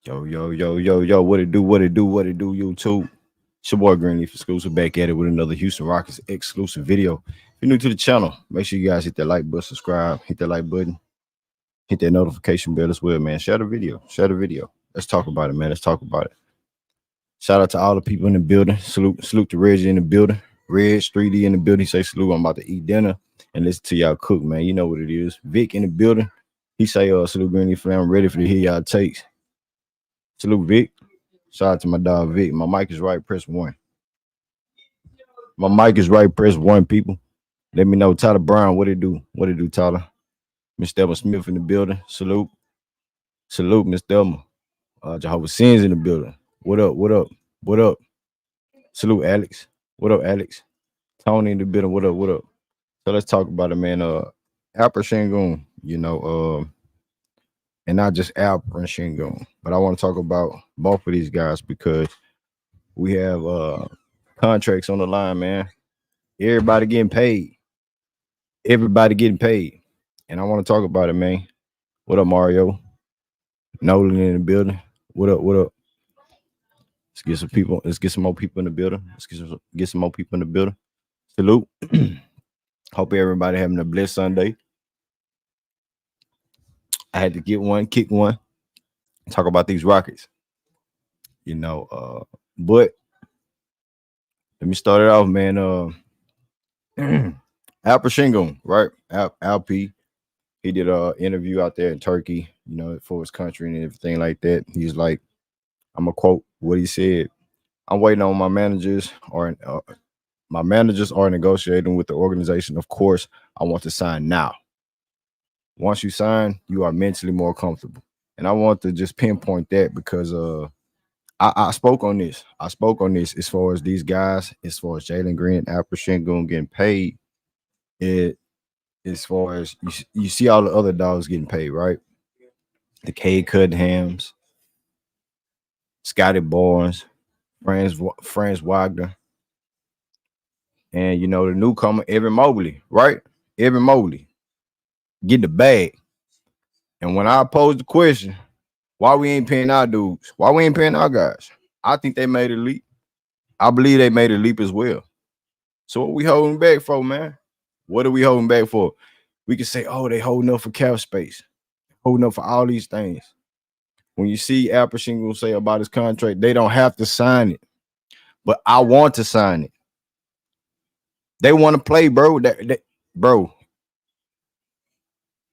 Yo, yo, yo, yo, yo, what it do, what it do, what it do, YouTube. It's your boy Greenleaf exclusive back at it with another Houston Rockets exclusive video. If you're new to the channel, make sure you guys hit that like button, subscribe, hit that like button, hit that notification bell as well, man. Share the video, share the video. Let's talk about it, man. Let's talk about it. Shout out to all the people in the building. Salute to Reggie in the building. Reg 3D in the building. He say salute. I'm about to eat dinner and listen to y'all cook, man. You know what it is. Vic in the building. He say, salute Greenleaf, I'm ready for the hear y'all takes. Salute Vic. Shout out to my dog Vic. My mic is right. Press one. My mic is right. Press one, people. Let me know. Tyler Brown, what it do? What it do, Tyler? Miss Thelma Smith in the building. Salute. Salute, Miss Thelma. Jehovah Sins in the building. What up? What up? What up? Salute, Alex. What up, Alex? Tony in the building. What up? What up? So let's talk about it, man. Alperen Sengun, and not just Alperen Sengun, but I want to talk about both of these guys because we have contracts on the line, man. Everybody getting paid. Everybody getting paid. And I want to talk about it, man. What up, Mario? Nolan in the building. What up? What up? Let's get some people. Let's get some more people in the building. Let's get some more people in the building. Salute. Hope everybody having a blessed Sunday. I had to get one, kick one, talk about these Rockets. But let me start it off, man. Alperen Sengun, right? Alp, he did a interview out there in Turkey, for his country and everything like that. He's like, I'm gonna quote what he said. I'm waiting on my managers are negotiating with the organization. Of course, I want to sign now. Once you sign, you are mentally more comfortable. And I want to just pinpoint that because I spoke on this. I spoke on this as far as these guys, as far as Jalen Green and Alperen Sengun getting paid. As far as you see all the other dogs getting paid, right? The Cade Cunninghams, Scotty Barnes, Franz Wagner, and the newcomer Evan Mobley, right? Evan Mobley getting the bag. And when I posed the question, why we ain't paying our dudes? Why we ain't paying our guys? I think they made a leap. I believe they made a leap as well. So what we holding back for, man? What are we holding back for? We can say, oh, they holding up for cap space, holding up for all these things. When you see Alperen Sengun say about his contract, they don't have to sign it. But I want to sign it. They want to play, bro. Bro,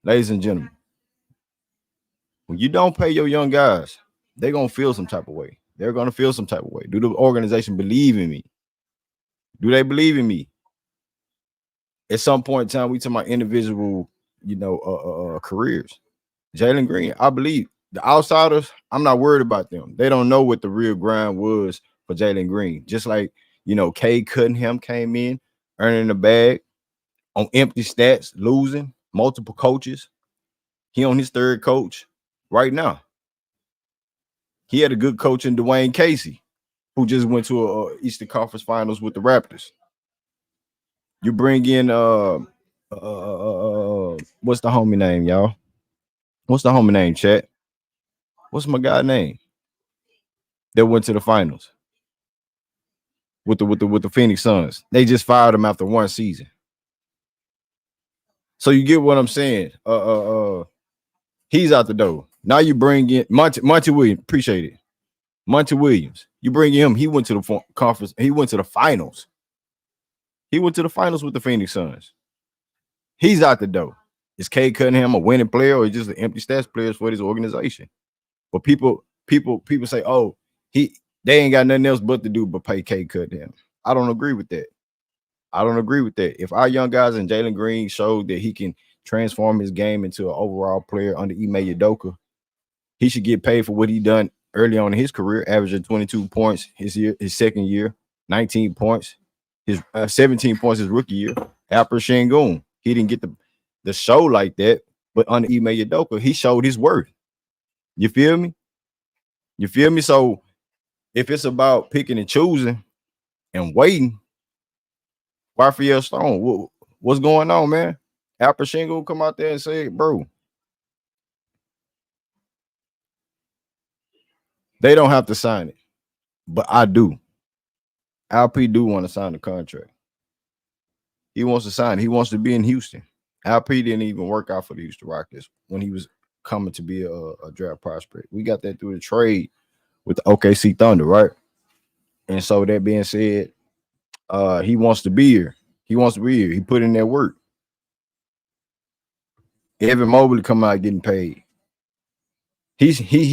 ladies and gentlemen, when you don't pay your young guys, they're going to feel some type of way. They're going to feel some type of way. Do the organization believe in me? Do they believe in me? At some point in time, we talk about individual, careers. Jalen Green, I believe. The outsiders, I'm not worried about them. They don't know what the real grind was for Jalen Green. Just like, Cade Cunningham came in, earning the bag on empty stats, losing multiple coaches. He on his third coach right now. He had a good coach in Dwayne Casey, who just went to a Eastern Conference Finals with the Raptors. You bring in what's the homie name, y'all? What's the homie name, chat? What's my guy name? That went to the finals with the Phoenix Suns. They just fired him after one season. So you get what I'm saying? He's out the door. Now you bring in Monty Williams. Appreciate it. Monty Williams. You bring him. He went to the conference. He went to the finals. He went to the finals with the Phoenix Suns. He's out the door. Is Cade Cunningham a winning player or just an empty stats player for this organization? But people say, oh, they ain't got nothing else but to do but pay Cade Cunningham. I don't agree with that. I don't agree with that. If our young guys and Jalen Green showed that he can transform his game into an overall player under Ime Udoka, he should get paid for what he done early on in his career, averaging 22 points his second year, 19 points, his 17 points his rookie year. Alperen Sengun, he didn't get the show like that, but under Ime Udoka, he showed his worth. You feel me? You feel me? So if it's about picking and choosing and waiting, Raphael Stone, what's going on, man? Alperen Sengun come out there and say, bro, They don't have to sign it, but I do. LP do want to sign the contract. He wants to sign. He wants to be in Houston. LP didn't even work out for the Houston Rockets when he was coming to be a draft prospect. We got that through the trade with the OKC Thunder, right? And so that being said, he wants to be here. He wants to be here. He put in that work. Evan Mobley come out getting paid. He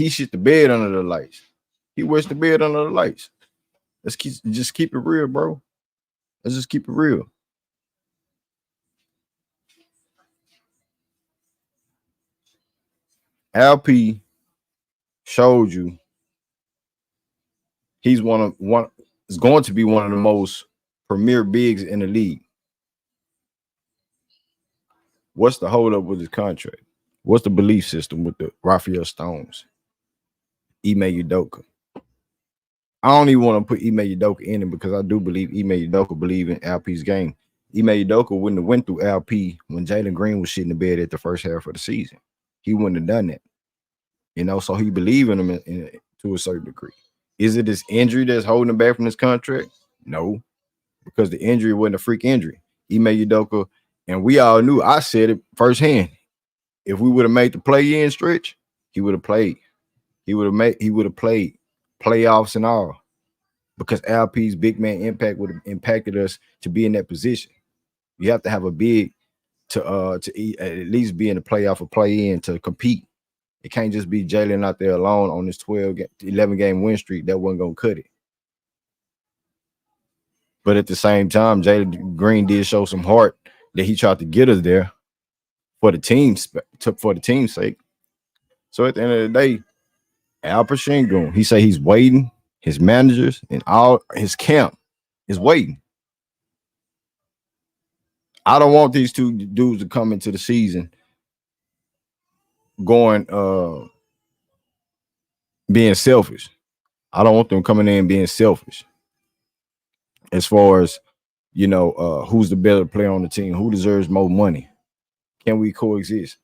shit the bed under the lights. He wears the bed under the lights. Just keep it real, bro. Let's just keep it real. LP showed you he's one is going to be one of the most premier bigs in the league. What's the holdup with his contract? What's the belief system with the Raphael Stones? Ime Udoka. I don't even want to put Ime Udoka in it because I do believe Ime Udoka believe in LP's game. Ime Udoka wouldn't have went through LP when Jalen Green was shitting the bed at the first half of the season. He wouldn't have done that. You know, so he believed in him to a certain degree. Is it his injury that's holding him back from his contract? No, because the injury wasn't a freak injury. Ime Udoka, and we all knew, I said it firsthand. If we would have made the play-in stretch, he would have played. He would have played playoffs and all, because LP's big man impact would have impacted us to be in that position. You have to have a big to at least be in the playoff or play-in to compete. It can't just be Jalen out there alone on this 11 game win streak that wasn't gonna cut it. But at the same time, Jalen Green did show some heart that he tried to get us there for the team's sake. So at the end of the day, Alperen Sengun, he say he's waiting. His managers and all his camp is waiting. I don't want these two dudes to come into the season going being selfish. I don't want them coming in being selfish. As far as, you know, who's the better player on the team, who deserves more money. Can we coexist?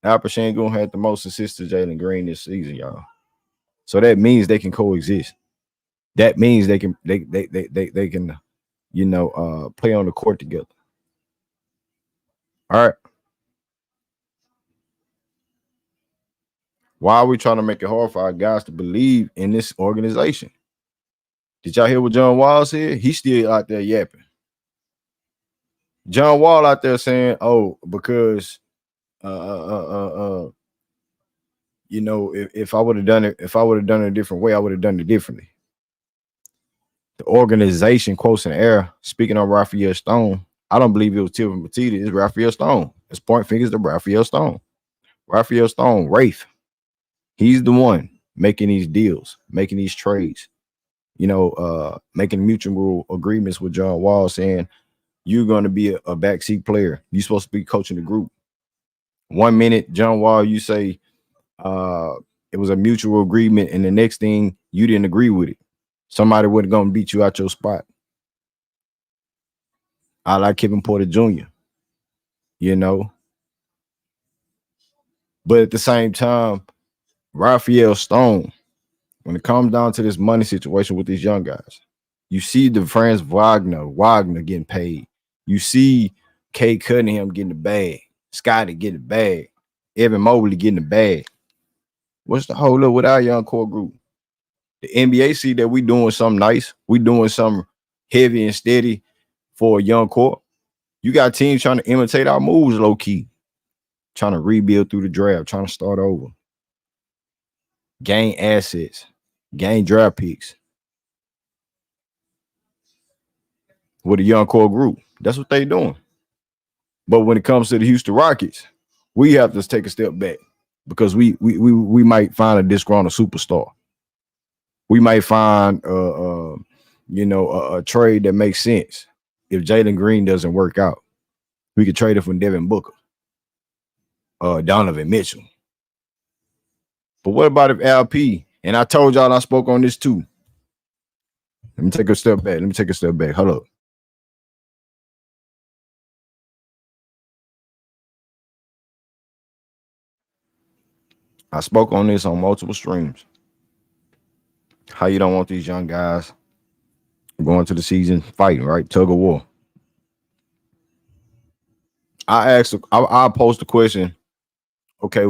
Alperen Sengun had the most assists to Jalen Green this season, y'all. So that means they can coexist. That means they can you know, play on the court together. All right. Why are we trying to make it hard for our guys to believe in this organization? Did y'all hear what John Wall said? He's still out there yapping. John Wall out there saying, "Oh, because you know, if I would have done it, a different way, I would have done it differently." The organization, quotes in the air, speaking on Raphael Stone, I don't believe it was Tilvin Matita. It's Raphael Stone. It's point fingers to Raphael Stone. Raphael Stone, Rafe. He's the one making these deals, making these trades, you know, making mutual agreements with John Wall, saying you're going to be a backseat player. You're supposed to be coaching the group. 1 minute, John Wall, you say it was a mutual agreement, and the next thing you didn't agree with it. Somebody wasn't going to beat you out your spot. I like Kevin Porter Jr., you know. But at the same time, Raphael Stone, when it comes down to this money situation with these young guys, you see the Franz Wagner getting paid. You see Kay Cunningham getting the bag, Scotty getting the bag, Evan Mobley getting the bag. What's the hold up with our young core group? The NBA see that we doing something nice. We doing something heavy and steady for a young core. You got teams trying to imitate our moves low key, trying to rebuild through the draft, trying to start over, gain assets, gain draft picks with a young core group. That's what they doing. But when it comes to the Houston Rockets, we have to take a step back because we might find a disgruntled superstar. We might find you know, a trade that makes sense. If Jalen Green doesn't work out, we could trade it for Devin Booker, Donovan Mitchell. But what about if LP? And I told y'all I spoke on this too. Let me take a step back. Hold up. I spoke on this on multiple streams. How you don't want these young guys going to the season fighting, right? Tug of war. I posed the question. Okay,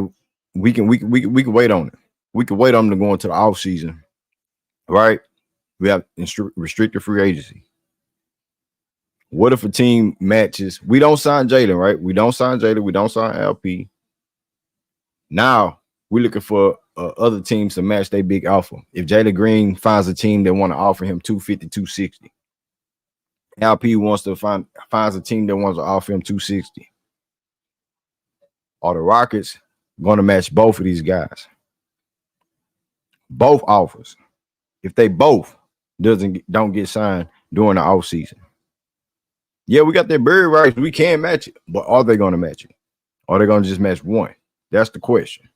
we can wait on it. We can wait on them to go into the off season, right? We have restricted free agency. What if a team matches? We don't sign Jalen, right? We don't sign Jalen. We don't sign LP. Now we're looking for other teams to match their big offer. If Jalen Green finds a team that want to offer him 250, 260, LP finds a team that wants to offer him 260. Are the Rockets going to match both of these guys? Both offers. If they both don't get signed during the offseason. Yeah, we got their bird rights. We can match it, but are they going to match it? Or are they going to just match one? That's the question.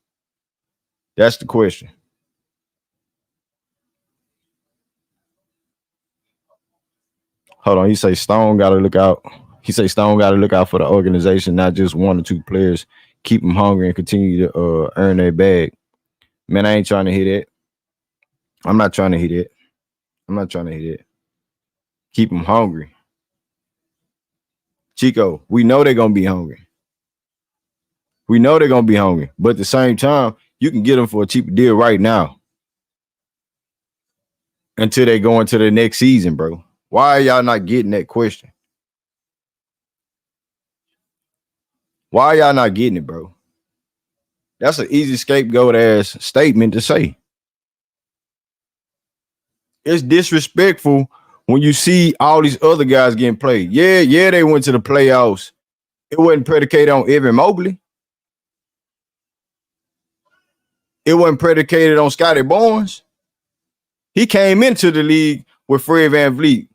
That's the question. Hold on. He say Stone got to look out. He say Stone got to look out for the organization, not just one or two players. Keep them hungry and continue to earn their bag. Man, I ain't trying to hit it. I'm not trying to hit it. I'm not trying to hit it. Keep them hungry. Chico, we know they're going to be hungry. We know they're going to be hungry. But at the same time, you can get them for a cheaper deal right now until they go into the next season, bro. Why are y'all not getting that question? Why are y'all not getting it, bro? That's an easy scapegoat ass statement to say. It's disrespectful when you see all these other guys getting played. Yeah, they went to the playoffs. It wasn't predicated on Evan Mobley. It wasn't predicated on Scotty Barnes. He came into the league with Fred VanVleet,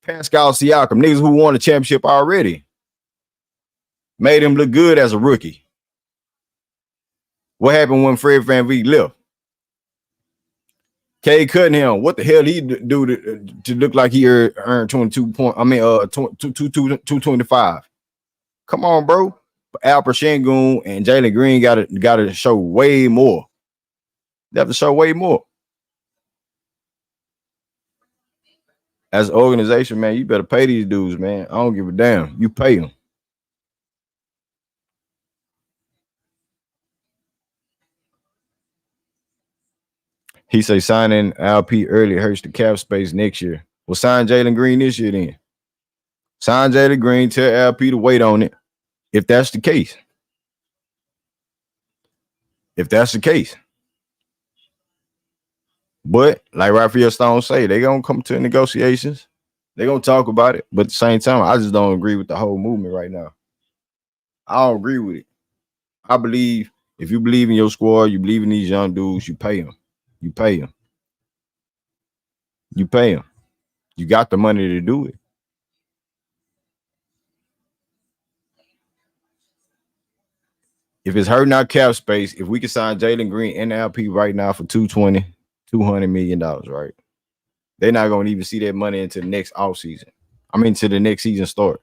Pascal Siakam, niggas who won the championship already. Made him look good as a rookie. What happened when Fred VanVleet left? Cade Cunningham, what the hell he do to look like he earned 225? Come on, bro. But Alperen Sengun and Jalen Green got to show way more. They have to show way more. As an organization, man, you better pay these dudes, man. I don't give a damn. You pay them. He say signing LP early hurts the cap space next year. Well, sign Jalen Green this year then. Sign Jalen Green, tell LP to wait on it. If that's the case. If that's the case. But like Raphael Stone say, they're going to come to negotiations. They're going to talk about it. But at the same time, I just don't agree with the whole movement right now. I don't agree with it. I believe if you believe in your squad, you believe in these young dudes, you pay them. You pay them. You pay them. You got the money to do it. If it's hurting our cap space, if we can sign Jalen Green and LP right now for $200 million, right? They're not going to even see that money into the next offseason. I mean, to the next season start.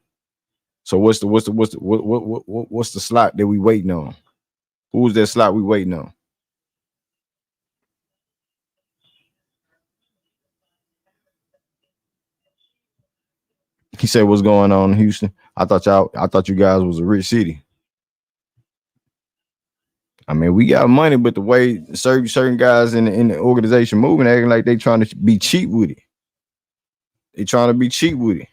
So what's the slot that we waiting on? Who's that slot we waiting on? He said, "What's going on in Houston? I thought you guys was a rich city." I mean, we got money, but the way certain guys in the organization moving, acting like they trying to be cheap with it. They trying to be cheap with it.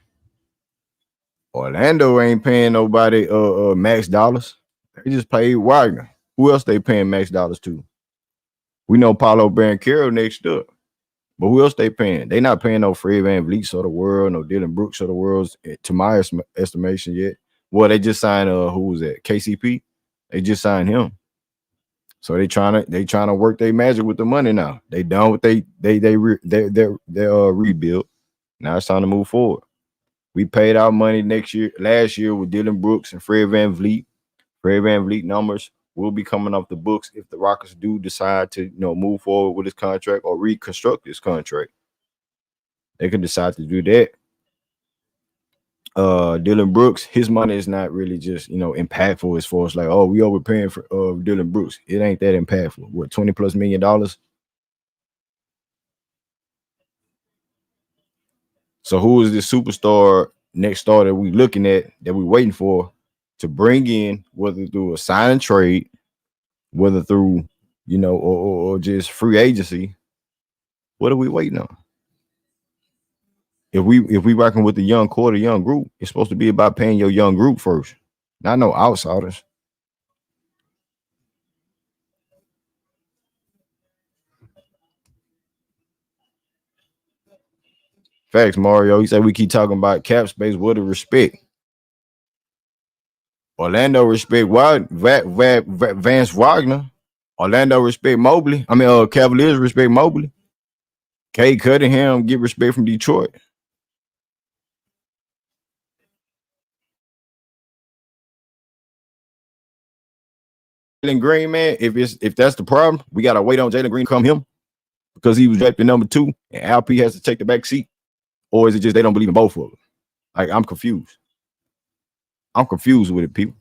Orlando ain't paying nobody max dollars. They just paid Wagner. Who else they paying max dollars to? We know Paolo Banchero next up. But who else they paying? They not paying no Fred VanVleet of the world, no Dylan Brooks of the world, to my estimation yet. Well, they just signed who was that? KCP. They just signed him. So they trying to work their magic with the money now. They done with their rebuild. Now it's time to move forward. We paid our money last year with Dylan Brooks and Fred VanVleet. Fred VanVleet numbers will be coming off the books if the Rockets do decide to move forward with his contract or reconstruct his contract. They can decide to do that. Dylan Brooks, his money is not really just impactful as far as like, oh, we overpaying for Dylan Brooks. It ain't that impactful. What, $20+ million? So who is this superstar next star that we looking at that we waiting for to bring in, whether through a sign and trade, whether through or just free agency? What are we waiting on? If we working with the young core, the young group, it's supposed to be about paying your young group first, not no outsiders. Facts, Mario. He said we keep talking about cap space. What a respect. Orlando respect Vance Wagner. Orlando respect Mobley. I mean, Cavaliers respect Mobley. Kate Cunningham get respect from Detroit. Jalen Green, man, if that's the problem, we gotta wait on Jalen Green to come him because he was drafted number 2 and Alp has to take the back seat, or is it just they don't believe in both of them? Like, I'm confused. I'm confused with it, people.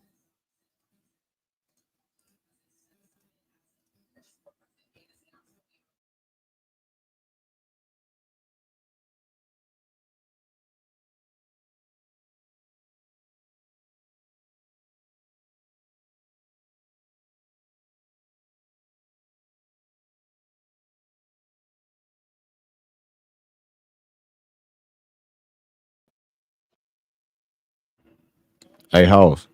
Hey, House.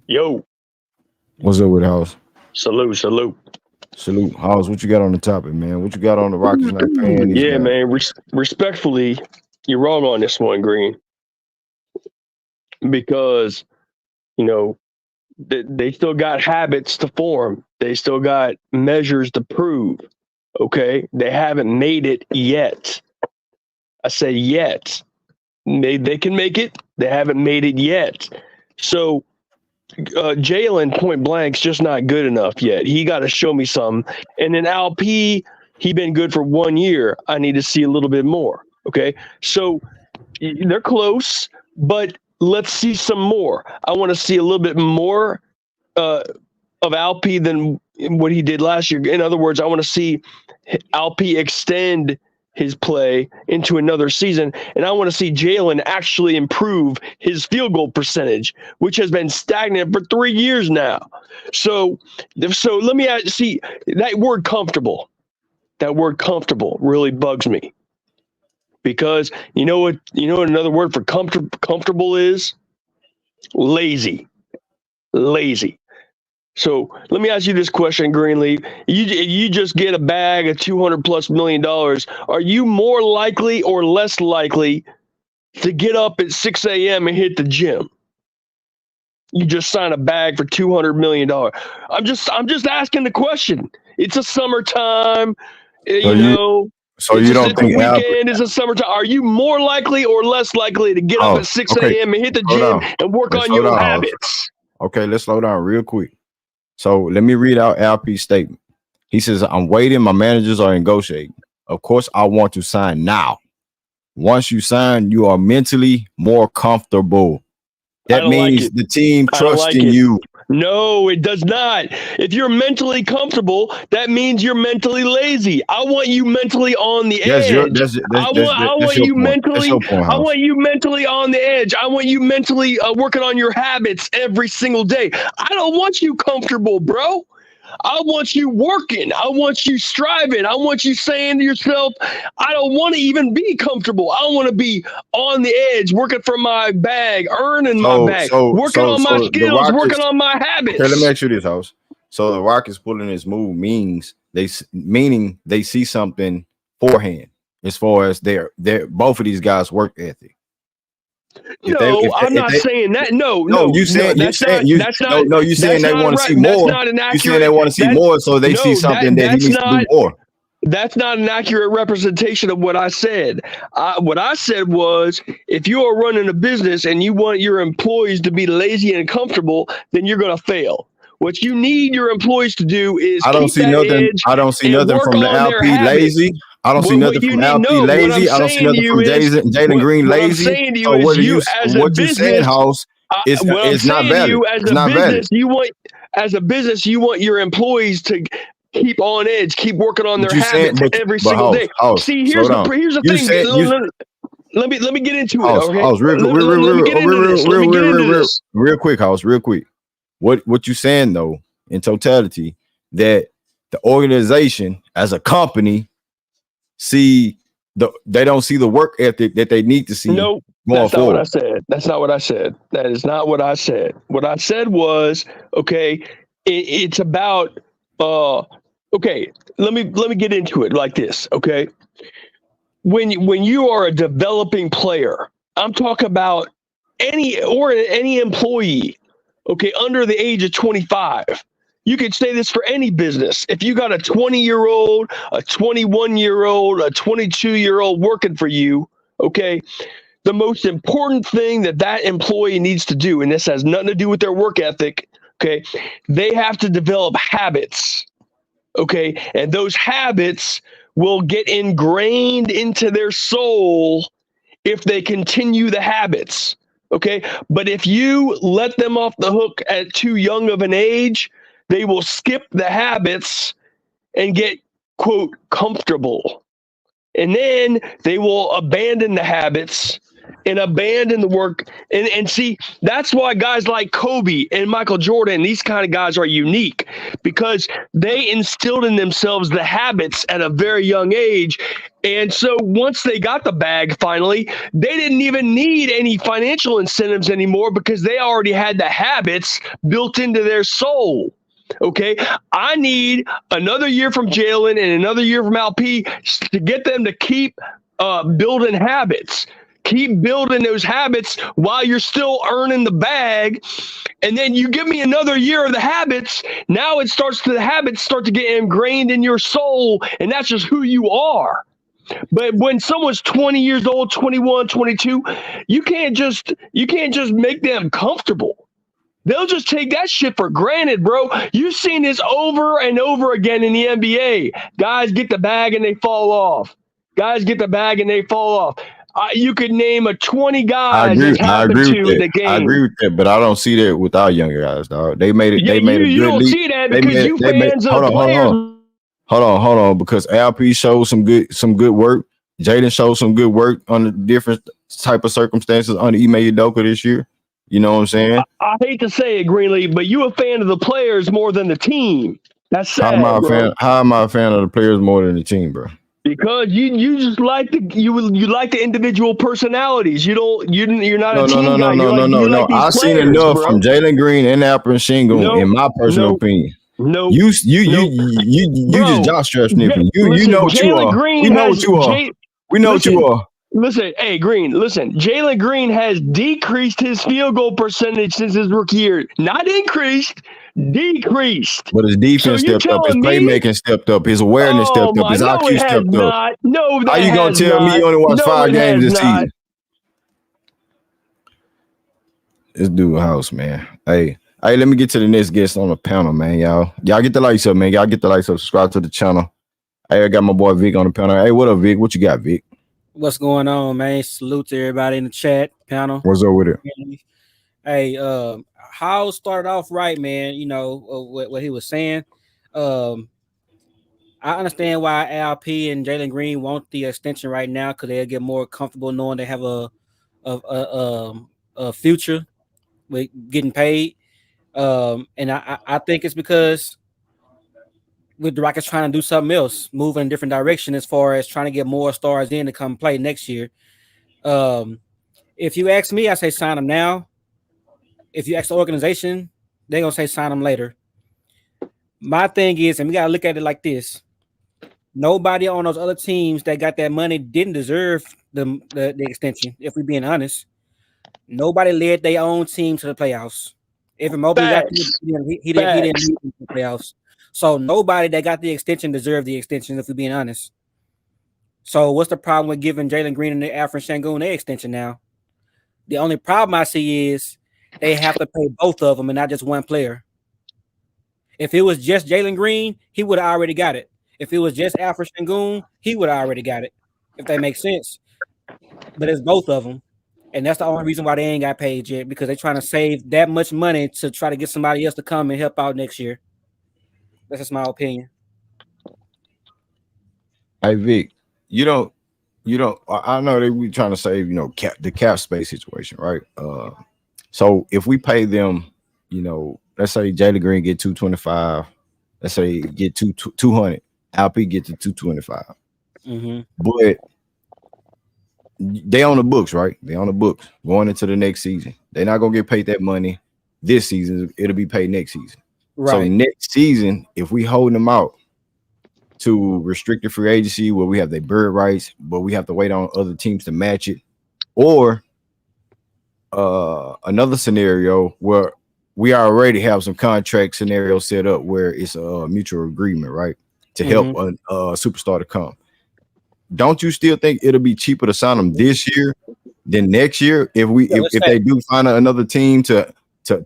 Yo. What's up with House? Salute. Salute. House, what you got on the topic, man? What you got on the Rockets not paying these guys? Man. Respectfully, you're wrong on this one, Green. Because, they still got habits to form. They still got measures to prove. Okay? They haven't made it yet. I say yet. They can make it. They haven't made it yet. So, Jalen point blank's just not good enough yet. He got to show me something. And then Alp, he been good for 1 year. I need to see a little bit more. Okay, so they're close, but let's see some more. I want to see a little bit more of Alp than what he did last year. In other words, I want to see Alp extend his play into another season, and I want to see Jalen actually improve his field goal percentage, which has been stagnant for 3 years now. So let me see that word comfortable. That word comfortable really bugs me, because you know what another word for comfortable is? Lazy. So let me ask you this question, Greenleaf. You just get a bag of $200+ million. Are you more likely or less likely to get up at 6 a.m. and hit the gym? You just sign a bag for $200 million. I'm just asking the question. It's a summertime, So you don't think weekend is a summertime? Are you more likely or less likely to get up at 6 a.m. and hit the gym and work on your habits? Okay, let's slow down real quick. So let me read out Alp's statement. He says, I'm waiting. My managers are negotiating. Of course, I want to sign now. Once you sign, you are mentally more comfortable. That means the team trusts in you. No, it does not. If you're mentally comfortable, that means you're mentally lazy. I want you mentally on the edge. I want you mentally on the edge. I want you mentally working on your habits every single day. I don't want you comfortable, bro. I want you working. I want you striving. I want you saying to yourself, I don't want to even be comfortable. I want to be on the edge, working for my bag, earning my bag, working on my skills, working on my habits. Okay, let me ask you this, House. So the Rockets pulling this move means they see something forehand as far as their both of these guys' work ethic. I'm not saying that. No, you saying they want to see more. You saying they want to see more, so they see something that he needs to do more. That's not an accurate representation of what I said. What I said was, if you are running a business and you want your employees to be lazy and comfortable, then you're going to fail. What you need your employees to do is I don't see nothing from the LP lazy. I don't see nothing from LP lazy. I don't see nothing from Jalen Green lazy. So what you saying, House, is not valid. It's not valid. As a business, you want your employees to keep on edge, keep working on their habits every single day. See, here's the thing. Let me get into it. House, Okay, House, real quick, let me get into this. Let me get into this. real quick, House, real quick. What you saying though, in totality, that the organization as a company they don't see the work ethic that they need to see No, going that's not what I forward. said. That's not what I said. That is not what I said. What I said was, okay, it's about okay, let me get into it like this, okay? When you are a developing player, I'm talking about any employee, okay, under the age of 25. You could say this for any business. If you got a 20-year-old, a 21-year-old, a 22-year-old working for you, okay, the most important thing that employee needs to do, and this has nothing to do with their work ethic, okay, they have to develop habits, okay, and those habits will get ingrained into their soul if they continue the habits, okay, but if you let them off the hook at too young of an age, they will skip the habits and get, quote, comfortable, and then they will abandon the habits and abandon the work. And see, that's why guys like Kobe and Michael Jordan, these kind of guys are unique, because they instilled in themselves the habits at a very young age. And so once they got the bag finally, they didn't even need any financial incentives anymore, because they already had the habits built into their soul. Okay, I need another year from Jalen and another year from Alp to get them to keep building habits. Keep building those habits while you're still earning the bag. And then you give me another year of the habits. Now the habits start to get ingrained in your soul, and that's just who you are. But when someone's 20 years old, 21, 22, you can't just make them comfortable. They'll just take that shit for granted, bro. You've seen this over and over again in the NBA. Guys get the bag and they fall off. Guys get the bag and they fall off. You could name 20 guys that's I happened agree with to in that. the I game. agree with that, but I don't see that with our younger guys, dog. They made it. Yeah, They made a you good don't leap. see that because you fans of Hold the on, players. hold on. Because LP showed some good work. Jaden showed some good work under different type of circumstances under Ime Udoka this year. You know what I'm saying? I hate to say it, Greenleaf, but you a fan of the players more than the team. That's How am I sad, a bro. fan? How am I a fan of the players more than the team, bro? Because you just like you like the individual personalities. You're not a team guy. You like these I've seen players, enough bro. from Jalen Green and Alperen Sengun, in No, my personal no, opinion. no, You just bro. Josh Trash sniffing. You know Listen, what you Jalen are. We Green know has what you are. We know what you are. Listen, hey Green, listen. Jalen Green has decreased his field goal percentage since his rookie year. Not increased, decreased. But his So defense you stepped up, his telling me? playmaking stepped up, his awareness Oh stepped up, my, his no, it IQ has stepped up. not. No, How that you gonna has tell me not. you only watched No, 5 it games has this not. season? This dude house, man. Hey, let me get to the next guest on the panel, man. Y'all get the lights up, man. Y'all get the lights up. Subscribe to the channel. Hey, I got my boy Vic on the panel. Hey, what up, Vic? What you got, Vic? What's going on, man? Salute to everybody in the chat panel. What's up with it? Hey, Howell started off right, man. You know what he was saying. I understand why LP and Jalen Green want the extension right now, because they'll get more comfortable knowing they have a future with getting paid. And I think it's because with the Rockets trying to do something else, move in a different direction as far as trying to get more stars in to come play next year. If you ask me, I say sign them now. If you ask the organization, they're gonna say sign them later. My thing is, and we gotta look at it like this: nobody on those other teams that got that money didn't deserve the extension. If we're being honest, nobody led their own team to the playoffs. If Mobley got he didn't lead to the playoffs. So nobody that got the extension deserved the extension. If we're being honest. So what's the problem with giving Jalen Green and Alperen Sengun their extension now? The only problem I see is they have to pay both of them and not just one player. If it was just Jalen Green, he would have already got it. If it was just Alfred Sengun, he would have already got it, if that makes sense. But it's both of them. And that's the only reason why they ain't got paid yet, because they're trying to save that much money to try to get somebody else to come and help out next year. That's just my opinion. Hey Vic, you I know that we trying to save, the cap space situation, right? So if we pay them, let's say Jalen Green get 225, let's say get 200, Alp get to 225. Mm-hmm. But they on the books, right? They on the books going into the next season. They're not gonna get paid that money this season. It'll be paid next season. So Right. next season, if we hold them out to restricted free agency where we have their bird rights, but we have to wait on other teams to match it, or another scenario where we already have some contract scenarios set up where it's a mutual agreement, right, to help Mm-hmm. a superstar to come. Don't you still think it'll be cheaper to sign them this year than next year if we Yeah, that's if fact. they do find another team to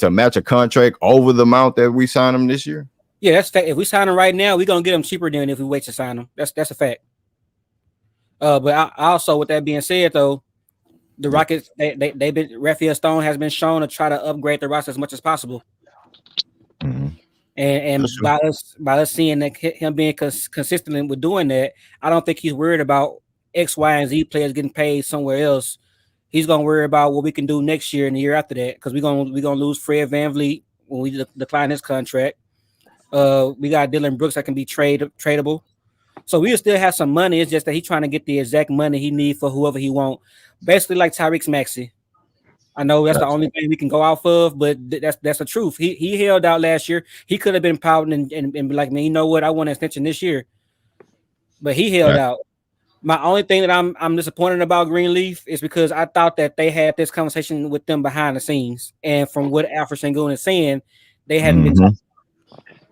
match a contract over the amount that we sign them this year? Yeah, that's fact. If we sign him right now, we're gonna get him cheaper than if we wait to sign him. That's a fact. But I also, with that being said, though, the Yeah. Rockets they've been Raphael Stone has been shown to try to upgrade the roster as much as possible, Mhm. and That's true. by us seeing that him being consistent with doing that, I don't think he's worried about X, Y, and Z players getting paid somewhere else. He's gonna worry about what we can do next year and the year after that because we're gonna lose Fred VanVleet when we decline his contract. We got Dylan Brooks that can be tradable. So we'll still have some money. It's just that he's trying to get the exact money he needs for whoever he want. Basically like Tyreek Maxey. I know that's the Gotcha. only thing we can go off of, but that's the truth. He held out last year. He could have been pouting and be like, man, you know what? I want an extension this year. But he held Gotcha. out. My only thing that I'm disappointed about Greenleaf is because I thought that they had this conversation with them behind the scenes. And from what Alfred Sengun is saying, they hadn't been Mm-hmm. talking.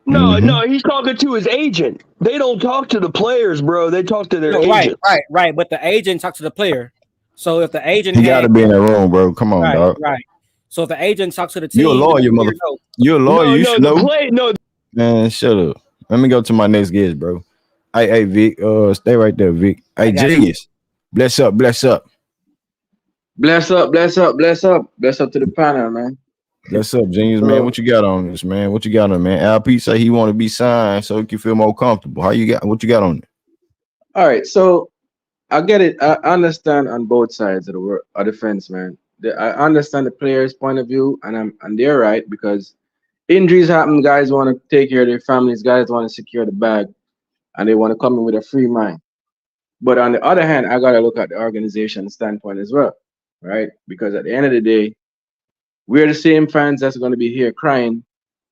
No, Mm-hmm. no, he's talking to his agent. They don't talk to the players, bro. They talk to their No, right, agent. right, right. But the agent talks to the player. So if the agent He got had to be in that room, bro. Come on, right, dog. right. So if the agent talks to the You a team, then the lawyer, player mother. knows. You a lawyer. No, You no, should the know. play, no. Man, shut up. Let me go to my next guest, bro. Hey, Vic. Stay right there, Vic. I Hey, got you. genius. Bless up. Bless up. Bless up, bless up, bless up, bless up to the panel, man. Bless up, genius, man. So, What you got on this, man? What you got on, man? LP say he want to be signed so he can feel more comfortable. How you got? What you got on it? all right, so I get it. I understand on both sides of the fence, man. I understand the players' point of view, and they're right because injuries happen. Guys want to take care of their families. Guys want to secure the bag, and they want to come in with a free mind. But on the other hand, I gotta look at the organization standpoint as well, right? Because at the end of the day, we're the same fans that's going to be here crying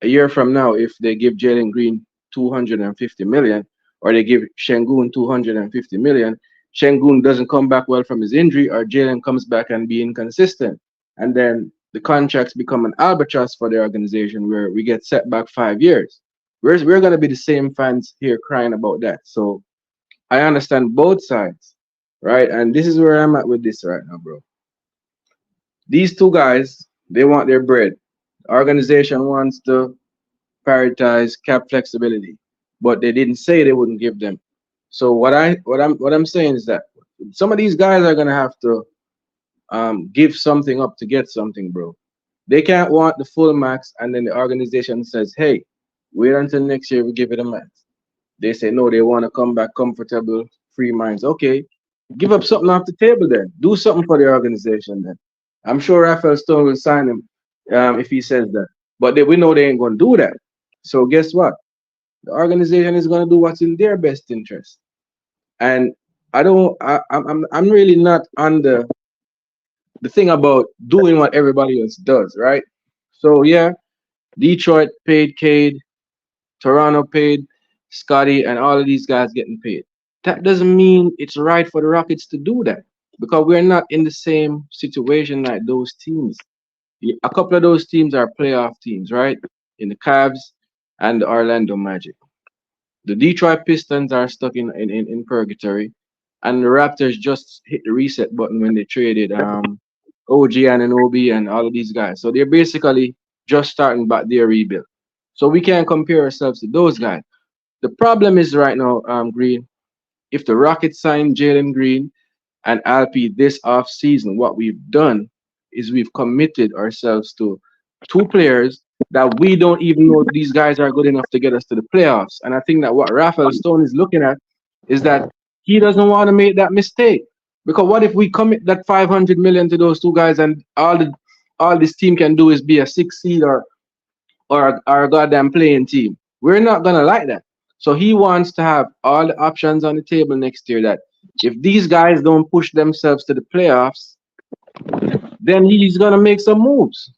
a year from now if they give Jalen Green 250 million or they give Shengun 250 million. Shengun doesn't come back well from his injury or Jalen comes back and be inconsistent. And then the contracts become an albatross for the organization where we get set back 5 years. We're going to be the same fans here crying about that. So I understand both sides, right? And this is where I'm at with this right now, bro. These two guys, they want their bread. The organization wants to prioritize cap flexibility, but they didn't say they wouldn't give them. So what I'm saying is that some of these guys are gonna have to give something up to get something, bro. They can't want the full max, and then the organization says, "Hey, wait until next year we give it a max." They say no, they want to come back comfortable, free minds. Okay, give up something off the table then. Do something for the organization then. I'm sure Raphael Stone will sign him if he says that. But we know they ain't going to do that. So guess what? The organization is going to do what's in their best interest. And I don't. I'm really not on the thing about doing what everybody else does, right? So yeah, Detroit paid Cade, Toronto paid Scotty, and all of these guys getting paid. That doesn't mean it's right for the Rockets to do that because we're not in the same situation like those teams. A couple of those teams are playoff teams, right? In the Cavs and the Orlando Magic. The Detroit Pistons are stuck in purgatory, and the Raptors just hit the reset button when they traded OG and Obi and all of these guys. So they're basically just starting back their rebuild. So we can't compare ourselves to those guys. The problem is right now, Green, if the Rockets sign Jalen Green and Alp this off season, what we've done is we've committed ourselves to two players that we don't even know these guys are good enough to get us to the playoffs. And I think that what Raphael Stone is looking at is that he doesn't want to make that mistake. Because what if we commit that 500 million to those two guys, and all this team can do is be a 6 seed or a goddamn playing team? We're not gonna like that. So he wants to have all the options on the table next year. That if these guys don't push themselves to the playoffs, then he's gonna make some moves.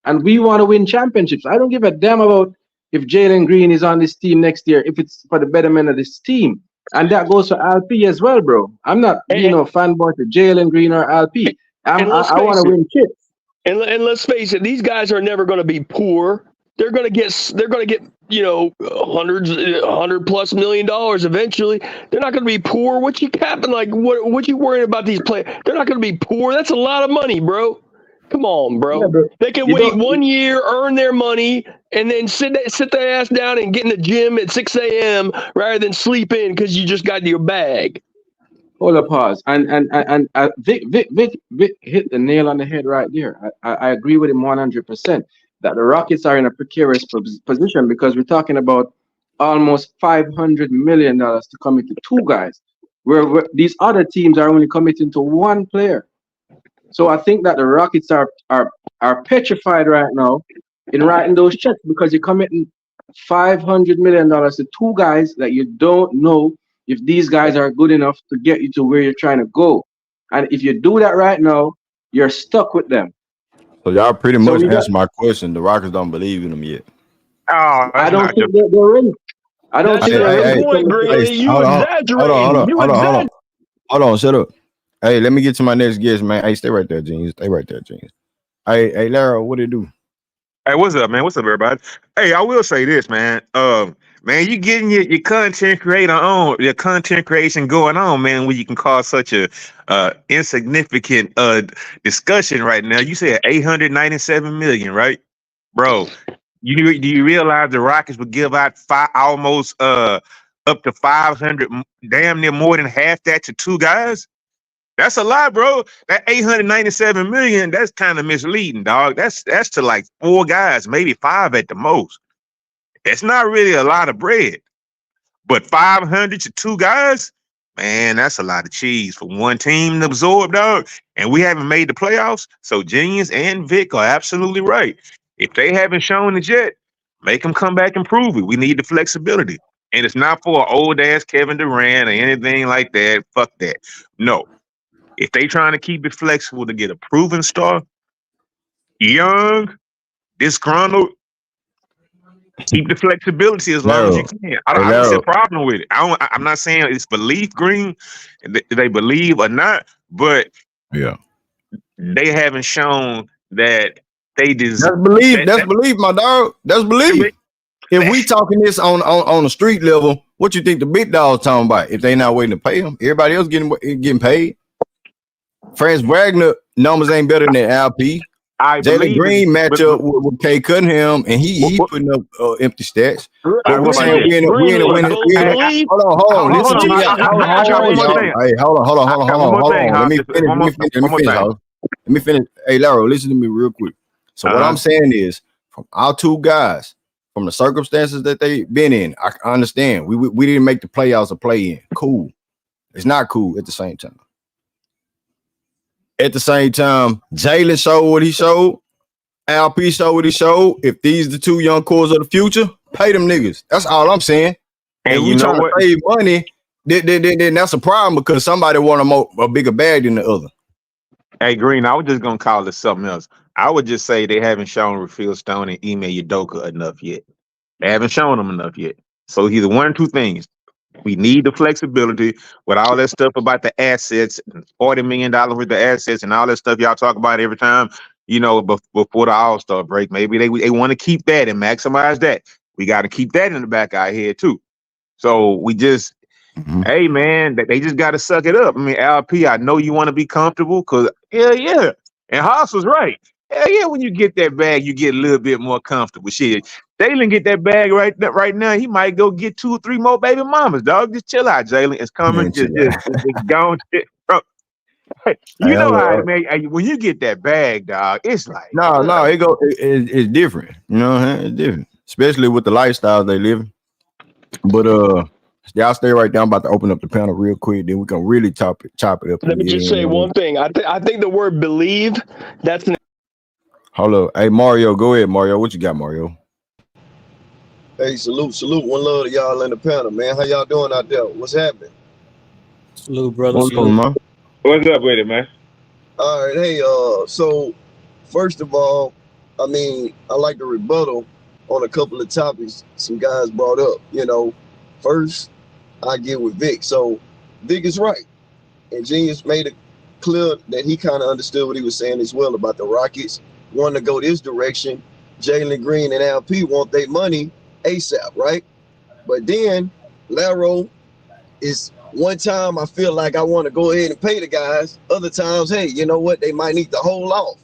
And we want to win championships. I don't give a damn about if Jalen Green is on this team next year, if it's for the betterment of this team. And that goes for LP as well, bro. I'm not being a fanboy to Jalen Green or LP. I want to win chips. And let's face it, these guys are never going to be poor. They're going to get $100+ million eventually. They're not going to be poor. What you capping? Like what you worrying about these players? They're not going to be poor. That's a lot of money, bro. Come on, bro. Yeah, bro. They can wait 1 year, earn their money, and then sit their ass down and get in the gym at 6 a.m. rather than sleep in because you just got your bag. Hold a pause. And Vic hit the nail on the head right there. I agree with him 100% that the Rockets are in a precarious position because we're talking about almost $500 million to commit to two guys, where these other teams are only committing to one player. So I think that the Rockets are petrified right now in writing those checks because you're committing $500 million to two guys that you don't know if these guys are good enough to get you to where you're trying to go. And if you do that right now, you're stuck with them. So y'all pretty much answered my question. The Rockets don't believe in them yet. Oh, I don't think they're ready. I don't think they're ready. You exaggerating. Hold on, shut up. Hey, let me get to my next guest, man. Hey, stay right there, Genius. Stay right there, Genius. Hey, Lara, what it do? Hey, what's up, man? What's up, everybody? Hey, I will say this, man. Man, you getting your content creator on, your content creation going on, man, where you can cause such a insignificant discussion right now. You said 897 million, right? Bro, do you realize the Rockets would give out almost up to 500, damn near more than half that to two guys? That's a lot, bro. That 897 million, that's kind of misleading, dog. That's to like four guys, maybe five at the most. It's not really a lot of bread. But 500 to two guys, man, that's a lot of cheese for one team to absorb, dog. And we haven't made the playoffs, so Genius and Vic are absolutely right. If they haven't shown it yet, make them come back and prove it. We need the flexibility. And it's not for an old-ass Kevin Durant or anything like that. Fuck that. No. If they trying to keep it flexible to get a proven star, young, disgruntled, keep the flexibility as long as you can. I don't see a problem with it. I'm not saying it's belief, Green, they believe or not, but yeah, they haven't shown that they deserve. That's belief, my dog. That's belief. If we talking this on the street level, what you think the big dogs talking about? If they not waiting to pay them, everybody else getting paid. Franz Wagner numbers ain't better than LP. Jalen Green match up with K Cunningham, and he putting up empty stats. But we're saying we in a winning. Hold on. Listen to me. Hold on. Let me finish. Hey, Laro, listen to me real quick. So what I'm saying is, from our two guys, from the circumstances that they've been in, I understand. We didn't make the playoffs a play-in. Cool. It's not cool at the same time. At the same time, Jalen showed what he showed. LP showed what he showed. If these the two young cores of the future, pay them niggas. That's all I'm saying. And we trying to save money, then that's a problem because somebody want a bigger bag than the other. Hey, Green, I was just going to call this something else. I would just say they haven't shown Rafael Stone and Ime Udoka enough yet. They haven't shown them enough yet. So either one or two things. We need the flexibility with all that stuff about the assets, $40 million worth of assets and all that stuff y'all talk about every time, before the All-Star break. Maybe they want to keep that and maximize that. We got to keep that in the back of our head too. So we just, hey, man, they just got to suck it up. I mean, LP, I know you want to be comfortable because, yeah. And Haas was right. Hell yeah, when you get that bag, you get a little bit more comfortable. Shit, Jalen get that bag right now. He might go get 2 or 3 more baby mamas, dog. Just chill out, Jalen. It's coming. Just go. You know how to make when you get that bag, dog. It's like it's different. You know what I'm saying? It's different, especially with the lifestyle they live. But Y'all stay right down. I'm about to open up the panel real quick. Then we can really chop it up. Let me just say one thing. I think the word believe, that's an Hold up. Hey, Mario, go ahead, Mario. What you got, Mario? Hey, salute. One love to y'all in the panel, man. How y'all doing out there? What's happening? Salute, brother. What's going on? What's up with it, man? All right, hey, so first of all, I mean, I like to rebuttal on a couple of topics some guys brought up. First, I get with Vic. So Vic is right. And Genius made it clear that he kind of understood what he was saying as well about the Rockets wanting to go this direction. Jalen Green and LP want their money ASAP, right? But then Laro is one time I feel like I want to go ahead and pay the guys. Other times, hey, you know what? They might need to hold off.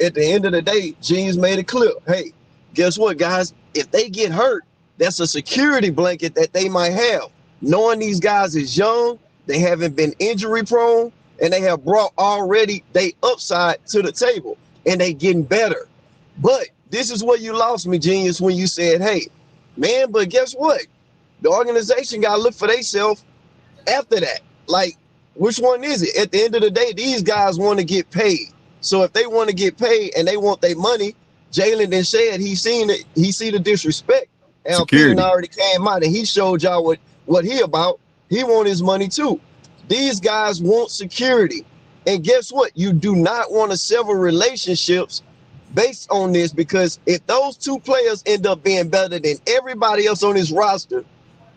At the end of the day, Genius made it clear. Hey, guess what, guys? If they get hurt, that's a security blanket that they might have. Knowing these guys is young, they haven't been injury prone, and they have brought already they upside to the table, and they getting better. But this is where you lost me, Genius, when you said, hey, man, but guess what? The organization got to look for themselves after that. Like, which one is it? At the end of the day, these guys want to get paid. So if they want to get paid and they want their money, Jalen then said he seen it, he see the disrespect. Alperen already came out and he showed y'all what he about. He want his money too. These guys want security. And guess what? You do not want to sever relationships based on this, because if those two players end up being better than everybody else on this roster,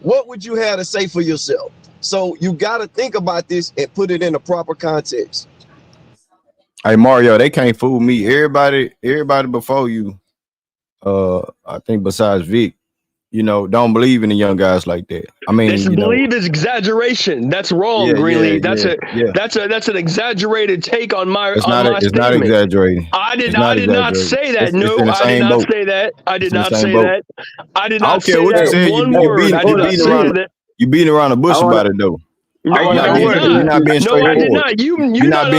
what would you have to say for yourself? So you got to think about this and put it in a proper context. Hey, Mario, they can't fool me. Everybody before you, I think besides Vic, don't believe in the young guys like that. I mean, this believe is exaggeration. That's wrong, Greenleaf. That's an exaggerated take on my statement. It's not exaggerating. I did not say that. No, I did not say that. I did not say that. I did not say that. One word. I did not say that. You beating around the bush about it though. No, you're not being straightforward. I did not. You're not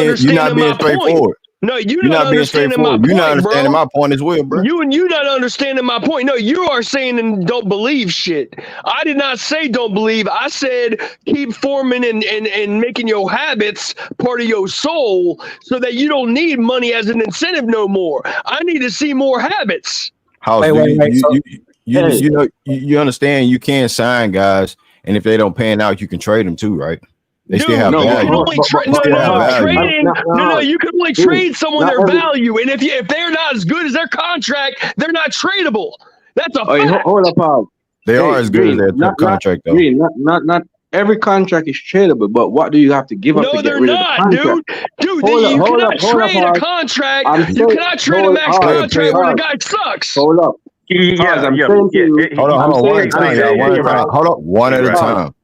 being straightforward. No, you're not understanding my point. You're not understanding my point as well, bro. You not understanding my point. No, you are saying and don't believe shit. I did not say don't believe. I said keep forming and making your habits part of your soul so that you don't need money as an incentive no more. I need to see more habits. You understand you can't sign guys, and if they don't pan out, you can trade them too, right? They still have value. You can only trade someone their value, and if they're not as good as their contract, they're not tradable. That's a fact. Hold up, they are as good as their contract, though. Not every contract is tradable, but what do you have to give up to get rid of the contract? Dude, you cannot trade a contract. You cannot trade a max contract where the guy sucks. Hold up. Hold up, one at a time.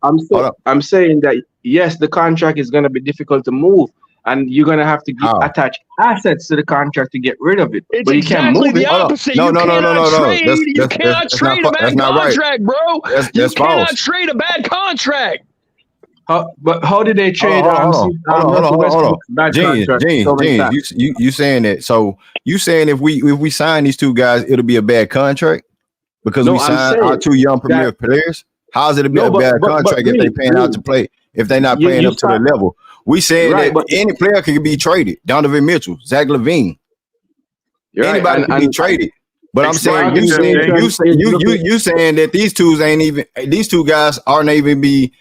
I'm saying that yes, the contract is going to be difficult to move, and you're going to have to attach assets to the contract to get rid of it. It's but you can't move the opposite. No. You cannot trade a bad contract, bro. You cannot trade a bad contract. But how did they trade? Hold on. James, you saying that? So you saying if we sign these two guys, it'll be a bad contract because we signed our two young premier players? How's it a bad contract if they paying out to play? If they're not playing up to the level, we saying that any player can be traded. Donovan Mitchell, Zach LaVine, anybody can be traded. But I'm saying you saying that these two guys aren't even be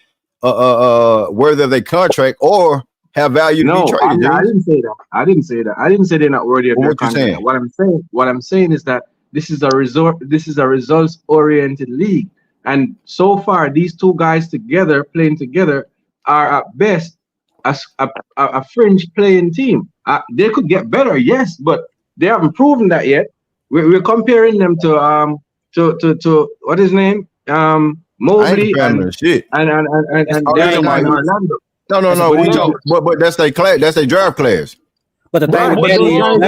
worthy of their contract or have value to be traded. I didn't say that. I didn't say they're not worthy of their contract. What I'm saying is that this is a results oriented league, and so far these two guys playing together are at best a fringe playing team. They could get better, yes, but they haven't proven that yet. We're comparing them to what is his name? Mobley and Orlando. No. We talk, but that's their class. That's their draft players. But the thing what's wrong with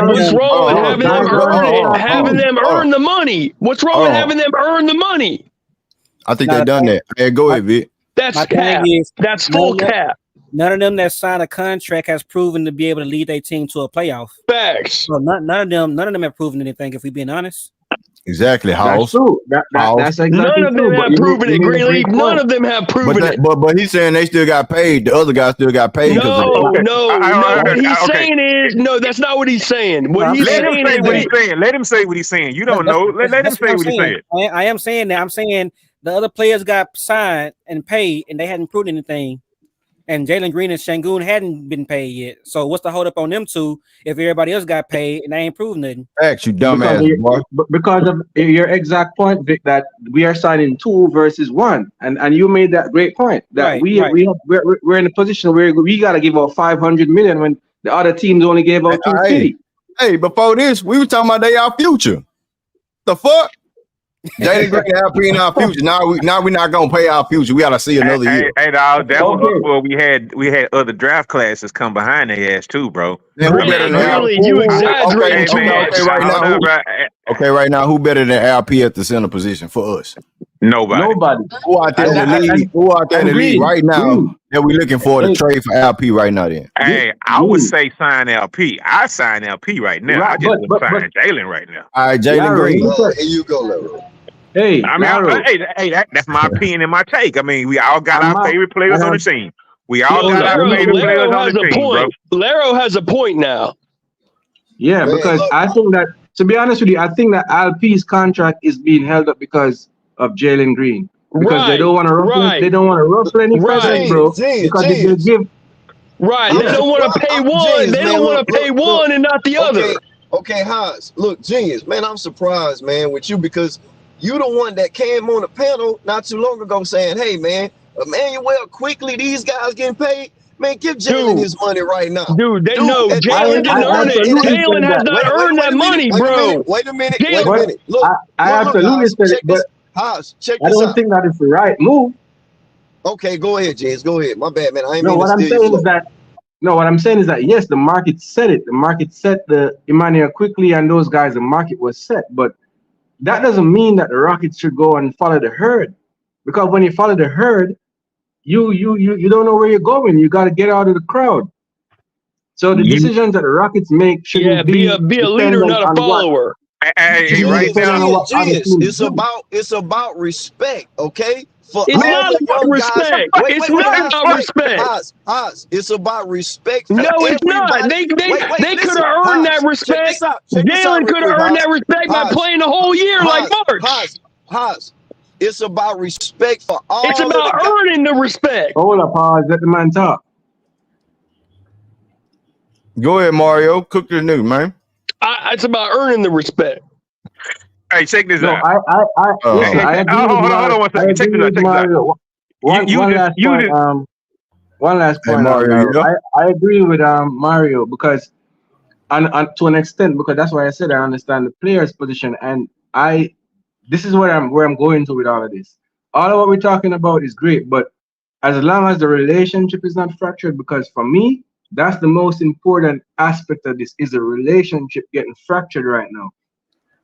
having them earn the money? What's wrong with having them earn the money? I think they've done that. Hey, go ahead, Vic. That's cap. That's full cap. None of them that signed a contract has proven to be able to lead their team to a playoff. Facts. So none of them have proven anything. If we're being honest. Exactly, That's House. true. That's exactly None of them true. have proven it, Greenleaf. None of them have proven it. But he's saying they still got paid. The other guy still got paid because of No, that. no. What he's okay. saying is no. That's not what he's saying. What he's Let him saying say is what he's that saying. Let him say what he's saying. You don't know. Let him That's say I'm what he's saying. saying. I am saying that. I'm saying the other players got signed and paid, and they hadn't proved anything. And Jalen Green and Sengun hadn't been paid yet. So what's the hold up on them two if everybody else got paid and they ain't proved nothing? Facts, you dumbass boy. Because of your exact point, Vic, that we are signing 2 versus 1, and you made that great point that we're in a position where we got to give out 500 million when the other teams only gave out 250. Hey, before this, we were talking about they our future. The fuck? Jalen Green LP in our future. Now we're not gonna pay our future. We gotta see another year. Hey, dog, that was before we had other draft classes come behind their ass too, bro. Then who better than Really, you exaggerating too much. Right now, who better than LP at the center position for us? Nobody. Who out there in the league right now that we looking for to trade for LP right now? Then hey, I would say sign LP. I sign LP right now. I just wouldn't sign Jalen right now. All right, Jalen Green. Here you go, Larry. Hey, I mean, that's my opinion and my take. I mean, we all got our favorite players on the team. We all got our favorite players on the team, bro. Laro has a point now. Yeah, because I think that, to be honest with you, I think that LP's contract is being held up because of Jalen Green. Because they don't want to ruffle any feathers, bro. Because they give. Right, they don't want to pay one. They don't want to pay one and not the other. Okay, Haas, look, genius, man. I'm surprised, man, with you because you the one that came on the panel not too long ago saying, "Hey, man, Emmanuel, quickly, these guys getting paid. Man, give Jalen his money right now." Dude, Jalen didn't earn it. Jalen has not earned that money, bro. Wait a minute. Look, I absolutely said it, but Haas, check I this don't out. think that is the right move. Okay, go ahead, James. Go ahead. My bad, man. I ain't No, mean what to I'm steal saying your is that what I'm saying is that yes, the market set it. The market set the Emmanuel quickly and those guys. The market was set, but that doesn't mean that the Rockets should go and follow the herd, because when you follow the herd, you don't know where you're going. You got to get out of the crowd. So the decisions that the Rockets make should be a leader, not a follower. Hey, right now, it's about respect, okay? It's not about respect. It's not about respect. Haas, it's about respect. No, it's not. They could have earned that respect. Jalen could have earned that respect by playing the whole year like March. Haas, it's about respect for all. It's about earning the respect. Hold up, Haas. Let the man talk. Go ahead, Mario. Cook this nigga, man. It's about earning the respect. Hey, check this out. I agree hold on 1 second. Check this out. One last point, Mario. I agree with Mario because, and to an extent, because that's why I said I understand the player's position, and this is where I'm going to with all of this. All of what we're talking about is great, but as long as the relationship is not fractured, because for me, that's the most important aspect of this, is the relationship getting fractured right now.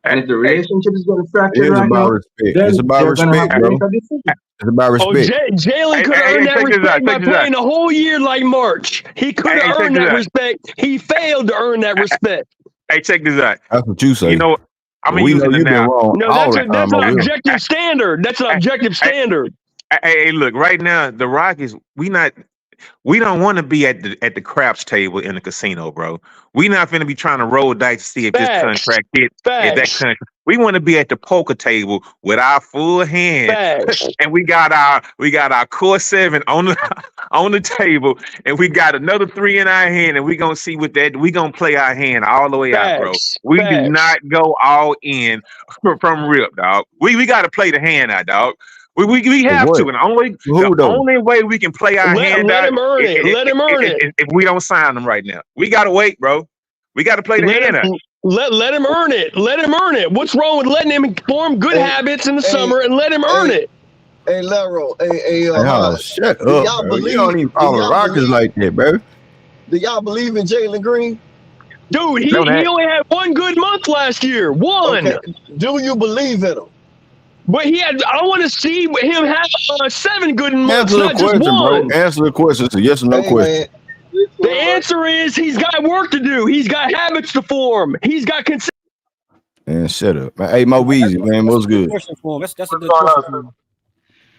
And if the relationship is getting fractured right now, it's about respect, bro. It's about respect. Jalen could earn that respect by playing the whole year like March. He could have earned that respect. He failed to earn that respect. Hey, check this out. That's what you say. You know, I'm using it now. No, that's an objective standard. That's an objective standard. Hey, look, right now, the Rockets, we don't want to be at the craps table in the casino, bro. We not finna be trying to roll dice to see if this contract hits. If that contract. We want to be at the poker table with our full hand, and we got our core 7 on the table, and we got another 3 in our hand, and we gonna see what that we gonna play our hand all the way out, bro. We do not go all in from rip, dog. We got to play the hand out, dog. We have to, and the only way we can play our hand out. Let him earn it. If we don't sign them right now, we gotta wait, bro. We gotta play the hand out. Let him earn it. Let him earn it. What's wrong with letting him form good habits in the summer and let him earn it? Hey, Laro. Shut up, bro. You don't even follow the Rockets like that, bro. Do y'all believe in Jalen Green? Dude, he only had one good month last year. One. Okay. Do you believe in him? But I want to see him have 7 good months, not just one. Bro. Answer the question. It's a yes or no question. Man. The answer is he's got work to do. He's got habits to form. He's got Man, shut up. Man, hey, Mo Weezy, man, That's a what's good good? question for him. That's a What's good going question on? for him.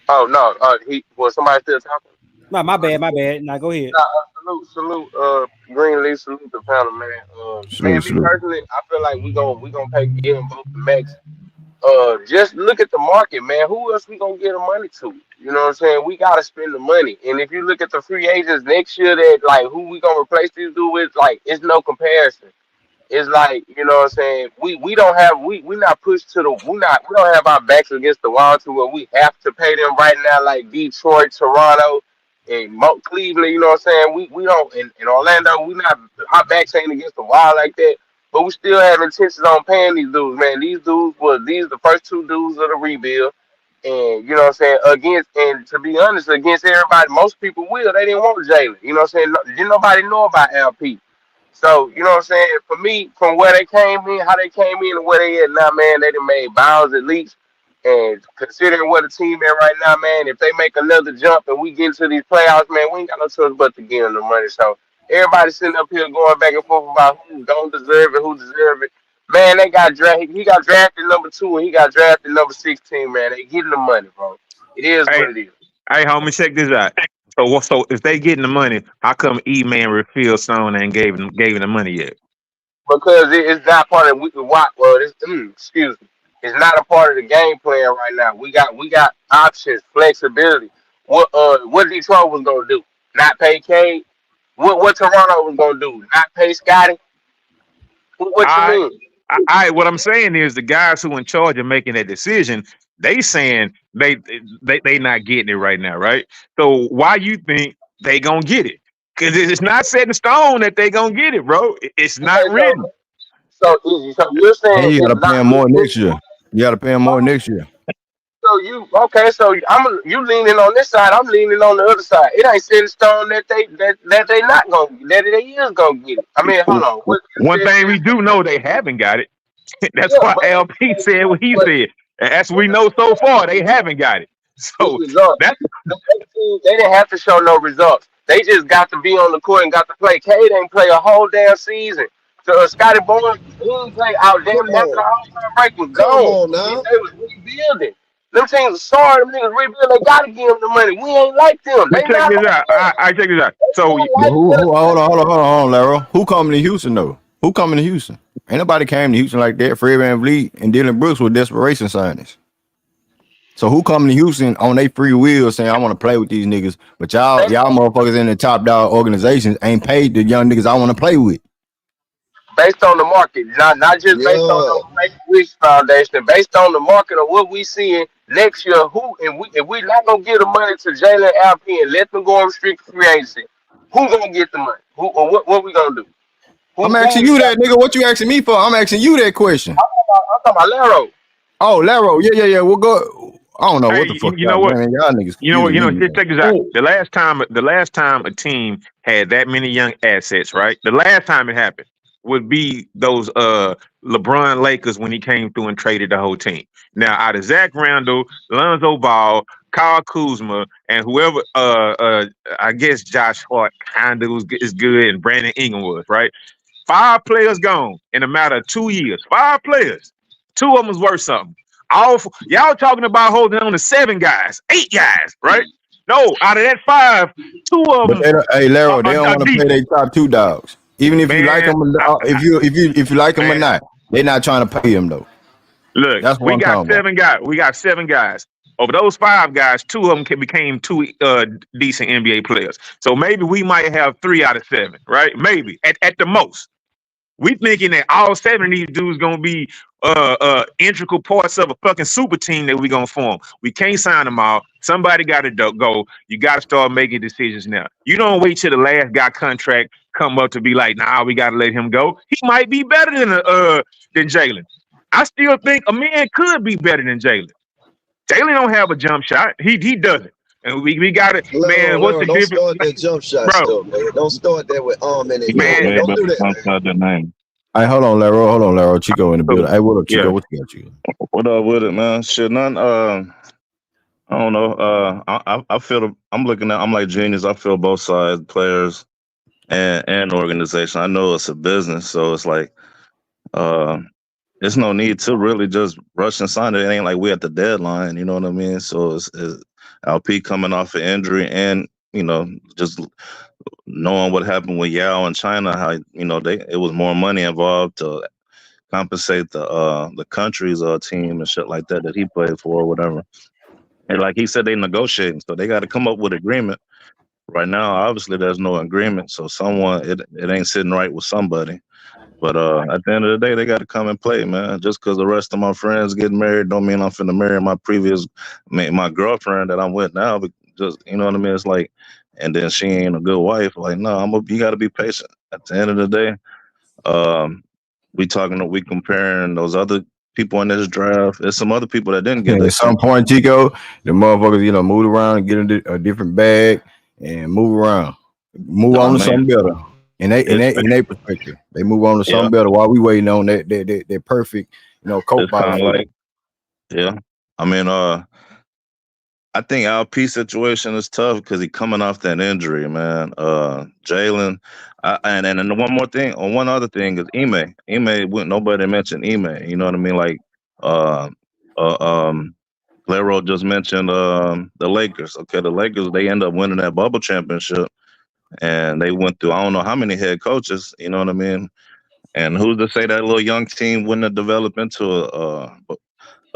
Oh no, he was somebody still talking. No, my bad, my bad. Now go ahead. Nah, salute, Greenleaf, salute the panel, man. Salute, Man, me salute. personally, I feel like we gonna pay give them both the max. Just look at the market, man. Who else we gonna get the money to? You know what I'm saying? We gotta spend the money. And if you look at the free agents next year, that like who we gonna replace these dudes with, like it's no comparison. It's like, you know what I'm saying, we don't have we not pushed to the we don't have our backs against the wall to where we have to pay them right now like Detroit, Toronto, and Cleveland, you know what I'm saying? We don't in Orlando, we not our backs ain't against the wall like that. But we still have intentions on paying these dudes, man. These the first two dudes of the rebuild. And you know what I'm saying, against and to be honest, against everybody, most people they didn't want Jalen. You know what I'm saying? Didn't nobody know about LP. So, you know what I'm saying? For me, from where they came in, how they came in, and where they at now, man, they done made bounds at least. And considering where the team at right now, man, if they make another jump and we get into these playoffs, man, we ain't got no choice but to give them the money. So everybody sitting up here going back and forth about who don't deserve it, who deserve it. Man, they got drafted. He got drafted number 2, and he got drafted number 16. Man, they getting the money, bro. It is Hey, what it is. hey, homie, check this out. So if they getting the money, how come E-Man refilled Stone and gave him the money yet? Because it's not part of what well excuse me, it's not a part of the game plan right now. We got options, flexibility. What Detroit was gonna do, not pay Cade. What Toronto was gonna do, not pay Scotty. What you I, mean? what I'm saying is the guys who in charge of making that decision, they saying they not getting it right now, right? So why you think they gonna get it? Because it's not set in stone that they gonna get it, bro. It's not Okay, written. so easy. So you're And saying you it's gotta pay not him more written. next year. You gotta pay him more next year. So you leaning on this side, I'm leaning on the other side. It ain't set in stone that they not gonna that they is gonna get it. I mean, hold on. What you One said thing we is do know, they haven't got it. That's yeah, why LP said what he but said. And as we know so far, they haven't got it. with So results. that's The other team, they didn't have to show no results. They just got to be on the court and got to play. Cade ain't play a whole damn season. So Scotty Bourne, he didn't play out damn Come after the on. All-Star break was Come gone. on now. They was rebuilding. Them teams are sorry. Them niggas rebuilding. They gotta give them the money. We ain't like them. but They check not this like out. them. I check this out. They So not But like who them. hold on, Larry. Who coming to Houston though? Who coming to Houston? Ain't nobody came to Houston like that. Fred VanVleet and Dylan Brooks were desperation signings. So who coming to Houston on their free will saying I want to play with these niggas, but y'all Based motherfuckers in the top dog organizations ain't paid the young niggas I want to play with. based on the market, not just based on Yeah. no Wish Foundation, based on the market of what we seeing next year. Who and we if we not gonna give the money to Jalen Alperen and let them go on restricted free agency, who gonna get the money? Who or what we gonna do? I'm Who asking we you got? that, nigga. What you asking me for? I'm asking you that question. I'm talking about Laro. Oh, Laro, yeah. We'll go. I don't know what the hey, fuck you know y'all, what? man. Y'all niggas confusing me, Just man. check this out. The last time a team had that many young assets, right? The last time it happened would be those LeBron Lakers when he came through and traded the whole team. Now out of Zach Randall, Lonzo Ball, Kyle Kuzma, and whoever I guess Josh Hart kind of is good and Brandon Ingram was, right? 5 players gone in a matter of 2 years. 5 players. 2 of them was worth something. Y'all talking about holding on to 7 guys, 8 guys, right? No, out of that 5, 2 of But them they don't, hey, Laro, they don't are want to pay decent. their top 2 dogs. Even if you like Man, them, if you like them or man, not, they not trying to pay them though. look, That's what we I'm got talking about. 7 guys. We got 7 guys. Over those 5 guys, 2 of them became 2 decent NBA players. So maybe we might have 3 out of 7, right? Maybe at the most. We thinking that all 7 of these dudes gonna be integral parts of a fucking super team that we gonna form. We can't sign them all. Somebody got to go. You got to start making decisions now. You don't wait till the last guy contract come up to be like, nah, we got to let him go. He might be better than Jalen. I still think a man could be better than Jalen. Jalen don't have a jump shot. He doesn't. And we got it, man. What's Lero, the don't difference, start that jump shot bro? stuff, man. Don't start that with and He got Man, yo. way Don't better do that, punch man. out the name. Hey, hold on, Laro. Chico in the building. so Hey, what up, yeah. Chico? What you got, Chico? What up with it, man? Shit, none. I don't know. I feel. I'm like genius. I feel both sides, players and organization. I know it's a business, so it's like, uh, There's no need to really just rush and sign it. It ain't like we at the deadline, you know what I mean? So it's LP coming off an injury, and just knowing what happened with Yao in China, how it was more money involved to compensate the country's team and shit like that he played for or whatever. And like he said, they negotiating, so they got to come up with agreement. Right now, obviously, there's no agreement, so it ain't sitting right with somebody. But at the end of the day, they got to come and play, man. Just because the rest of my friends getting married don't mean I'm finna marry my girlfriend that I'm with now. But just, you know what I mean? It's like, and then she ain't a good wife. Like, no, you got to be patient. At the end of the day, we comparing those other people in this draft. There's some other people that didn't get At some point, Chico, the motherfuckers, move around and get a different bag and move around, on to something better. In their perspective, they move on to something better while we waiting on that perfect, coat bottle. Yeah, I mean, I think LP situation is tough because he's coming off that injury, man. Jalen, and then one other thing is Ime. Nobody mentioned Ime. You know what I mean? Like, Lero just mentioned the Lakers. Okay, the Lakers, they end up winning that bubble championship, and they went through I don't know how many head coaches. You know what I mean? And who's to say that little young team wouldn't have developed into a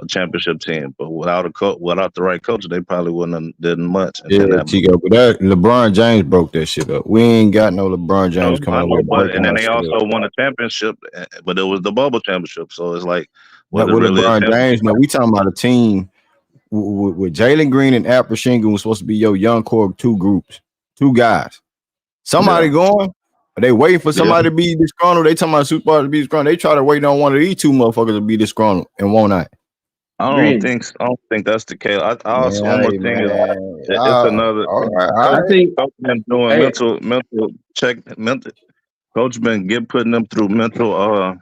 championship team? But without the right coach, they probably wouldn't have did much. And Chico, but that LeBron James broke that shit up. We ain't got no LeBron James coming with. And then they also won a championship, but it was the bubble championship. So it's like, with really LeBron James, no, we talking about a team with Jalen Green and Alperen Sengun was supposed to be your young core of two guys. Somebody going, are they waiting for somebody to be disgruntled? They talking about Super to be disgruntled. They try to wait on one of these two motherfuckers to be disgruntled and won't I? I don't think that's the case. I also one more thing is it's another. I think been doing mental. Coach been putting them through mental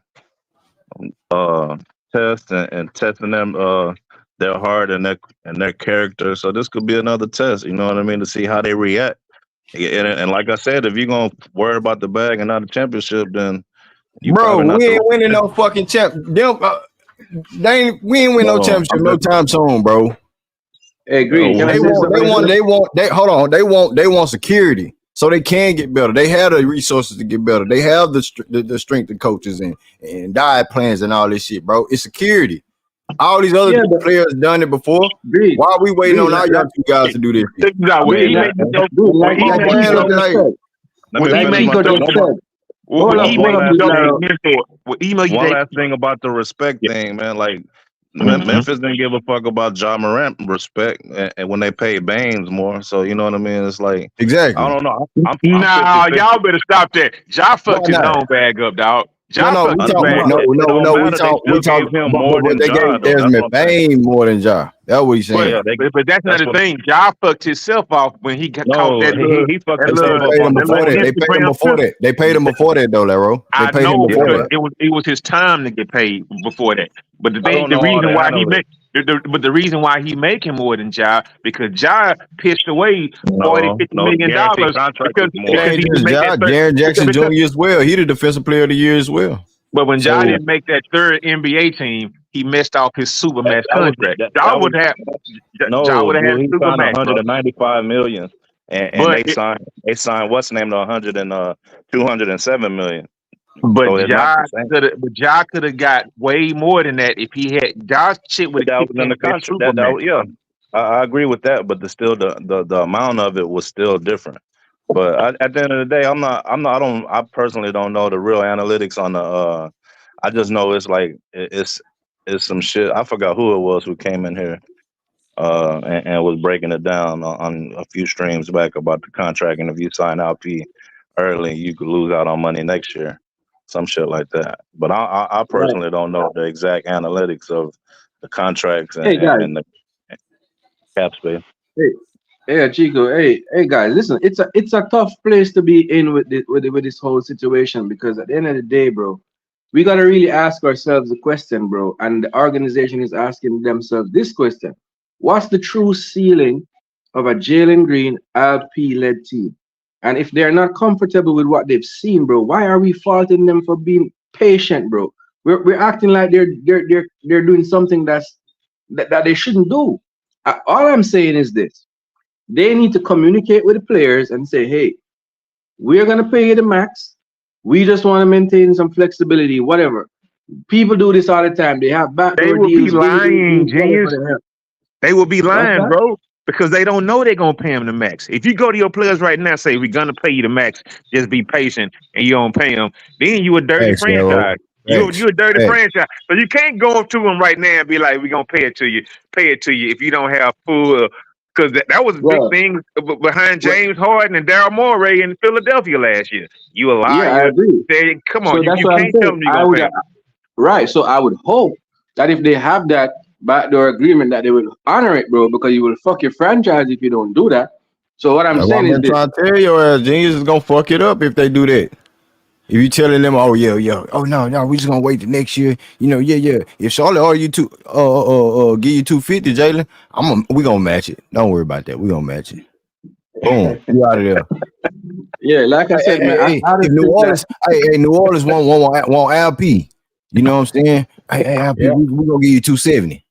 tests and testing them their heart and their character. So this could be another test. You know what I mean, to see how they react. And like I said, if you're gonna worry about the bag and not the championship, then we ain't winning no fucking champ. We ain't win no championship no time soon, bro. Hey, Green, they want security so they can get better. They have the resources to get better. They have the strength of coaches and diet plans and all this shit, bro. It's security. All these other players done it before. Why are we waiting on our young two guys to do this? One last thing about the respect thing, man. Like Memphis didn't give a fuck about Ja Morant respect, and when they paid Baines more, so you know what I mean. It's like exactly. I don't know. Y'all better stop that. Ja fucked his own bag up, dog. We talk him more than they gave Desmond Bain more than Ja. That's what he's saying. But that's not the thing. Ja fucked himself off when he caught that. He fucked himself off. They paid him before that. They paid him before that, though, Lero. I know because it was his time to get paid before that. But the reason why he make him more than Ja, because Ja pitched away $40-50 million because Jaren Jackson Jr. as well. He the defensive player of the year as well. But when Ja didn't make that third NBA team, he messed off his supermax contract. Ja would have $195 million, and they signed what's named $207 million. But Ja could have got way more than that if he had Ja's shit would have in the contract. I agree with that, but the amount of it was still different. But at the end of the day, I personally don't know the real analytics on the. I just know it's like it's some shit. I forgot who it was who came in here and was breaking it down on a few streams back about the contract, and if you sign LP early, you could lose out on money next year. Some shit like that. But I personally don't know the exact analytics of the contracts and the cap space. Hey, Chico. Hey, guys. Listen, it's a tough place to be in with this whole situation, because at the end of the day, bro, we gotta really ask ourselves the question, bro. And the organization is asking themselves this question: what's the true ceiling of a Jalen Green LP-led team? And if they're not comfortable with what they've seen, bro, why are we faulting them for being patient, bro? We're acting like they're doing something that they shouldn't do. All I'm saying is this: they need to communicate with the players and say, "Hey, we're gonna pay you the max. We just want to maintain some flexibility, whatever." People do this all the time. They have They backdoor will be deals, win-win lying, deals, whatever genius. the hell. They will be What's lying, that? bro, because they don't know they're gonna pay them the max. If you go to your players right now, say we're gonna pay you the max, just be patient, and you don't pay them, then you a dirty Thanks, Harold. franchise. You Thanks. a dirty Thanks. franchise. So you can't go up to them right now and be like, "We're gonna pay it to you," if you don't have full. Because that was a big Well, thing behind well, James Harden and Daryl Morey in Philadelphia last year. You a yeah, I liar. agree. Come So on, that's you what I'm can't tell saying. them you're gonna pay. Right. So I would hope that if they have that backdoor agreement, that they will honor it, bro, because you will fuck your franchise if you don't do that. So what I'm That's why saying I've is been this. trying to tell your ass, genius is gonna fuck it up if they do that. If you telling them, oh yeah, yeah, oh no, we just gonna wait the next year. Yeah. If Charlotte or you two, give you 250, Jalen, we gonna match it. Don't worry about that. We gonna match it. Boom, you out of there. Yeah, like I said, man, Hey, I if just New think that. Orleans, New Orleans want LP. You know what I'm saying? Hey, LP, Yeah. we gonna give you 270.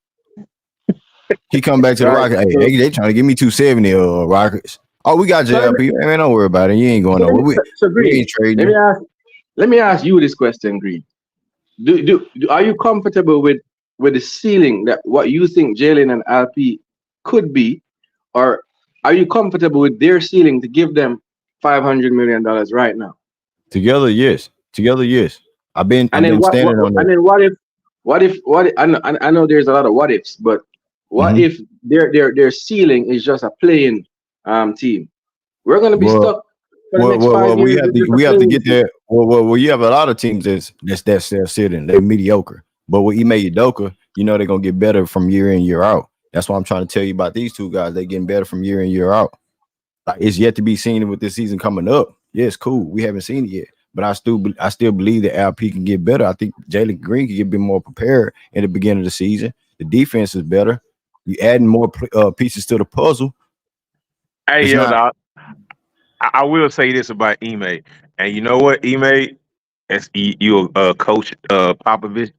He come back to the Right. Rockets. Hey, So they trying to give me 270 Rockets. Oh, we got so let me JLP. Man, don't worry about it. You ain't going so, let me, nowhere. so We Green, ain't trading let you. me ask let me ask you this question, Green. Are you comfortable with the ceiling that what you think Jalen and LP could be, or are you comfortable with their ceiling to give them $500 million right now? Together, yes. Together, yes. And I've then been standing on that. I know there's a lot of what ifs, but what Mm-hmm. if their ceiling is just a playing team? We're gonna be Well, stuck for the next five we years have with to just a playing get team. there. Well, you have a lot of teams that's sitting. They're mediocre. But with Ime Udoka, they're gonna get better from year in, year out. That's why I'm trying to tell you about these two guys. They're getting better from year in, year out. Like, it's yet to be seen with this season coming up. Yeah, it's cool. We haven't seen it yet. But I still believe that LP can get better. I think Jalen Green can get a bit more prepared in the beginning of the season. The defense is better. You adding more pieces to the puzzle. Hey, It's yo, not. dog. I will say this about Ime, and you know what, Ime, as you a coach Popovich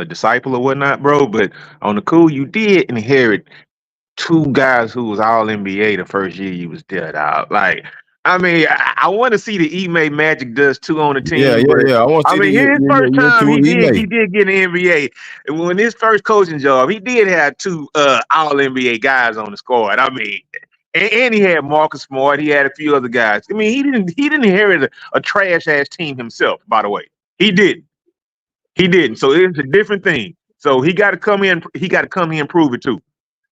disciple or whatnot, bro. But on the cool, you did inherit two guys who was all NBA the first year you was there, dog. Like, I mean, I want to see the Ime Magic does two on the team, but Yeah. I want to I see mean, his first year time two he Ime. did get an NBA. And when his first coaching job, he did have two all NBA guys on the squad. I mean, and he had Marcus Smart. He had a few other guys. I mean, he didn't inherit a trash ass team himself. By the way, he didn't. He didn't. So it's a different thing. So he got to come in. He got to come here and prove it too.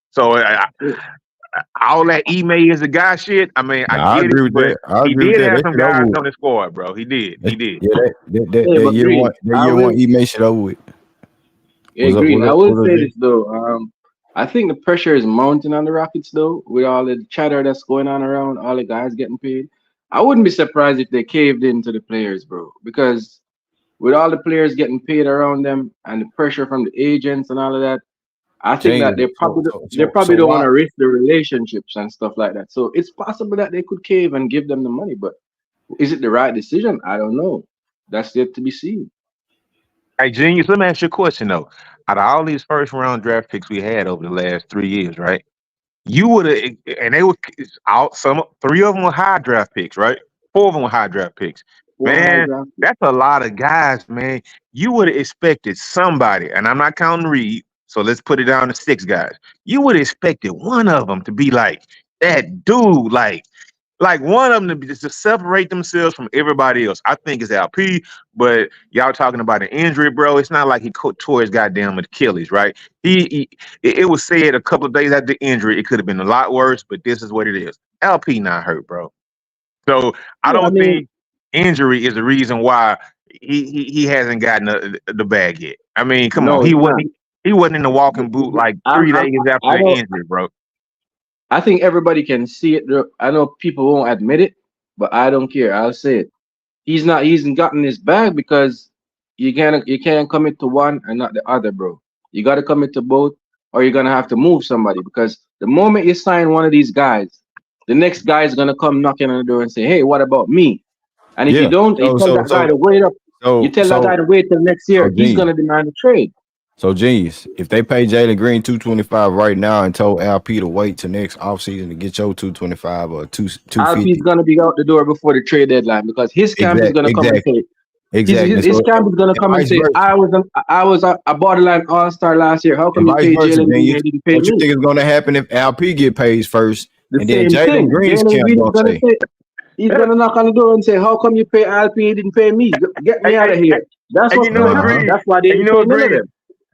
So all that Ime is a guy shit. I mean, I Nah, I get it, agree with but that. I he agree with did that. have That some shit over guys with. on the squad, bro. He did. He did. Yeah, Yeah, that but Green, year one Ime shit over with. yeah, Green. I will What's up, say G? this though. I think the pressure is mounting on the Rockets though, with all the chatter that's going on around, all the guys getting paid. I wouldn't be surprised if they caved in to the players, bro, because with all the players getting paid around them and the pressure from the agents and all of that, I think that Genius. they probably So don't why? want to risk the relationships and stuff like that. So it's possible that they could cave and give them the money, but is it the right decision? I don't know. That's yet to be seen. Hey, Genius, let me ask you a question though. Out of all these first round draft picks we had over the last 3 years, right? You would have, and they were out. Three of them were high draft picks, right? Four of them were high draft picks. Four high Man, draft. that's a lot of guys, man. You would have expected somebody, and I'm not counting Reed. So let's put it down to six guys. You would have expected one of them to be like that dude, like one of them to separate themselves from everybody else. I think it's LP, but y'all talking about an injury, bro. It's not like he tore his goddamn Achilles, right? It was said a couple of days after the injury, it could have been a lot worse, but this is what it is. LP not hurt, bro. So I Yeah, I don't mean, think injury is the reason why he hasn't gotten the bag yet. I mean, come on, no, he it's not. wasn't in the walking boot like I'm, 3 days after I the don't. injury, bro. I think everybody can see it. I know people won't admit it, but I don't care. I'll say it. He's not. He hasn't gotten his bag because you can't commit to one and not the other, bro. You got to commit to both, or you're gonna have to move somebody because the moment you sign one of these guys, the next guy is gonna come knocking on the door and say, "Hey, what about me?" And if you Yeah. don't, you So tell so that guy so to wait up. You tell that So guy to wait till next year. He's genius. gonna demand a trade. So genius. If they pay Jalen Green 225 right now and told LP to wait till next offseason to get your 225 or 250. Alp's gonna be out the door before the trade deadline because his camp is gonna come and Exactly. say Exactly. his So camp is gonna and come and vice say versa. I was a borderline all-star last year. How And come you vice paid versa, Jalen Green genius. and didn't pay What you me? think is gonna happen if LP get paid first The and then same Jalen thing. Green's Jalen camp Green is gonna gonna say, say he's gonna knock on the door and say, "How come you pay Alp? Didn't pay me? Get me Hey, out of hey, hey, here." That's and what's you know gonna what, happen. uh-huh. Green? That's why they And you ain't know what, paying none of Green? them.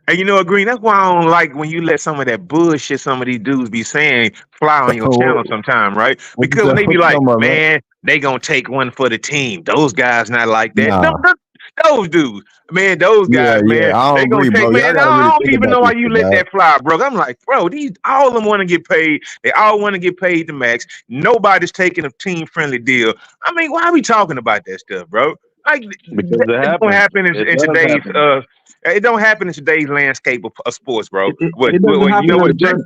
And you know what, Green? That's why I don't like when you let some of that bullshit some of these dudes be saying fly on your what, channel sometime, right? what Because when they you be like, talking about, man? man, they gonna take one for the team. Those guys not like that. Nah. Those dudes, man, those Yeah, guys, man, I they don't gonna agree, take, bro. Y'all man. gotta I really don't think even about know why this you shit, let dog. that fly, bro. I'm like, bro, these all of them want to get paid. They all want to get paid the max. Nobody's taking a team friendly deal. I mean, why are we talking about that stuff, bro? Like Because that it just don't happens. happen It in does today's happen. it don't happen in today's landscape of sports, bro. It doesn't You happen know on what? the first.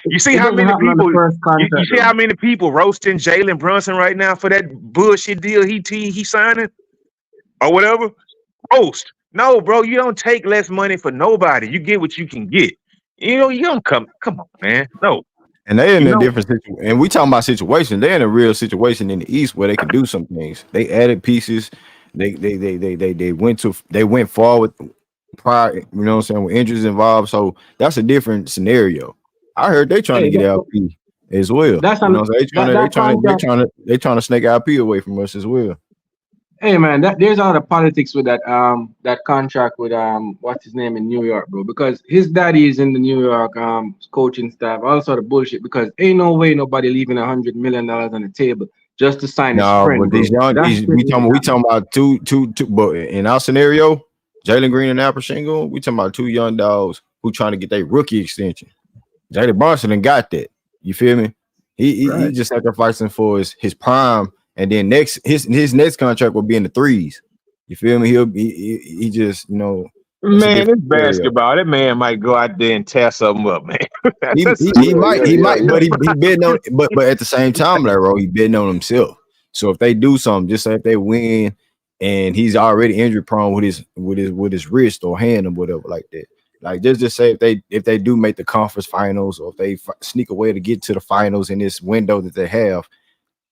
You see It how doesn't many happen on the people first you contract see though. how many people roasting Jalen Brunson right now for that bullshit deal he signing or whatever? Roast. No, bro, you don't take less money for nobody. You get what you can get. You know, you don't come on, man. No. And they're in You a know, different situation. And we talking about situation. They're in a real situation in the East where they can do some things. They added pieces. They went forward prior. You know what I'm saying? With injuries involved. So that's a different scenario. I heard they trying to Hey, get LP as well. that's You on know, what I'm saying? that contract. They trying to snake LP away from us as well. Hey man, there's all the politics with that contract with what's his name in New York, bro. Because his daddy is in the New York coaching staff. All sort of bullshit. Because ain't no way nobody leaving $100 million on the table just to sign his No, friend, but bro. these young, That these shit ain't we happening. talking about two. But in our scenario, Jalen Green and Alperen Sengun, we talking about two young dogs who trying to get their rookie extension. Jalen Brunson done got that. You feel me? He Right. just sacrificing for his prime, and then his next contract will be in the threes. You feel me? He just it's a man, different it's scenario. basketball. That man might go out there and tear something up, man. He That's he, it. he Yeah, might yeah, he yeah, might, yeah. but he betting on but at the same time, like bro, he betting on himself. So if they do something, just say if they win, and he's already injury prone with his wrist or hand or whatever like that. Like just say if they do make the conference finals or if they sneak away to get to the finals in this window that they have,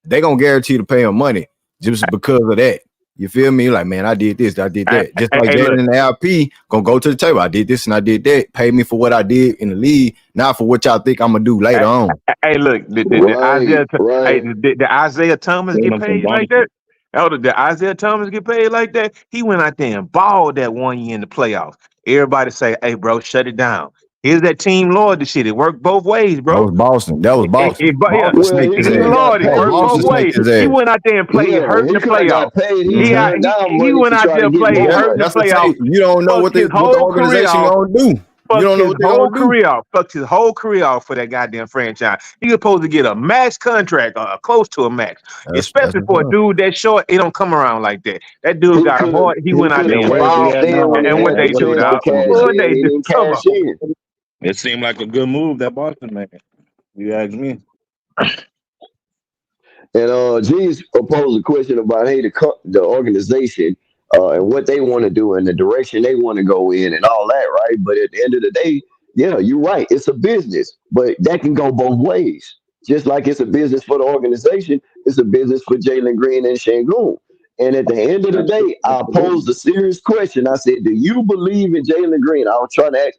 they gonna guarantee to pay him money just because of that. You feel me? Like, man, I did this, I did Hey, that. Just hey, like hey, Jalen look. and the LP gonna go to the table. I did this and I did that. Pay me for what I did in the league, not for what y'all think I'm gonna do later Hey, on. hey, look. Right, Hey, right. the Isaiah Thomas Giving get them some paid like bonuses. that? Oh, the Isaiah Thomas get paid like that? He went out there and balled that one year in the playoffs. Everybody say, "Hey, bro, shut it down." Here's that team loyalty shit. It worked both ways, That bro. was Boston. That was Boston. But yeah, Boston Well, snaked he his could team have ass. got loyalty No, worked paid. both Boston snaked ways. his He ass. went out there and played Yeah, hurt in he the could have playoffs. got paid his Mm-hmm. $10 He money went to out try to there get played more hurt in money. the That's the playoffs. tape. You don't know Fucked his what the whole career organization off. gonna do. You Fucked don't know his what they whole gonna do. career off. Fucked his whole career off for that goddamn franchise. He was supposed to get a max contract or close to a max, That's especially what's for a up. dude that short. It don't come around like that. That dude He got a could have heart. He he went out could there have And and where's he balled. cashed at in now? when he And He what had at the they do, chance to dog? Boston, cash man. What in. they He do? didn't Come cash on. in. It seemed like a good move that Boston man. You ask me. And G's posed a question about hey the organization and what they want to do and the direction they want to go in and all that, right? But at the end of the day, yeah, you're right. It's a business, but that can go both ways. Just like it's a business for the organization, it's a business for Jalen Green and Shangoon. And at the end of the day, I posed a serious question. I said, "Do you believe in Jalen Green?" I was trying to ask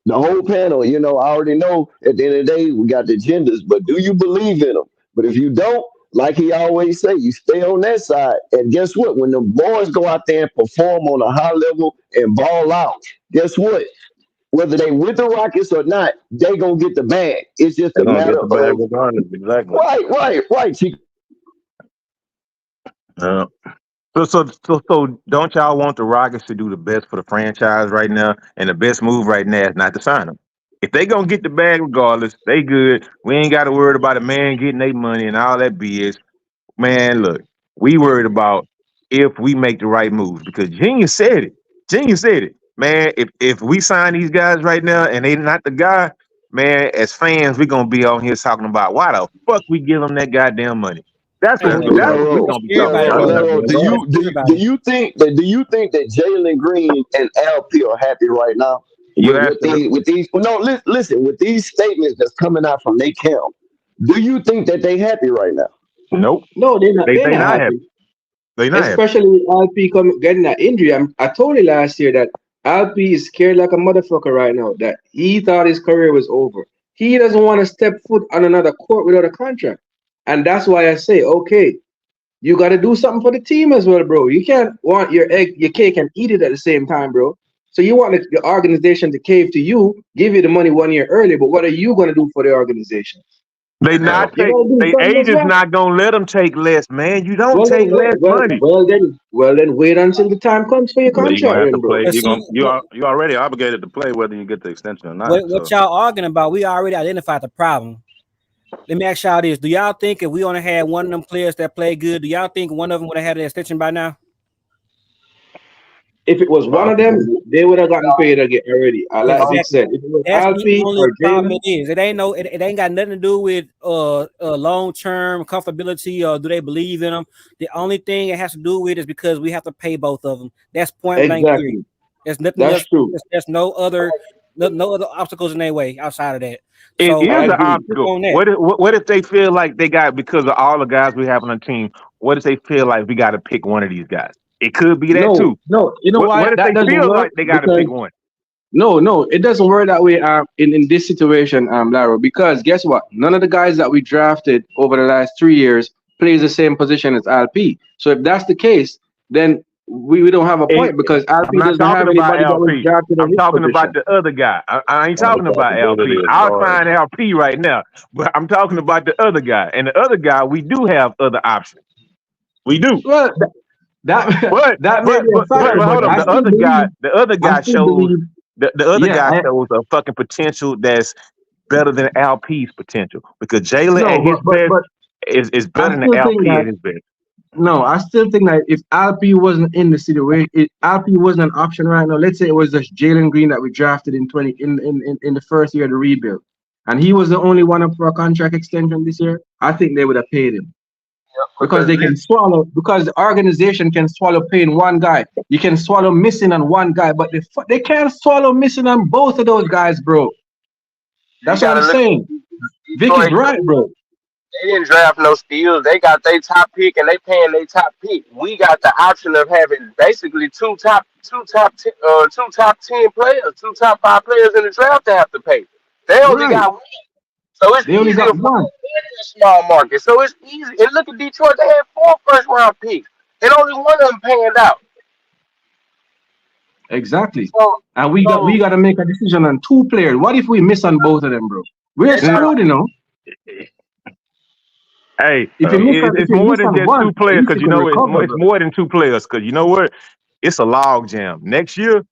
the whole panel, I already know at the end of the day we got the agendas, but do you believe in them? But if you don't, like he always say, you stay on that side. And guess what? When the boys go out there and perform on a high level and ball out, guess what? Whether they with the Rockets or not, they gonna get the bag. It's just They're a gonna get matter the bag of regardless. Exactly. right, Chico. Yeah. So, don't y'all want the Rockets to do the best for the franchise right now? And the best move right now is not to sign them. If they gonna get the bag regardless, they good. We ain't got to worry about a man getting their money and all that BS. Man, look, we worried about if we make the right moves because Genius said it. Genius said it. Man, if we sign these guys right now and they not the guy, man, as fans, we gonna be on here talking about why the fuck we give them that goddamn money. That's And what we that's what we're don't gonna be care talking about about. it. Alero, We don't care about it. do you think that Jalen Green and LP are happy right now You with asking these no listen with these statements that's coming out from their camp? Do you think that they happy right now? nope. No, they're not. They're They not not happy. happy. They not happy. Especially with Alp getting that injury. I told you last year that Alp is scared like a motherfucker right now. That he thought his career was over. He doesn't want to step foot on another court without a contract, and that's why I say, okay, you got to do something for the team as well, bro. You can't want your cake and eat it at the same time, bro. So you want the organization to cave to you, give you the money 1 year early, but what are you gonna do for the organization? They not You take gotta do they something as agents well. not gonna let them take less, man. You don't Well, then, take less money. well, then, wait until the time comes for your Well, you're gonna contract, have then, to bro. play. But see, You already obligated to play whether you get the extension or not. what So y'all arguing about? We already identified the problem. Let me ask y'all this: do y'all think if we only had one of them players that played good, do y'all think one of them would have had an extension by now? If it was one of them, possibly. they would have gotten paid again already. Like Vic Exactly. said, if it was That's the Alp only or problem. Jalen, It is. It ain't no. It ain't got nothing to do with long term comfortability or do they believe in them. The only thing it has to do with is because we have to pay both of them. That's point blank period. exactly. There's nothing That's else. true. There's no other obstacles in their way outside of that. It So is I an agree. obstacle. on that. What if they feel like they got because of all the guys we have on the team? What if they feel like we got to pick one of these guys? It could be that No, too. no. You know why What if that they doesn't feel work? like they got to Because pick one? no, it doesn't work that way. In this situation, Laro, because guess what? None of the guys that we drafted over the last 3 years plays the same position as Alp. So if that's the case, then we don't have a And point because Alp I'm not doesn't talking have about anybody that was LP. drafted in I'm his talking about position. the other guy. I ain't The talking about possibility LP. is I'll large. sign LP right now, but I'm talking about the other guy. And the other guy, we do have other options. We do. Well, that But that may but be a but but, factor, but hold but on. The other I guy still shows believe, the other yeah, guy shows a fucking potential that's better than LP's potential because Jalen no, at his best but is I better than still think LP that at his best. no, I still think that if Alp wasn't in the situation, if Alp wasn't an option right now. Let's say it was just Jalen Green that we drafted in in the first year of the rebuild, and he was the only one up for a contract extension this year. I think they would have paid him because Because they can swallow because the organization can swallow paying one guy. You can swallow missing on one guy, but they can't swallow missing on both of those guys, bro. you That's what got to I'm look saying. at Vic is Detroit. right, bro. They didn't draft no steals. They got their top pick and they paying their top pick. We got the option of having basically two top 10 players, two top 5 players in the draft to have to pay. They only Right. got one. So it's They only easier got for one. a small market. So it's easy. And look at Detroit. They had 4 first round picks. And only one of them panned out. Exactly. So, And we got to make a decision on 2 players. What if we miss on both of them, bro? We're they got screwed, you know. Hey, If you miss it's on more than just one, 2 at players least because you you can know recover, it's bro. more than 2 players because you know what? It's a log jam. Next year,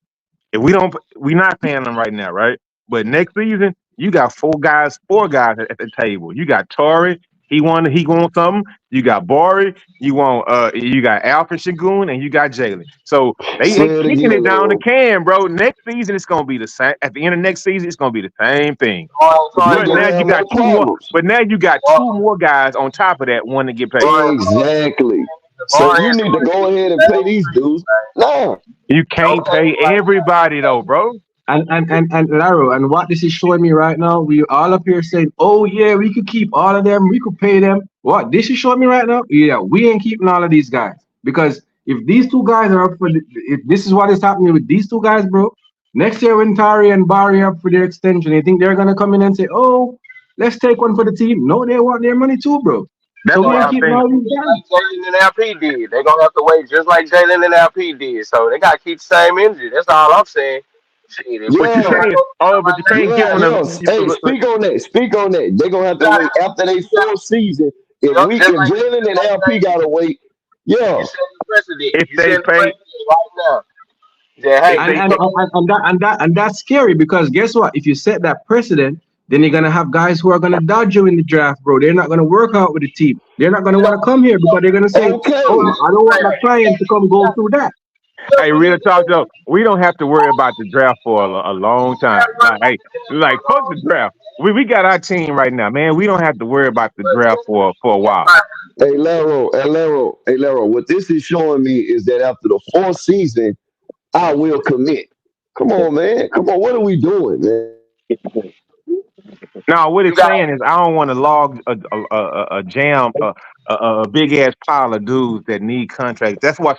if we not paying them right now, right? But next season, you got 4 guys at the table. You got Torrey, he wants something. You got Bari, you got Alperen Sengun, and you got Jalen. So they Say it kicking it again, down the Lero. can, bro. Next season, it's gonna be the same. At the end of next season, it's gonna be the same thing. They But gonna now you have got more 2 more. problems. But now you got 2 more guys on top of that one to get paid. Exactly. So Barnes you need to go ahead and pay these dudes now. You can't pay everybody though, bro. And Laro, and what this is showing me right now, we all up here saying, oh yeah, we could keep all of them, we could pay them. What this is showing me right now, yeah, we ain't keeping all of these guys. Because if these 2 guys are up for if this is what is happening with these 2 guys, bro, next year when Tari and Barry are up for their extension, you think they're gonna come in and say, oh, let's take one for the team? No, they want their money too, bro. So That's we what ain't I keeping think. all these guys. like Jalen and LP did. They're gonna have to wait just like Jalen and LP did. So they gotta keep the same energy. That's all I'm saying. Shit, if we But you feel Yeah, like can't. Oh, but you can't give yeah, them yeah. Hey, the. speak on that. Speak on that. They're gonna have you to gotta, wait after they you gotta, 4th season. yup, If Jalen and LP gotta wait, you yeah. set the precedent. If You they set the pay, precedent right now. Yeah, hey, if And they and, pay, and that's scary because guess what? If you set that precedent, then you're gonna have guys who are gonna dodge you in the draft, bro. They're not gonna work out with the team. They're not gonna want to come here because they're gonna say, Okay. "Oh, I don't want my client to come go through that." Hey, real talk though, we don't have to worry about the draft for a long time. Like fuck the draft. We got our team right now, man. We don't have to worry about the draft for a while. Hey, Laro. What this is showing me is that after the fourth season, I will commit. Come on, man. Come on. What are we doing, man? Now, what You it's got saying is, I don't want to log a jam a big ass pile of dudes that need contracts. That's why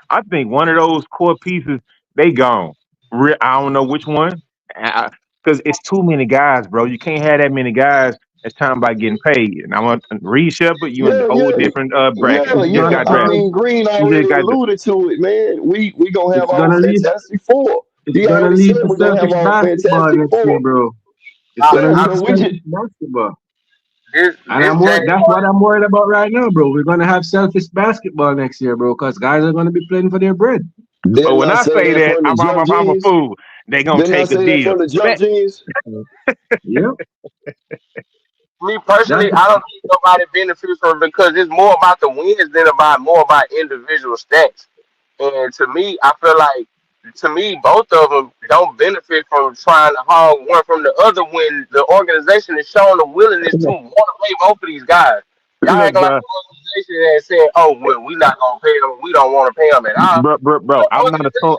I think one of those core pieces they gone. I don't know which one, because it's too many guys, bro. You can't have that many guys. It's time about getting paid. And I want Reed Shepard. You in a Yeah, whole yeah, different bracket. yeah, You just yeah. got I drafted. mean, Green You just already got. alluded to it, man. We gonna have It's our gonna lead. fantastic four. It's He gonna already lead said to we're gonna have selfish our basketball fantastic next year, four. bro. It's gonna Yeah, lead so to we just selfish basketball, and this James that's what I'm worried about right now, bro. We're gonna have selfish basketball next year, bro, because guys are gonna be playing for their bread. But didn't when I I say say that that, from the jump, I'm a Genius? fool. They gonna Didn't I take a say that deal. from the Man, jump, Genius? Yep, me that's personally, I don't think nobody benefits from it because it's more about the wins than more about individual stats. And to me, I feel like both of them don't benefit from trying to hog one from the other when the organization is showing the willingness to want to pay both of these guys. Y'all look, acting like bro, an organization that said, "Oh, well, we not gonna pay them. We don't want to pay them at all." bro. The I'm not a total.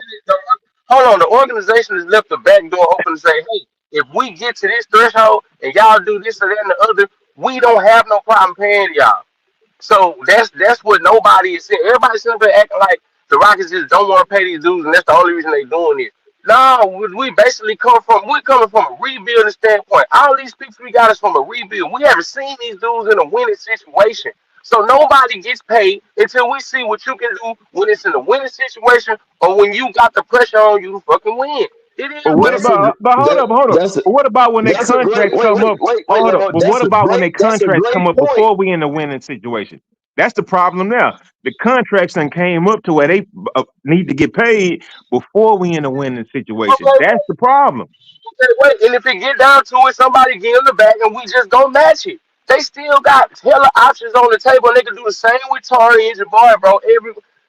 hold on, the organization has left the back door open to say, "Hey, if we get to this threshold and y'all do this or that and the other, we don't have no problem paying y'all." So that's what nobody is saying. Everybody's sitting there acting like the Rockets just don't want to pay these dudes, and that's the only reason they doing it. No, we basically we're coming from a rebuilding standpoint. All these picks we got is from a rebuild. We haven't seen these dudes in a winning situation. So nobody gets paid until we see what you can do when it's in a winning situation or when you got the pressure on you to fucking win. It is But what what it That's a is. about? But hold up. that's a But what about when they that's a great contracts come up? Hold up. Laro. But what about when they That's a contracts come great up point. before we in the winning situation? That's the problem now. The contracts then came up to where they need to get paid before we in the winning situation. Okay, That's the problem. okay, wait. And if it get down to it, somebody get in the back and we just go match it. They still got hella options on the table and they can do the same with Tari and Jabari, bro.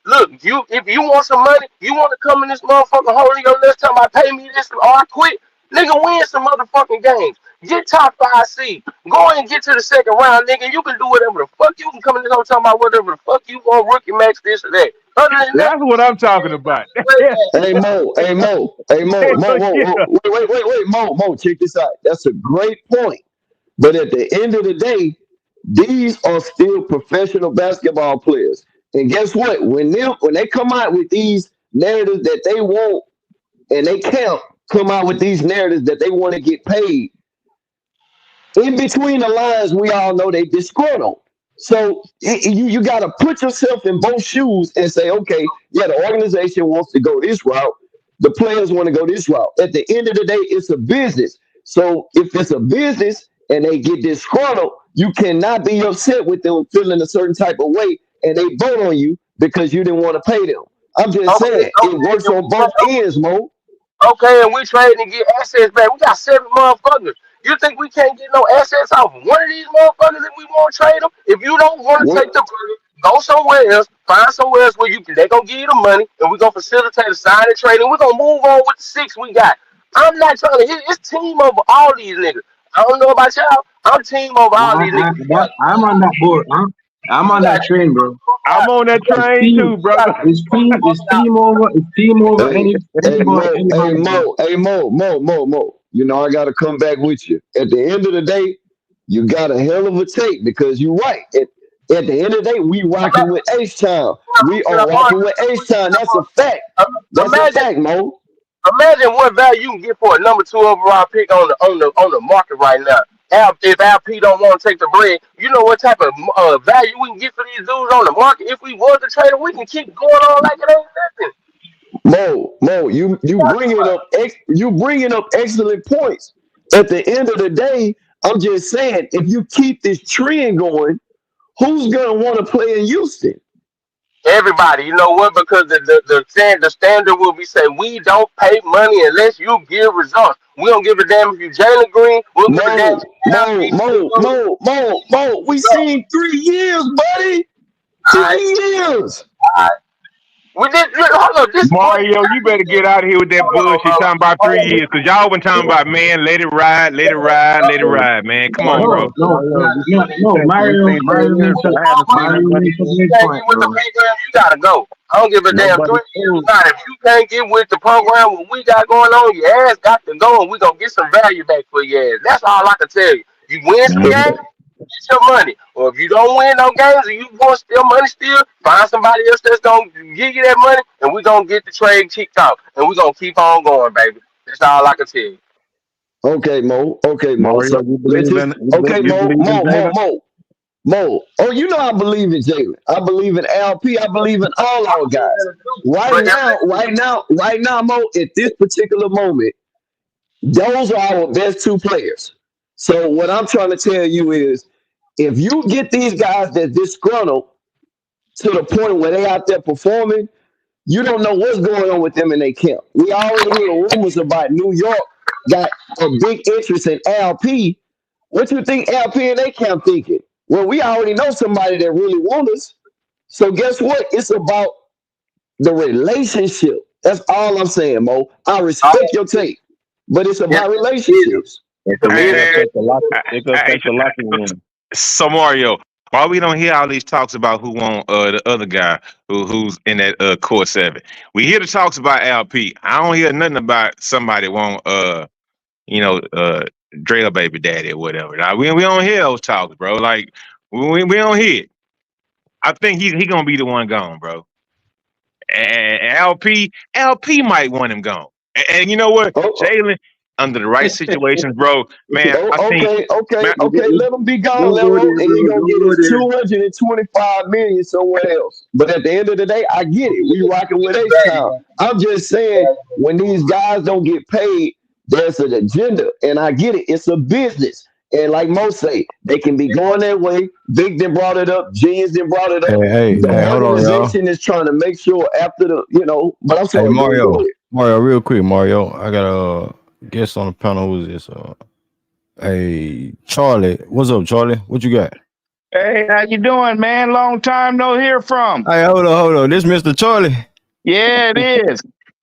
Look, if you want some money, you want to come in this motherfucker holding your list talking about pay me this or I quit, nigga win some motherfucking games. Get top 5 seed. Go and get to the second round, nigga. You can do whatever the fuck you can come in this whole talking about whatever the fuck you want, rookie max this or that. Other than that, That's what I'm talking about. Hey Mo, Yeah. wait, Mo, check this out. That's a great point. But at the end of the day, these are still professional basketball players. And guess what? When they come out with these narratives that they want, and they can't come out with these narratives that they want to get paid, in between the lines, we all know they disgruntled. So you got to put yourself in both shoes and say, okay, yeah, the organization wants to go this route. The players want to go this route. At the end of the day, it's a business. So if it's a business and they get disgruntled, you cannot be upset with them feeling a certain type of way and they vote on you because you didn't want to pay them. I'm just okay, saying it works on both ends, Mo. okay, and we trading to get assets back. We got 7 motherfuckers. You think we can't get no assets off one of these motherfuckers if we want to trade them? If you don't want to What take the money, go somewhere else. Find somewhere else where they gonna give you the money, and we're gonna facilitate a sign and trade, and we're gonna move on with the 6 we got. I'm not trying to hit. It's team over all these niggas. I don't know about y'all. I'm team over all these niggas. I'm on that board. I'm You on got, that train, bro. I'm on that It's train team. too, brother. It's team over Hey, hey Mo, hey anybody, bro. Mo, hey Mo. You know I gotta come back with you. At the end of the day, you got a hell of a take because you're right. At the end of the day, we rocking with H Town. We are rocking with H Town. That's a fact. That's a imagine fact, Mo. Imagine what value you can get for a number 2 overall pick on the market right now. If LP don't want to take the bread, you know what type of value we can get for these dudes on the market. If we was to trade them, we can keep going on like it ain't nothing. Mo, you bringing up excellent points. At the end of the day, I'm just saying, if you keep this trend going, who's gonna want to play in Houston? Everybody, you know what? Because the standard will be say we don't pay money unless you give results. We don't give a damn if you Jalen Green. We'll give a damn if Mo, you Mo, LP. Mo, Mo, Mo, Mo. We All seen 3 years, buddy. right, 3 years. all right. Hold on, this point. Mario, you better get out of here with that Hold on, bullshit talking about 3 years, because y'all been talking about, man, let it ride, let it ride, let it ride, man. Come on, bro. Mario makes a I haven't seen nobody. great Can't get point, with the bro. program, you gotta go. I don't give a damn Nobody 3 years told. or not. If you can't get with the program, what we got going on, your ass got to go, and we gonna get some value back for your ass. That's all I can tell you. You win some Man, games, get your money. Or if you don't win no games and you want still money still, find somebody else that's gonna give you that money, and we gonna get the trade kicked off, and we gonna keep on going, baby. That's all I can tell you. Okay, Mo. Okay, Mo. Mario, So you let's believe just in okay, you Mo, believe in Mo, Mo, Jalen? Mo, Mo. Oh, you know I believe in Jalen. I believe in LP. I believe in all our guys. But if Right now, Mo, at this particular moment, those are our best two players. So what I'm trying to tell you is if you get these guys that disgruntled to the point where they out there performing, you don't know what's going on with them in their camp. We already hear rumors about New York got a big interest in LP. What you think LP and they camp thinking? Well, we already know somebody that really wants us. So guess what? It's about the relationship. That's all I'm saying, Mo. I respect your take, but it's if about it is, relationships. the It minute could Hey, affect the locker. hey, It could hey, affect the locker room. so Mario, why we don't hear all these talks about who want the other guy who's in that core seven? We hear the talks about LP. I don't hear nothing about somebody want Dre baby daddy or whatever. Now, we don't hear those talks, bro. Like we don't hear it. I think he gonna be the one gone, bro. And LP might want him gone. And you know what, Oh, Jalen, under the right situations, bro, man, I think, man, okay. Let him be gone, Don't go Lero, there, and he bro. gonna Don't get go his there. 225 million somewhere else. But at the end of the day, I get it. We rocking with H Town. I'm just saying when these guys don't get paid, there's an agenda, and I get it. It's a business. And like most say, they can be going that way. Vic then brought it up. Genius then brought it up. The Hold on, y'all. organization is trying to make sure after but I'm Hey, sorry, go ahead, go Mario. ahead. Mario, real quick, Mario. I got a guest on the panel. Who's this? Hey, Charlie. What's up, Charlie? What you got? Hey, how you doing, man? Long time no hear from. Hey, hold on. This Mr. Charlie. Yeah, it is.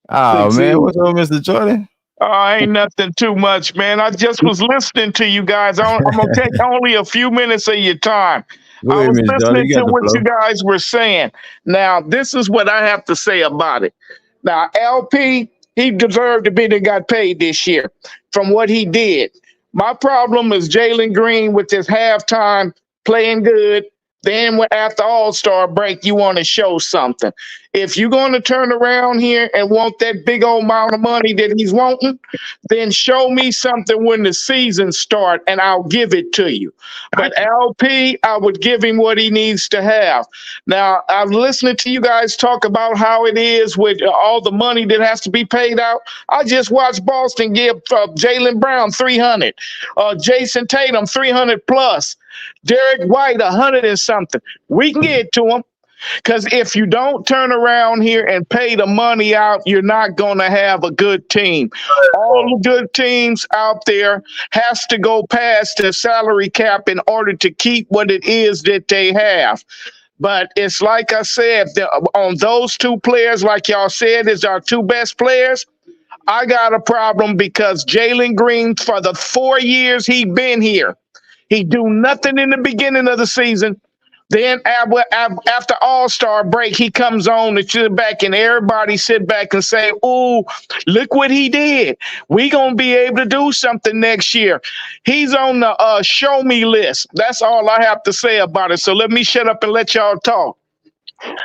Oh man, Succeed. what's up, Mr. Charlie? Oh, ain't nothing too much, man. I just was listening to you guys. I'm gonna take only a few minutes of your time. Go I ahead, was Mr. Charlie. listening You to got the what you flow. guys were saying. Now, this is what I have to say about it. Now, LP, he deserved to be that got paid this year from what he did. My problem is Jalen Green with his halftime playing good. Then after All-Star break, you want to show something. If you're going to turn around here and want that big old amount of money that he's wanting, then show me something when the season start and I'll give it to you. I, But LP, I would give him what he needs to have. Now, I'm listening to you guys talk about how it is with all the money that has to be paid out. I just watched Boston give Jalen Brown 300, Jason Tatum 300 plus, Derek White 100 and something. We can get to him. Because if you don't turn around here and pay the money out, you're not going to have a good team. All the good teams out there has to go past the salary cap in order to keep what it is that they have. But it's like I said, on those two players, like y'all said, is our two best players. I got a problem because Jalen Green, for the 4 years he been here, he do nothing in the beginning of the season. Then after All-Star break, he comes on and sit back and everybody sit back and say, "Ooh, look what he did. We gonna be able to do something next year." He's on the show me list. That's all I have to say about it. So let me shut up and let y'all talk.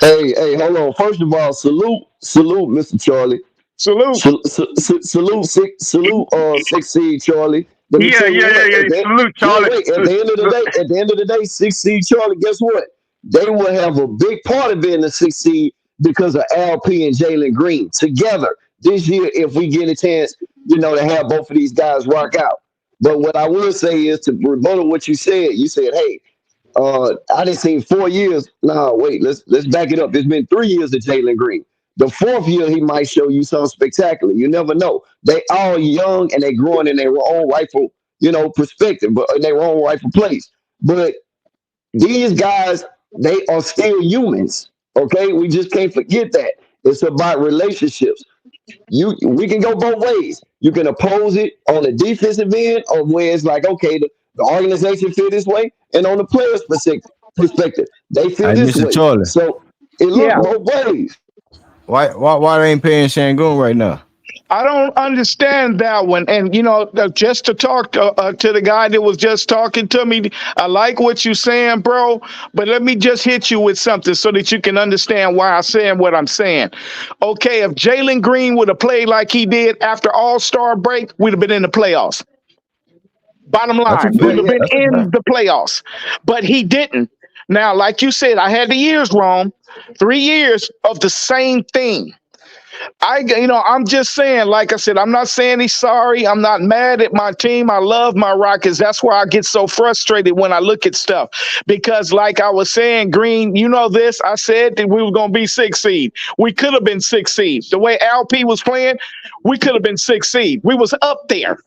Hey, hold on. First of all, salute, Mr. Charlie. Salute. Salute, Succeed, Charlie. Let me yeah, tell you yeah, yeah, what. yeah. Salute, Charlie. Wait. At the end of the day, Succeed, Charlie. Guess what? They will have a big part of being the Succeed because of LP and Jalen Green together this year. If we get a chance, to have both of these guys rock out. But what I will say is to rebuttal what you said. You said, "Hey, I didn't see 4 years. No, wait, let's back it up. It's been 3 years of Jalen Green. The fourth year, he might show you something spectacular. You never know. They all young and they growing in their own rightful, perspective, but in their own rightful place. But these guys, they are still humans. Okay, we just can't forget that. It's about relationships. We can go both ways. You can oppose it on the defensive end, or where it's like, okay, the organization feel this way, and on the players' perspective, they feel Hey, this Mr. way. Charlie, So it look Yeah. both ways. why they ain't paying Sengun right now? I don't understand that one. And, just to talk to the guy that was just talking to me, I like what you're saying, bro. But let me just hit you with something so that you can understand why I'm saying what I'm saying. Okay, if Jalen Green would have played like he did after All-Star break, we'd have been in the playoffs. Bottom That's a line, we'd fact. have been That's a in fact. the playoffs. But he didn't. Now, like you said, I had the years wrong. 3 years of the same thing. I'm just saying, like I said, I'm not saying he's sorry. I'm not mad at my team. I love my Rockets. That's why I get so frustrated when I look at stuff. Because like I was saying, Green, you know this, I said that we were going to be 6 seed. We could have been 6 seed. The way LP was playing, we could have been 6 seed. We was up there.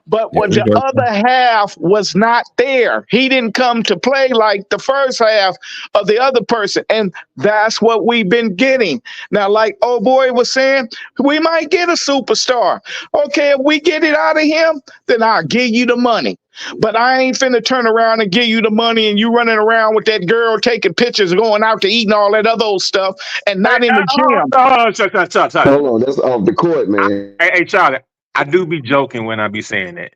But Yeah, what we the got other half was not there. He didn't come to play like the first half of the other person. And that's what we've been getting. Now, like old boy was saying, we might get a superstar. Okay, if we get it out of him, then I'll give you the money. But I ain't finna turn around and give you the money and you running around with that girl taking pictures, going out to eat and all that other old stuff and not in the gym. Sorry. Hold on, that's off the court, man. Hey, Charlie, I do be joking when I be saying that.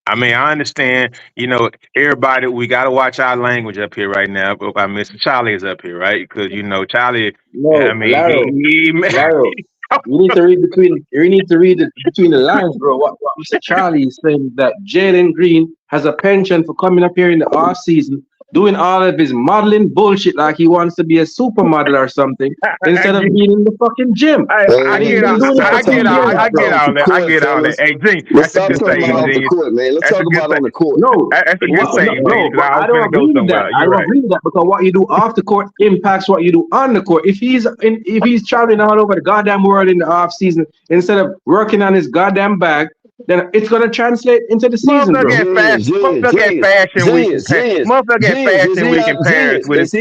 I mean, I understand, everybody, we got to watch our language up here right now. But Mr. Charlie is up here, right? Because, Charlie, I No, mean, Laro, you need to read between the lines, bro. What Mr. Charlie is saying is that Jalen Green has a penchant for coming up here in the off season, doing all of his modeling bullshit like he wants to be a supermodel or something, instead of being in the fucking gym. I Man, get let's all stop talking about I get off all the that. I court, get all that. fellas. Hey, Gene, Let's that's a stop good talking save, about off the Gene. court, man. Let's That's a talk good about on save. the court. No, That's a good save, Gene, because but I I was don't going to go agree with that. somewhere. I You're don't right. agree with that because what you do off the court impacts what you do on the court. If he's traveling all over the goddamn world in the off season instead of working on his goddamn bag, then it's gonna translate into the season, bro. Motherfucker at Fashion Week in Paris. Motherfucker at Fashion Week in Paris with his.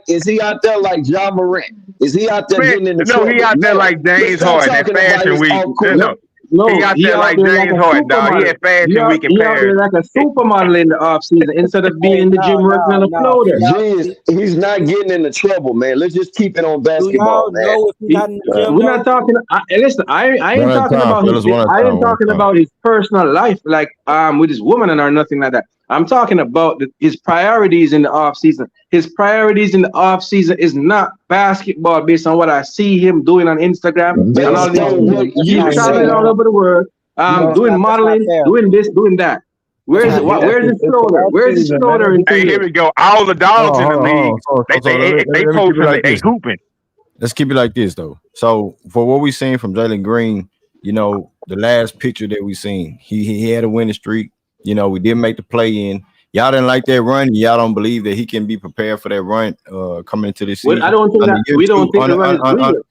Is he out there like John Morant? Is he out there Man, getting into no, he trouble? out there No. like Let's James stop Harden at talking about Fashion his Week. off court. No, he out there like there James Harden, dog. He at Fashion Week in He out Paris. there like a supermodel in the off season instead of being Hey, in the gym working on a no. floater. He's not getting into trouble, man. Let's just keep it on Do basketball, y'all man. know if he got in the gym We're though? not talking. Listen, I ain't one at a talking time, about fellas. One at a I time. ain't One at talking a time. about his personal life, like with his woman or nothing like that. I'm talking about his priorities in the off season. His priorities in the off season is not basketball, based on what I see him doing on Instagram and all Based these. on what you He's traveling say. all over the world, doing modeling, doing this, doing that. Where's not fair. Where's his floater? Where's his floater in 2 Hey, years? here we go. All the dogs in the league, So they let me keep it posting, like they this. hooping. Let's keep it like this though. So for what we seen from Jalen Green, the last picture that we seen, he had a winning streak. We didn't make the play in. Y'all didn't like that run. Y'all don't believe that he can be prepared for that run coming into this season. I don't think that we don't think the run is real.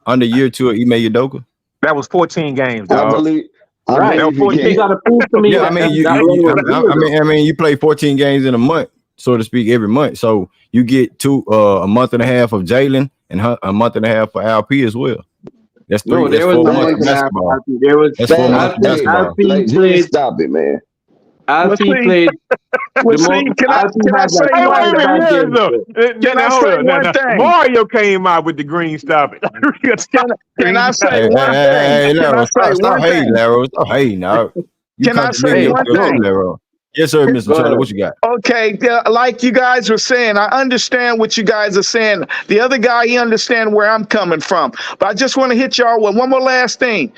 Under year 2 of Ime Udoka. That was 14 games, I dog. believe Right. You got to prove to me Yeah, that I mean, you play 14 games in a month, so to speak, every month. So you get a month and a half of Jalen and a month and a half for LP as well. That's 3. No, that's there was 4 no months month of and a half. basketball. There was That's 4 months of basketball. Just stop it, man. Alfie played. Can I say Hey, one wait a minute, thing? Can I say one thing? Mario came out with the green stop it. Can I say one thing? Hey, Can I Laro, say stop one hating, thing? Laro. Stop hating now. Can I say one thing? Laro. Yes, sir, Mr. Charlie. What you got? Okay, like you guys were saying, I understand what you guys are saying. The other guy, he understands where I'm coming from. But I just want to hit y'all with one more last thing.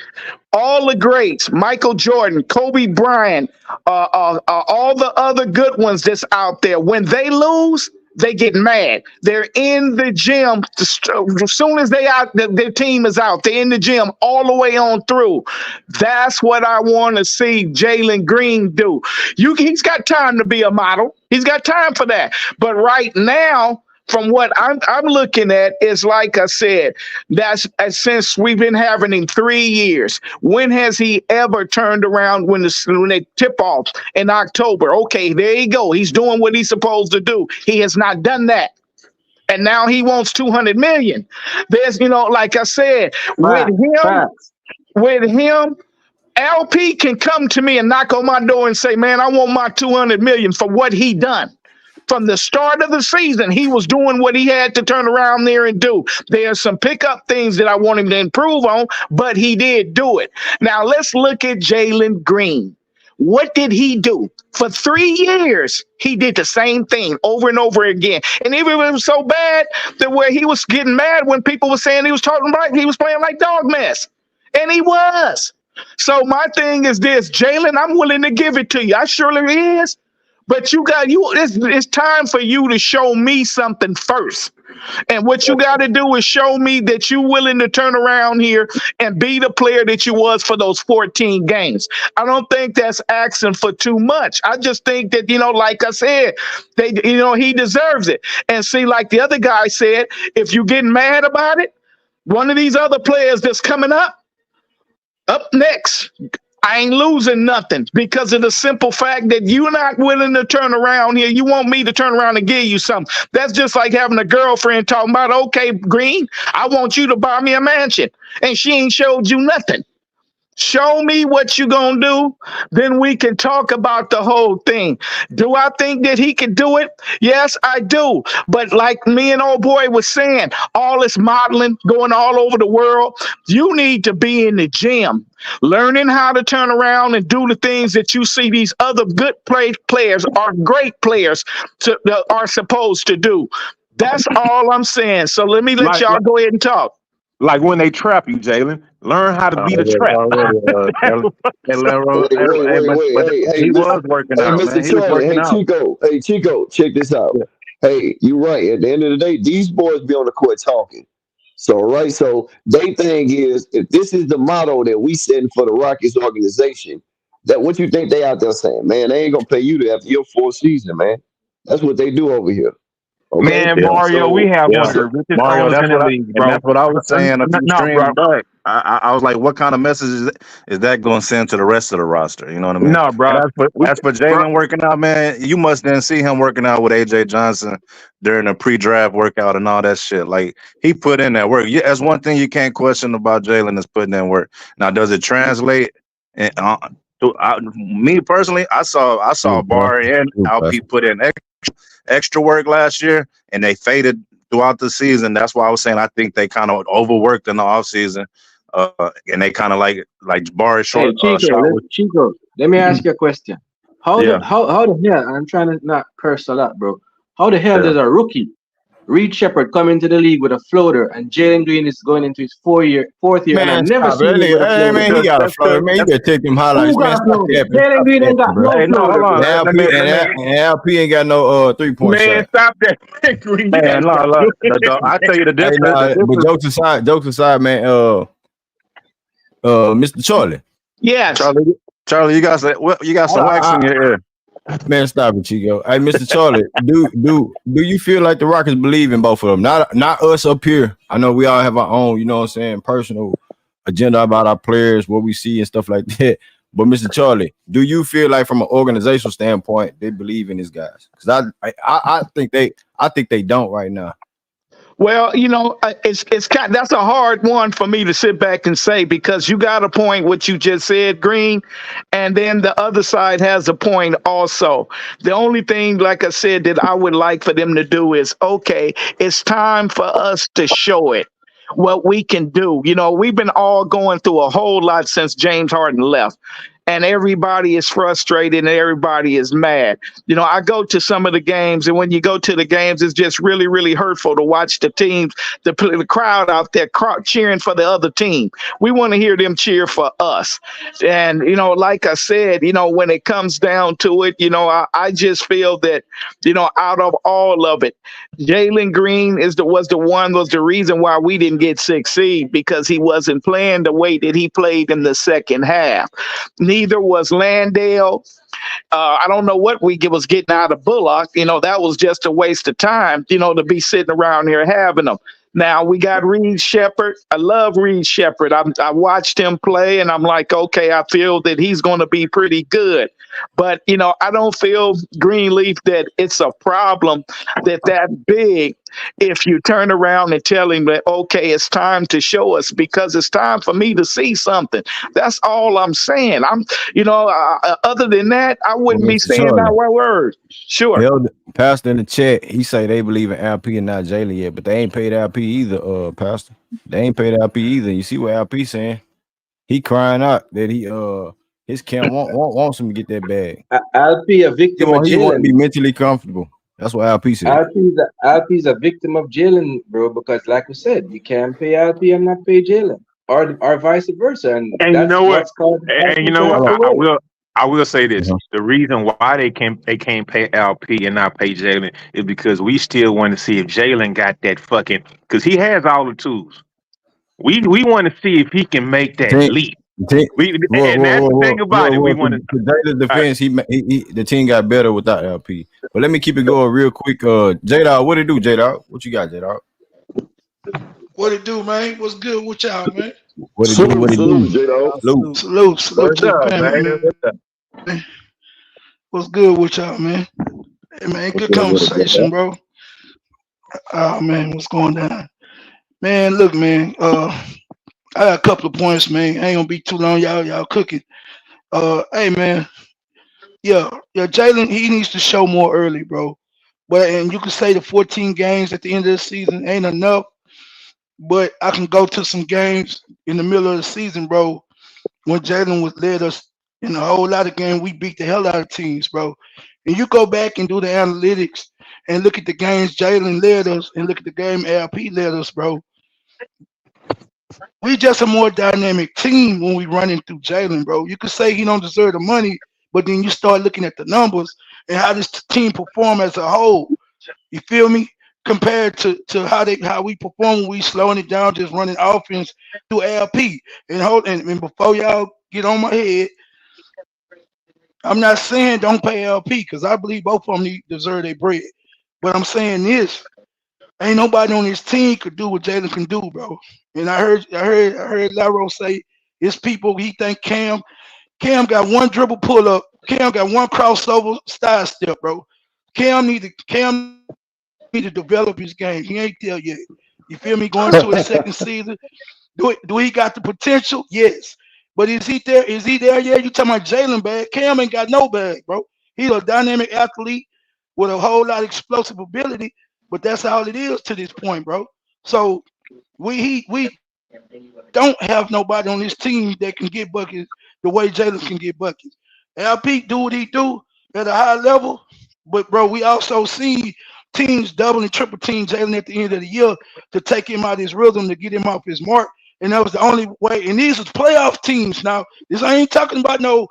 All the greats, Michael Jordan, Kobe Bryant, all the other good ones that's out there, when they lose, they get mad. They're in the gym as soon as their team is out. They're in the gym all the way on through. That's what I want to see Jalen Green do. He's got time to be a model. He's got time for that. But right now, from what I'm looking at, is like I said, that's since we've been having him 3 years. When has he ever turned around when they tip off in October? Okay, there you go. He's doing what he's supposed to do. He has not done that. and now he wants 200 million. There's, like I said, Facts. with him, LP can come to me and knock on my door and say, man, I want my 200 million for what he done. From the start of the season, he was doing what he had to turn around there and do. There's some pickup things that I want him to improve on, but he did do it. Now let's look at Jalen Green. What did he do? For 3 years, he did the same thing over and over again. And even if it was so bad that where he was getting mad when people were saying he was talking right, he was playing like dog mess. And he was. So my thing is this, Jalen, I'm willing to give it to you. I surely is. But it's time for you to show me something first. And what you got to do is show me that you're willing to turn around here and be the player that you was for those 14 games. I don't think that's asking for too much. I just think that, like I said, he deserves it. And see, like the other guy said, if you're getting mad about it, one of these other players that's coming up next, I ain't losing nothing because of the simple fact that you're not willing to turn around here. You want me to turn around and give you something. That's just like having a girlfriend talking about, okay, Green, I want you to buy me a mansion. And she ain't showed you nothing. Show me what you gonna do, then we can talk about the whole thing. Do I think that he can do it? Yes, I do. But like me and old boy was saying, all this modeling going all over the world, you need to be in the gym, learning how to turn around and do the things that you see these other good players or great players are supposed to do. That's all I'm saying. So let me let y'all go ahead and talk. Like when they trap you, Jalen, learn how to beat a trap. He was working out, Mr. man. He was Charlie, working out. Chico, check this out. Yeah. Hey, you're right. At the end of the day, these boys be on the court talking. So they thing is, if this is the motto that we setting for the Rockets organization, that what you think they out there saying, man, they ain't gonna pay you to after your 4th season, man. That's what they do over here. Okay? Man, Mario, we have one of the richest Mario, owners in the league, bro. that's what I was saying. If you stream back, I was like, what kind of message is that going to send to the rest of the roster? You know what I mean? No, bro. As for Jalen working out, man, you must then see him working out with AJ Johnson during the pre-draft workout and all that shit. Like, he put in that work. Yeah, that's one thing you can't question about Jalen is putting in work. Now, does it translate? And me personally, I saw Bar and LP put in extra work last year, and they faded throughout the season. That's why I was saying I think they kind of overworked in the offseason. And they kind of like Bar short. Hey, Chico, let me ask you a question. How the hell, I'm trying to not curse a lot, bro. How the hell does a rookie, Reed Shepherd, come into the league with a floater, and Jalen Green is going into his fourth year, and I've never seen him with a floater? Man, he got a floater. Man, you better take them highlights. Who got floater? Jalen Green ain't got no floater. And LP ain't got no 3-point shot. Man, stop that. Green. Man, look, I tell you the difference. But jokes aside, man, Mr. Charlie. Yes. Charlie, you got some wax in your ear. Man, stop it, Chico. Hey, Mr. Charlie, do you feel like the Rockets believe in both of them? Not us up here. I know we all have our own, personal agenda about our players, what we see and stuff like that. But Mr. Charlie, do you feel like from an organizational standpoint they believe in these guys? Because I think they don't right now. Well, it's kind. That's a hard one for me to sit back and say because you got a point what you just said, Green, and then the other side has a point also. The only thing, like I said, that I would like for them to do is, okay, it's time for us to show it. What we can do. We've been all going through a whole lot since James Harden left. And everybody is frustrated and everybody is mad. I go to some of the games, and when you go to the games, it's just really, really hurtful to watch the teams, the crowd out there cheering for the other team. We want to hear them cheer for us. And, like I said, when it comes down to it, I just feel that, out of all of it, Jalen Green was the reason why we didn't get 6th seed because he wasn't playing the way that he played in the second half. Neither was Landale. I don't know what we was getting out of Bullock. That was just a waste of time, to be sitting around here having them. Now we got Reed Shepherd. I love Reed Shepherd. I watched him play, and I'm like, okay, I feel that he's going to be pretty good. But, I don't feel, Greenleaf, that it's a problem that big if you turn around and tell him that, okay, it's time to show us because it's time for me to see something. That's all I'm saying. Other than that, I wouldn't Well, be Mr. saying Charlie, that one word. Sure. Pastor in the chat, he say they believe in LP and not Jalen yet, but they ain't paid LP either, Pastor. They ain't paid LP either. You see what LP saying? He crying out that his camp wants him to get that bag. LP a victim of He want to be Jalen. mentally comfortable. That's what LP said. LP's a victim of Jalen, bro, because like we said, you can't pay LP and not pay Jalen. Or vice versa. And And you that's know what? what's called And you know what? the way. I will say this: Uh-huh. the reason why they can't pay LP and not pay Jalen is because we still want to see if Jalen got that fucking, because he has all the tools. We want to see if he can make that leap. And that's the thing about it. We want to. To Jada's defense, the team got better without LP. But let me keep it going real quick. J-Dog, what it do, J-Dog? What you got, J-Dog? What it do, man? What's good with y'all, man? What it do? What it do? Salute to the up, family, man? What's up? man. What's good with y'all, man? Hey, man, good conversation, bro. Oh, man, what's going down? Man, look, man, I got a couple of points, man. I ain't gonna be too long, y'all cooking. Hey, man, yeah, Jalen, he needs to show more early, bro. But and you can say the 14 games at the end of the season ain't enough, but I can go to some games in the middle of the season, bro, when Jalen was led us in a whole lot of games, we beat the hell out of teams, bro. And you go back and do the analytics and look at the games Jalen led us and look at the game LP led us, bro. We just a more dynamic team when we running through Jalen, bro. You could say he don't deserve the money, but then you start looking at the numbers and how this team perform as a whole. You feel me? Compared to how we perform when we slowing it down, just running offense through LP. And before y'all get on my head, I'm not saying don't pay LP because I believe both of them deserve their bread. But I'm saying this: ain't nobody on this team could do what Jalen can do, bro. And I heard Laro say it's people he think Cam got one dribble pull up, Cam got one crossover style step, bro. Cam need to develop his game. He ain't there yet. You feel me? Going to his second season. Do he got the potential? Yes. But is he there? Is he there yet? You talking about Jalen bag? Cam ain't got no bag, bro. He's a dynamic athlete with a whole lot of explosive ability, but that's all it is to this point, bro. So we don't have nobody on this team that can get buckets the way Jalen can get buckets. LP do what he do at a high level, but bro, we also see teams double and triple team Jalen at the end of the year to take him out of his rhythm, to get him off his mark. And that was the only way. And these was playoff teams. Now, this I ain't talking about no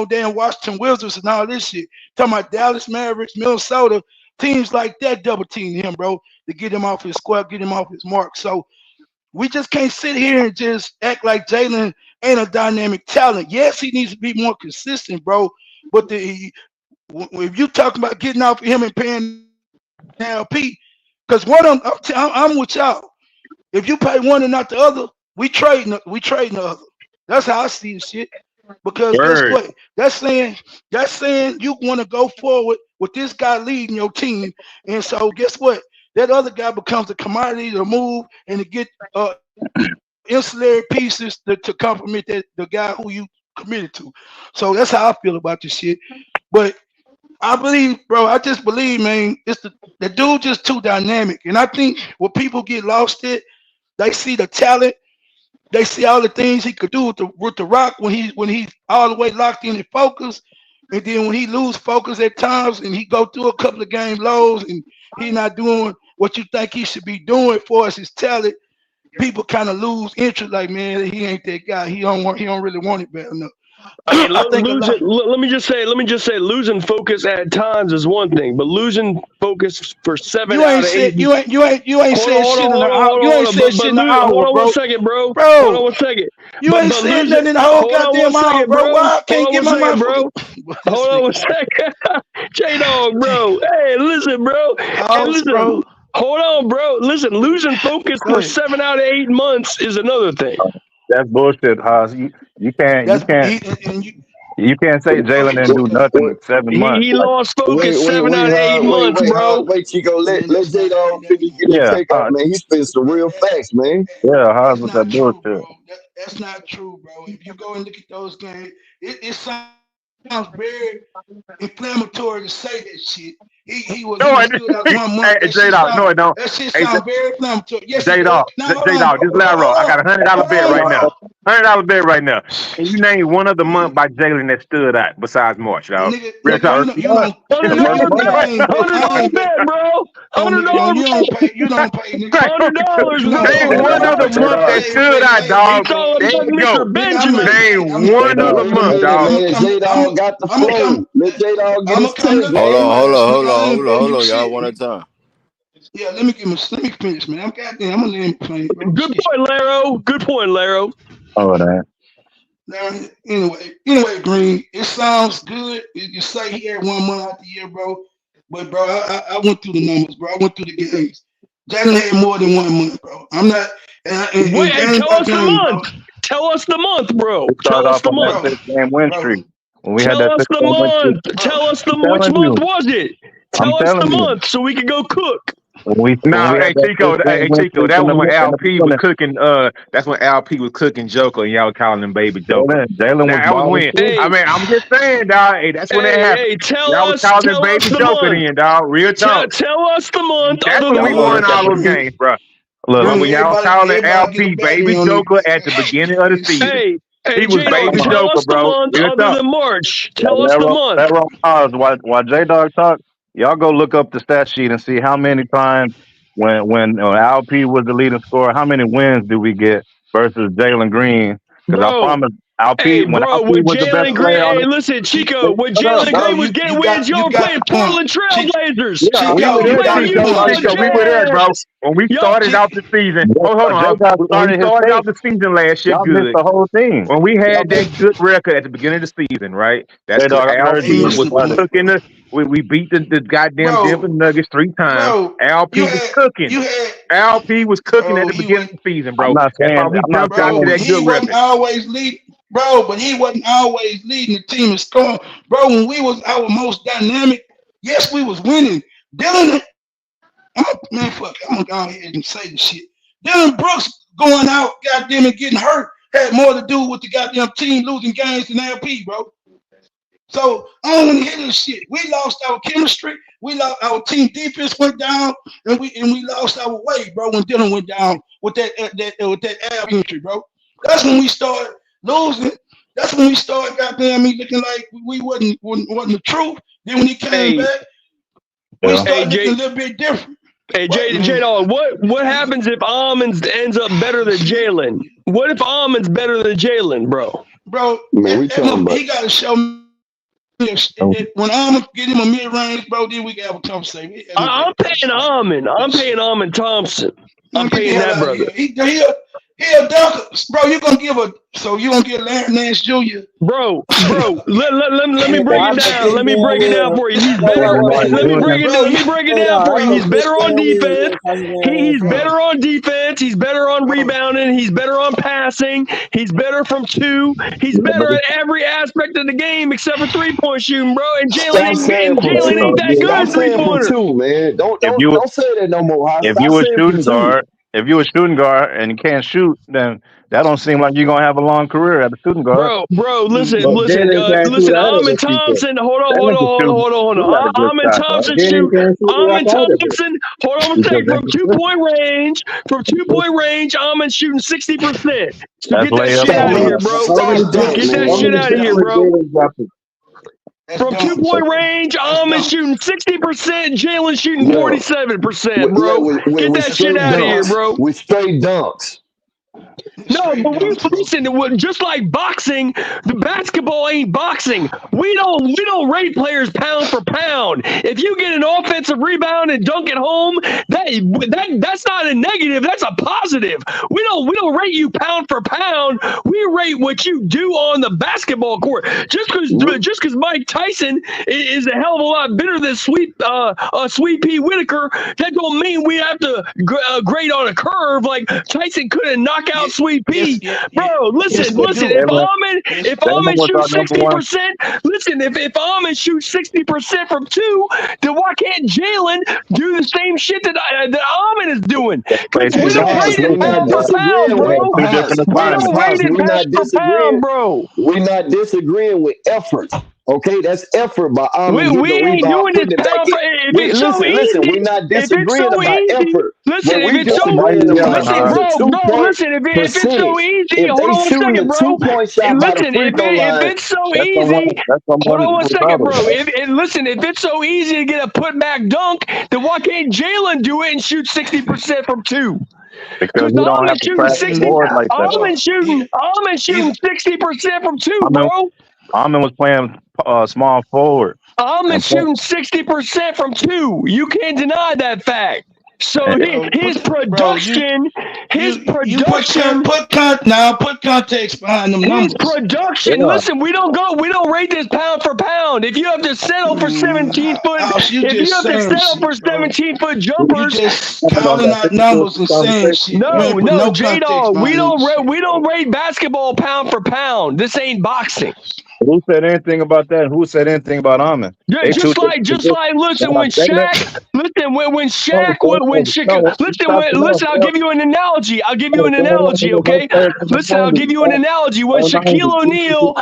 damn Washington Wizards and all this shit. Talking about Dallas Mavericks, Minnesota, teams like that double team him, bro, to get him off his square, get him off his mark. So we just can't sit here and just act like Jalen ain't a dynamic talent. Yes, he needs to be more consistent, bro. But if you talking about getting off of him and paying LP, because I'm with y'all. If you pay one and not the other, we trading the other. That's how I see the shit. Because guess what? That's saying you want to go forward with this guy leading your team, and so guess what? That other guy becomes a commodity to move and to get ancillary pieces to complement the guy who you committed to. So that's how I feel about this shit. But I believe, bro, I just believe, man, it's the dude just too dynamic. And I think what people get lost at, they see the talent, they see all the things he could do with the rock when he's all the way locked in and focused. And then when he lose focus at times and he go through a couple of game lows and he not doing what you think he should be doing for us, his talent, people kind of lose interest. Like, man, he ain't that guy. He don't really want it bad enough. I mean, let me just say, losing focus at times is one thing, but losing focus for 7 out of 8. You ain't said shit in an hour. You ain't said shit in an hour, hold on bro. 1 second, bro. Bro, hold on 1 second. You ain't said nothing in the whole goddamn hour, bro. Why I can't get my mouth, bro? Hold on 1 second, J-Dog, bro. Hey, listen, bro. Hey, listen, bro. Hold on, bro. Listen, losing focus for 7 out of 8 months is another thing. That's bullshit, Haas. You can't. You can't say Jalen didn't do nothing in 7 months. He Like, lost focus 7 out of 8 months, bro. Wait, Chico, let J Dog finish get his yeah, take off, man. He spits some real facts, man. yeah. How's That's with not that true, bullshit? bro. That's not true, bro. If you go and look at those games, it sounds very inflammatory to say that shit. He was stood out 1 month. Hey, J Dog, no, it don't. That shit Hey, sounds very inflammatory. Yes, J it does. Dog, Now hold J on, Dog, bro. just let roll. I got $100 bet right now. $100 bet right now. Can you name one other month by Jalen that stood out besides March, dog? Nigga, Real talk. you don't $100 bet, bro. $100. You don't pay, nigga. $100, bro. Name one other month that stood out, dog. There you go. Mr. Benjamin. Name one other month, dog. Man, J Dog got the flow. Let J Dog get his take. Hold on, y'all. One at a time. Yeah, let me finish, man. I'm gonna let him play, bro. Good point, Laro. Oh, that. Now, anyway, Green, it sounds good. You say he had 1 month out the year, bro. But bro, I went through the numbers, bro. I went through the games. Jalen had more than 1 month, bro. I'm not. Wait, tell us the month. Tell us the month, bro. Tell us the month. 6-game win streak. When we Tell had that us the 6-game win month. streak. Tell us the I'm which telling month you. was it? I'm Tell us the telling you. month so we can go cook. No, hey Chico, that was when LP was cooking. cooking. That's when LP was cooking Joker, and y'all was calling him Baby Joker. Jalen was That was when. balling. I mean, I'm just saying, dog. Hey, that's when it happened. Hey, tell Y'all was us calling him Baby the Joker, month. then, dog. Real talk. Tell us the month. That's when we won all those games, bro. Look, when y'all calling LP Baby Joker at the beginning of the season. Hey, he was Baby tell Joker, us bro. the month Real other talk. than March. Tell us the month. That wrong pause. While J Dog talk, y'all go look up the stat sheet and see how many times when LP was the leading scorer, how many wins do we get versus Jalen Green? Because I promise LP when LP was the best player on the listen, Chico, when Jalen Green was getting wins, y'all were playing Portland Trailblazers. Yeah, we were there, Chico. We were there, bro. When we started out the season, hold on. When we started out the season last year, y'all missed good. the whole thing. When we had that good record at the beginning of the season, right? That's because LP was cooking the. We beat the goddamn Denver Nuggets 3 times. LP was cooking. LP was cooking at the beginning of the season, bro. That's why we jumped out to that good record. Always lead, bro, but he wasn't always leading the team in scoring. Bro, when we was our most dynamic, yes, we was winning. Dylan, man, fuck, I'm gonna go ahead and say the shit. Dylan Brooks going out, goddamn it, getting hurt had more to do with the goddamn team losing games than LP, bro. So I don't want to hear this shit. We lost our chemistry. We lost our team defense went down, and we lost our way, bro. When Dylan went down with that ab injury, bro. That's when we started losing. That's when we started, goddamn me, looking like we wasn't the truth. Then when he came back, we started looking a little bit different. Hey, J-Dog, what happens if Almonds ends up better than Jalen? What if Almonds better than Jalen, bro? Bro, Man, he got to show me. When Almond get him a mid-range, bro, then we can have a conversation. I'm paying Almond. I'm paying Almond Thompson. I'm paying that brother. He'll dunk, bro. You gonna give Larry Nance Jr. Bro, let me break it down. Let me break it down for you. He's better. Let me break it down for you. He's better on defense. He's better on defense. He's better on rebounding. He's better on passing. He's better from 2. He's better at every aspect of the game except for 3-point shooting, bro. And Jalen ain't that good at 3-pointer. Man. Don't say that no more. If you a shooting guard and you can't shoot, then that don't seem like you're gonna have a long career as a shooting guard. Bro, listen. Almond Thompson, hold on. Almond Thompson shoot. Almond Thompson, hold on a second. From 2-point range, Almond shooting 60%. So get that shit out of here, bro. Get that shit out of here, bro. From 2-point range, Almond shooting 60%, Jalen shooting 47%, bro. Get that shit out of here, bro. With straight dunks. No, but listen, just like boxing, the basketball ain't boxing. We don't rate players pound for pound. rebound. If you get an offensive rebound and dunk it home, that's not a negative. That's a positive. We don't rate you pound for pound. We rate what you do on the basketball court. Just because Mike Tyson is a hell of a lot better than Sweet Pea Whitaker, that don't mean we have to grade on a curve. Like Tyson couldn't knock out Sweet Pea, bro. Listen. If Almond shoots 60%, listen. If Almond shoots 60% from 2, then why can't Jalen do the same shit that Almond is doing? Because we don't rate it pound for pound, bro. We don't rate it pound for pound, bro. We're not disagreeing with effort. Okay, that's effort by Almond. We ain't doing this pound for. If it's so easy, we're not disagreeing about effort. Listen, if it's so easy, hold on a second, bro. Listen, if it's so easy, hold on one second, bro. If it's so easy to get a putback dunk, then why can't Jalen do it and shoot 60% from 2? Because we don't have to practice more like that. Almond shooting 60% from 2, bro. Almond was playing small forward. Almond shooting 60% from 2. You can't deny that fact. So his production. Put context behind them numbers. His production. Yeah. Listen, we don't rate this pound for pound. If you have to settle for 17-foot, for 17-foot jumpers, you just counting out numbers and saying shit. No, J-Dog. We don't rate basketball pound for pound. This ain't boxing. Who said anything about that? Who said anything about Almond? Just like, listen, when Shaq, listen, I'll give you an analogy. Okay? Listen, I'll give you an analogy. When Shaquille O'Neal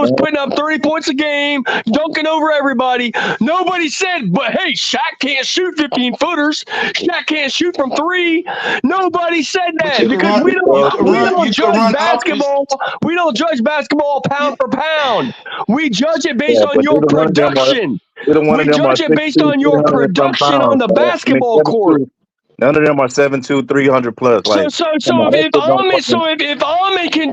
was putting up 30 points a game, dunking over everybody, nobody said, but hey, Shaq can't shoot 15-footers. Shaq can't shoot from 3. Nobody said that because we don't judge basketball. We don't judge basketball pound for pound. We judge it based on your production. We judge it based on your production on the basketball court. None of them are 7'2", 300 plus. Like, so if Almond can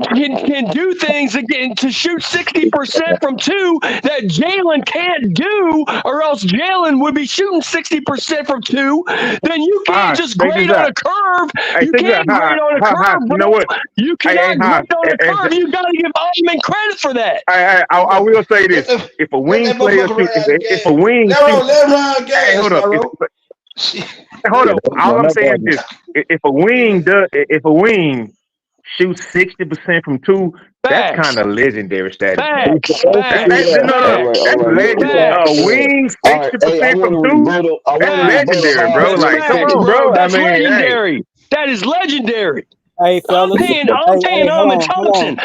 do things again to shoot 60% from 2 that Jalen can't do, or else Jalen would be shooting 60% from 2, then you can't just grade on a curve. You can't grade on a curve, bro. You know what? You cannot grade on a curve. You got to give Almond credit for that. I will say this: if a wing player, if a wing, hold up. All I'm saying is, if a wing shoots 60% from 2, that's kind of legendary status. That's legendary. Wing 60% from 2, that's legendary, bro. Like, come on, bro. That's legendary. That is legendary. Hey, fellas. I'm paying Almond Thompson.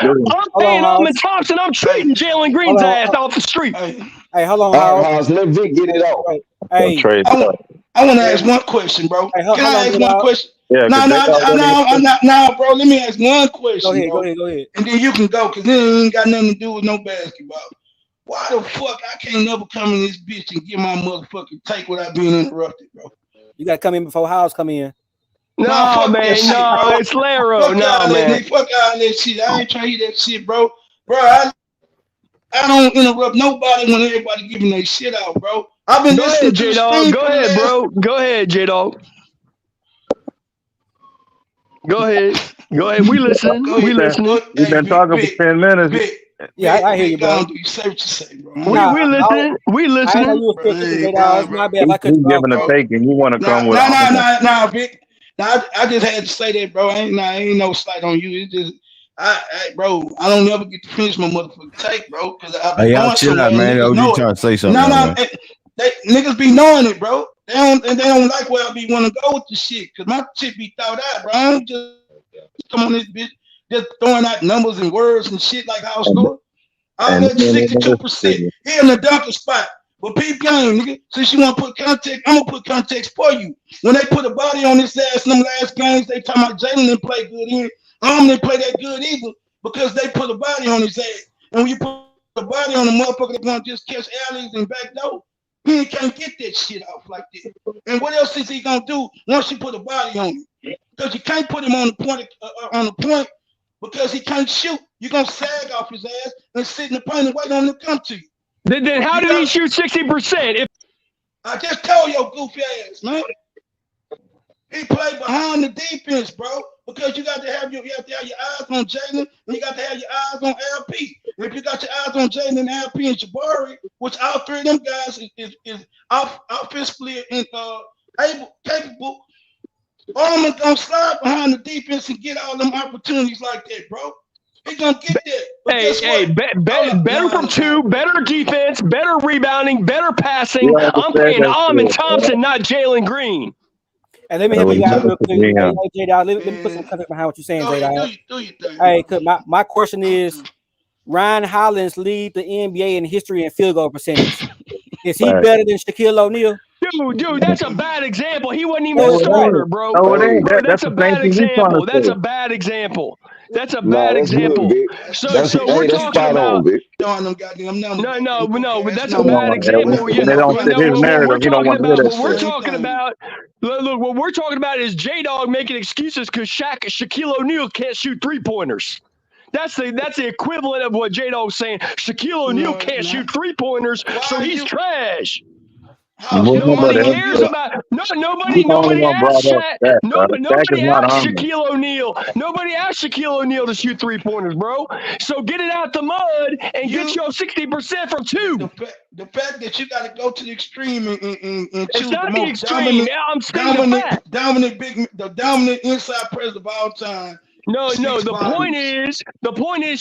I'm trading Jalen Green's ass off the street. Hey, hold on, House. Let Vic get it out. Hey, I want to ask one question, bro. Hey, Can I ask one question? Yeah, No, bro. Let me ask one question. Go ahead. And then you can go, because it ain't got nothing to do with no basketball. Why the fuck I can't never come in this bitch and get my motherfucking take without being interrupted, bro? You got to come in before House come in. No, man. It's Laro. Fuck all that shit. I ain't trying to hear that shit, bro. Bro, I don't interrupt nobody when everybody giving their shit out, bro. I've been listening to J-Dog. Go ahead, bro. Go ahead, J-Dog. Go ahead. We listening. You've been talking for 10 minutes. Yeah, I hear you, bro. You say what you say, bro. We listening. I know you were 50 $8. My bad. I couldn't giving a take, and you want to come with. No, Vic. I just had to say that, bro. Ain't no slight on you. It's just, bro, I don't never get to finish my motherfucking take, bro. Because I've been y'all chill out, man. OG trying to say something. No, niggas be knowing it, bro. They don't like where I be want to go with the shit. Because my shit be thought out, bro. I don't just come on this bitch just throwing out numbers and words and shit like how I score. I'm at 62%. He in the dunker spot. But peep game, nigga. Since you want to put context, I'm going to put context for you. When they put a body on his ass in them last games, they talking about Jalen didn't play good in. Didn't play that good either because they put a body on his ass. And when you put a body on the motherfucker, they're going to just catch alleys and back door. He can't get that shit off like that. And what else is he going to do once you put a body on him? Because you can't put him on the point because he can't shoot. You're going to sag off his ass and sit in the paint and wait on him to come to you. Then how did he shoot 60%? I just told your goofy ass, man. He played behind the defense, bro. Because you have to have your eyes on Jalen, and you got to have your eyes on LP. And if you got your eyes on Jalen and LP and Jabari, which all three of them guys is offensively and capable, Armin's gonna slide behind the defense and get all them opportunities like that, bro. He's gonna get there. But better from two, better defense, better rebounding, better passing. I'm paying Alvin Thompson, not Jalen Green. And let me help you out real quick. J-Dog, let me put some context behind what you're saying, J-Dog. Hey, cause my question is, Ryan Hollins lead the NBA in history in field goal percentage. Is he better than Shaquille O'Neal? Dude, that's a bad example. He wasn't even a starter, bro. No, it ain't. That's a bad example. That's a bad example. That's a bad example. Good, so we're talking about no, that's a bad example. What we're talking about is J-Dog making excuses because Shaquille O'Neal can't shoot 3-pointers. That's the equivalent of what J-Dog's saying. Shaquille O'Neal can't shoot 3-pointers, so he's trash. Nobody cares about nobody asked Shaquille O'Neal. Nobody asked Shaquille O'Neal to shoot 3-pointers, bro. So get it out the mud and get your 60% from two. The fact that you got to go to the extreme and it's choose not the the most extreme. I'm stating the fact. the dominant inside presence of all time. No. The point is,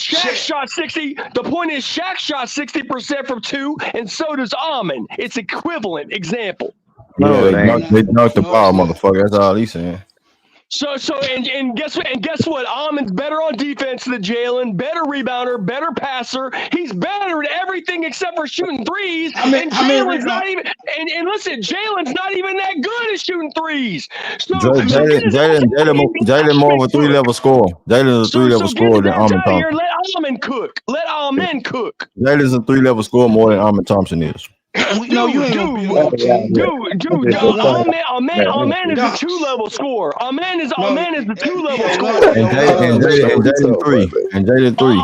Shaq shot 60. The point is, Shaq shot 60% from two, and so does Almond. It's equivalent example. No, they knocked the ball, motherfucker. That's all he's saying. So and guess what? And guess what? Almond's better on defense than Jalen. Better rebounder, better passer. He's better at everything except for shooting threes. And Jalen's not even. And listen, Jalen's not even that good at shooting threes. So Jalen more of a 3-level scorer. Jalen's a 3-level scorer than Almond Thompson. Let Almond cook. Let Almond cook. Jalen's a 3-level scorer more than Almond Thompson is. Dude, Alman is a 2-level scorer. Alman is a 2-level scorer. And Jalen 3.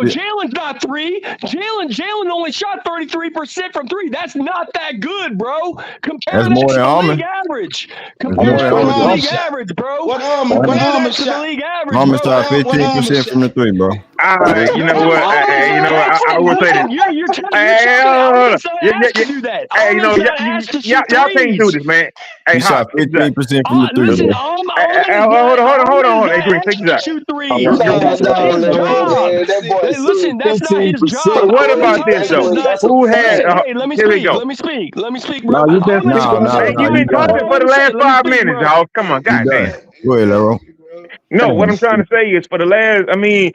Jalen's not 3. Jalen only shot 33% from 3. That's not that good, bro. Compare that to the league average. Compare that to the league average, bro. Compare that to the league average. Alman shot 15% from the 3, bro. You know what? I will say this. You're telling me to do that. Hey, y'all can't do this, man. Hey, he shot 15% from the 3. Listen, hold on. Hey, Green, take that. Shoot 3. Listen, that's not his job. So what about this though? Who had? Hey, let me speak. No, you've been talking for the last 5 minutes, dog. Come on, goddamn. Go ahead, Laro. No, what I'm trying to say is for the last. I mean,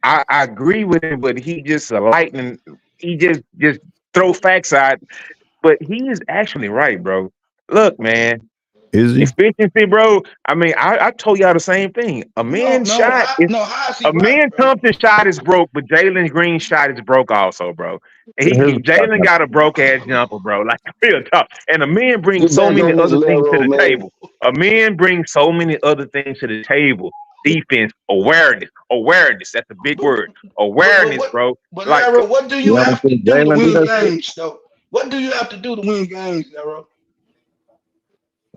I agree with him, but he just a lightning. He just throw facts out, but he is actually right, bro. Look, man. Is he? Efficiency, bro. I mean, I told y'all the same thing. Thompson shot is broke, but Jalen Green's shot is broke also, bro. Jalen got a broke ass jumper, bro. Like real tough. And a man brings so many other things to the table. A man brings so many other things to the table. Defense, awareness. That's a big word. Awareness, bro. But Larry, what do you have to do to win games, though? What do you have to do to win games, Larry?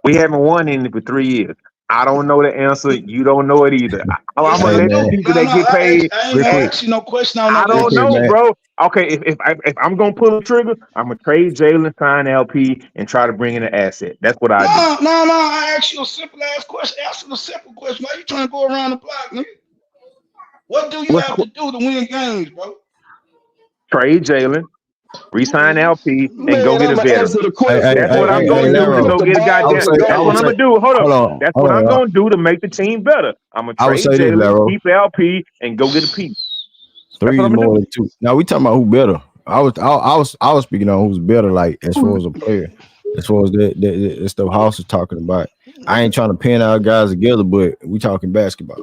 We haven't won any for 3 years. I don't know the answer. You don't know it either. I'm gonna let the people that get paid. I ain't ask you no question on that. I don't know, bro. Okay, if I'm gonna pull the trigger, I'm gonna trade Jalen, sign LP, and try to bring in an asset. That's what I do. No. I asked you a simple ass question. Answer the simple question. Why you trying to go around the block, nigga? What do you have to do to win games, bro? Trade Jalen. Resign LP and go get a veteran. That's what I'm going to do to go get a goddamn. That's what I'm going to do. Hold on. That's what I'm going to do to make the team better. I'm going to trade Jalen, keep LP, and go get a piece. 3 more than 2. Now we talking about who better. I was speaking on who's better, like as far as a player, as far as the stuff House is talking about. I ain't trying to pin our guys together, but we talking basketball.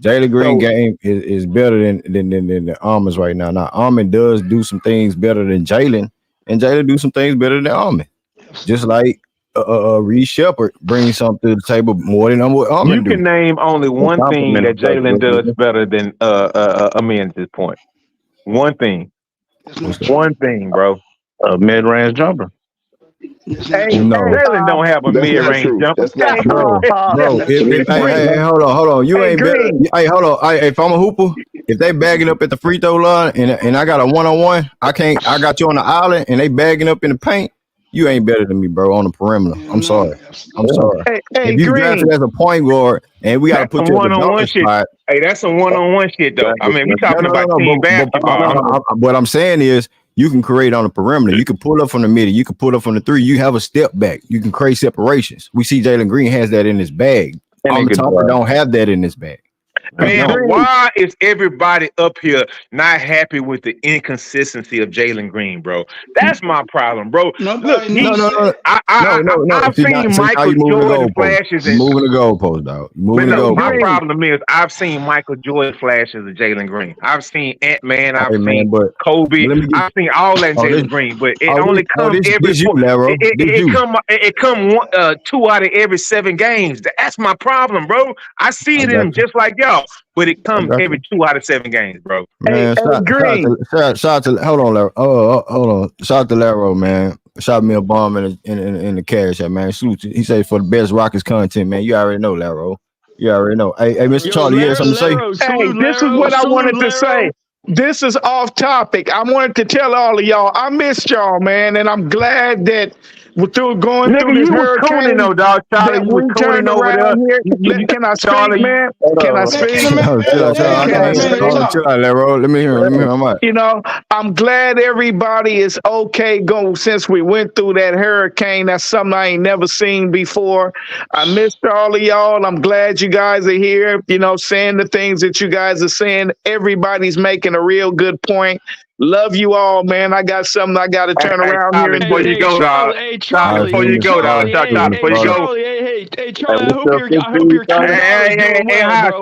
Jalen Green game is better than the Almonds right now. Now Almond does do some things better than Jalen, and Jalen do some things better than Almond. Just like Reed Shepard brings something to the table more than Almond. You can name only one thing that Jalen does better than Amin at this point. One thing. That's not true. One thing, bro. A mid-range jumper. That's Hey, not true. No, Jalen don't have a That's not mid-range true. jumper. That's not Hey, true. bro. That's If, not hey, true. hey, hold on. You Hey, ain't better. Green. Hey, hold on. If I'm a hooper, if they bagging up at the free throw line and I got a 1-on-1, I got you on the island and they bagging up in the paint. You ain't better than me, bro, on the perimeter. Yeah, I'm no, sorry. I'm absolutely. sorry. Hey, If you drafted Green. as a point guard and we got to That's put some you at the one-on-one dunker shit. spot, Hey, that's some one-on-one shit, though. I mean, we no, talking about team basketball. what I'm saying is you can create on the perimeter. You can pull up from the middle. You can pull up from the three. You have a step back. You can create separations. We see Jalen Green has that in his bag. And On he the can top, drive. don't have that in his bag. Man, No. why is everybody up here not happy with the inconsistency of Jalen Green, bro? That's my problem, bro. Look, Nobody never said. I've See, seen now Michael you moving the Jordan goalpost. flashes, You're moving the goalpost, dog. You're moving but the no, my goalpost. problem is I've seen Michael Jordan flashes of Jalen Green. I've seen Ant-Man. I've Hey, seen man, but Kobe. let me get. I've seen all that Oh, this. Jalen Green, but it only comes every This you, four. Laro. This you. It come 2 out of every 7 games. That's my problem, bro. I see I it in got him you. just like y'all, but it I comes got every you. 2 out of 7 games, bro. Man, shout to hold on, Laro. Hold on. Shout to Laro, man. Shot me a bomb in the cash, man. Salute. He said for the best Rockets content, man. You already know, Laro. You already know. Hey, Mr. Charlie, you had something to say? Hey, this is what I wanted to say. This is off topic. I wanted to tell all of y'all, I missed y'all, man, and I'm glad that going Nigga, through this you was cooning hurricane though, dog. Charlie, that you was we cooning turned over there. around here. You Can I speak, Charlie, man? Can I Man, speak? Chill out. I Can I can't speak? chill out, Laro. Let me hear him out. You know, I'm glad everybody is okay since we went through that hurricane. That's something I ain't never seen before. I missed all of y'all. I'm glad you guys are here, saying the things that you guys are saying. Everybody's making a real good point. Love you all, man. I got something I got to turn around here and before do. you go, dog. Charlie, before you go, dog. Charlie, before you go. Hey, Charlie, I hope your Hey,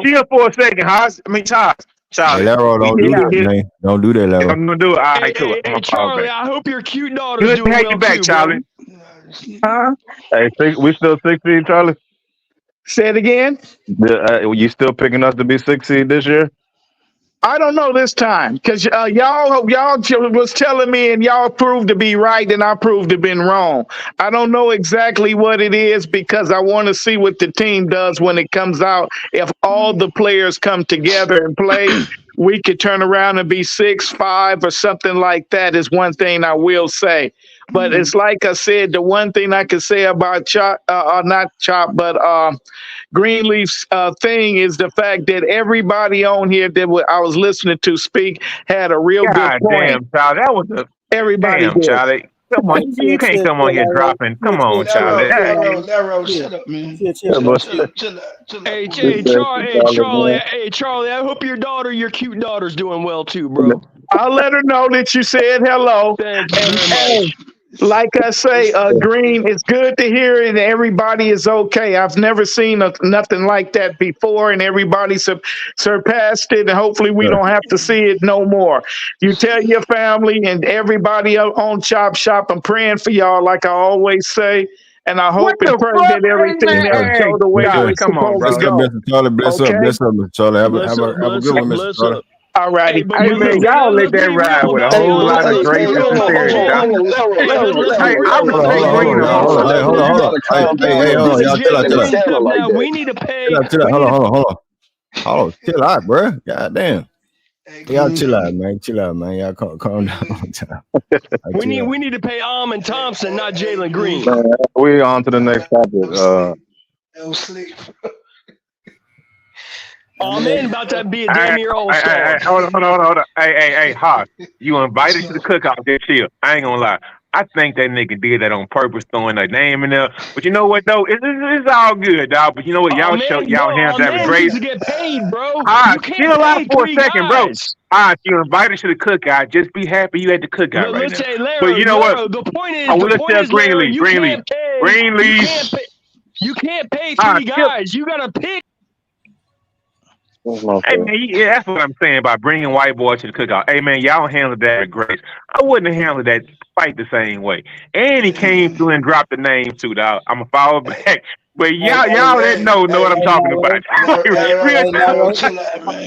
chill for a second, Haas. I mean, Charlie. Hey, Laro, don't do that, man. Don't do that, Laro. I'm gonna do it. All right, cool. I'm gonna call back. I hope your cute daughter's Good to doing have well you back, too, Charlie. Huh? Hey, we still 6 seed, Charlie? Say it again. You still picking us to be 6 seed this year? I don't know this time because y'all was telling me and y'all proved to be right and I proved to been wrong. I don't know exactly what it is because I want to see what the team does when it comes out. If all the players come together and play, we could turn around and be 6-5 or something like that is one thing I will say. But it's like I said, the one thing I could say about Greenleaf's thing is the fact that everybody on here that I was listening to speak had a real good point. Damn, Charlie, that was a everybody. Damn, Charlie. Come on, you can't come on here dropping. Come on, Charlie. Laro, shut up, man. Chill out. Hey, Charlie, I hope your cute daughter's doing well too, bro. I'll let her know that you said hello. Thank you very much. Like I say, Green, it's good to hear it and everybody is okay. I've never seen nothing like that before and everybody surpassed it and hopefully we don't have to see it no more. You tell your family and everybody on Chop Shop, I'm praying for y'all like I always say. And I hope and pray that everything else go the way it's supposed to go. Mr. Charlie. Bless up, Mr. Charlie. Have a good one, Mr. Charlie. All righty. Hey, man, y'all let that ride with a whole lot of grace and sincerity, dog. Hey, I respect Green and all. Hold on. Y'all chill out. We need to pay. Hold on. Chill out, bro. God damn. Y'all chill out, man. Y'all calm down. We need to pay Amon Thompson, not Jalen Green. We on to the next topic. No sleep. Oh man, about to be a damn year old star. Hold on. Hey, Haas, you invited to the cookout this year. I ain't gonna lie. I think that nigga did that on purpose, throwing that name in there. But you know what though? It's all good, dog. But you know what? Y'all hands having grace. To get paid, bro. Chill out for a second, bro. You invited to the cookout. Just be happy you at the cookout right now. But you know what? The point is, Greenleaf. You can't pay 3 guys. You gotta pick. Hey man, yeah, that's what I'm saying about bringing white boys to the cookout. Hey man, y'all handled that with grace. I wouldn't have handled that quite the same way. And he came through and dropped the name too, dog. I'm gonna follow back. But y'all that know what I'm talking about.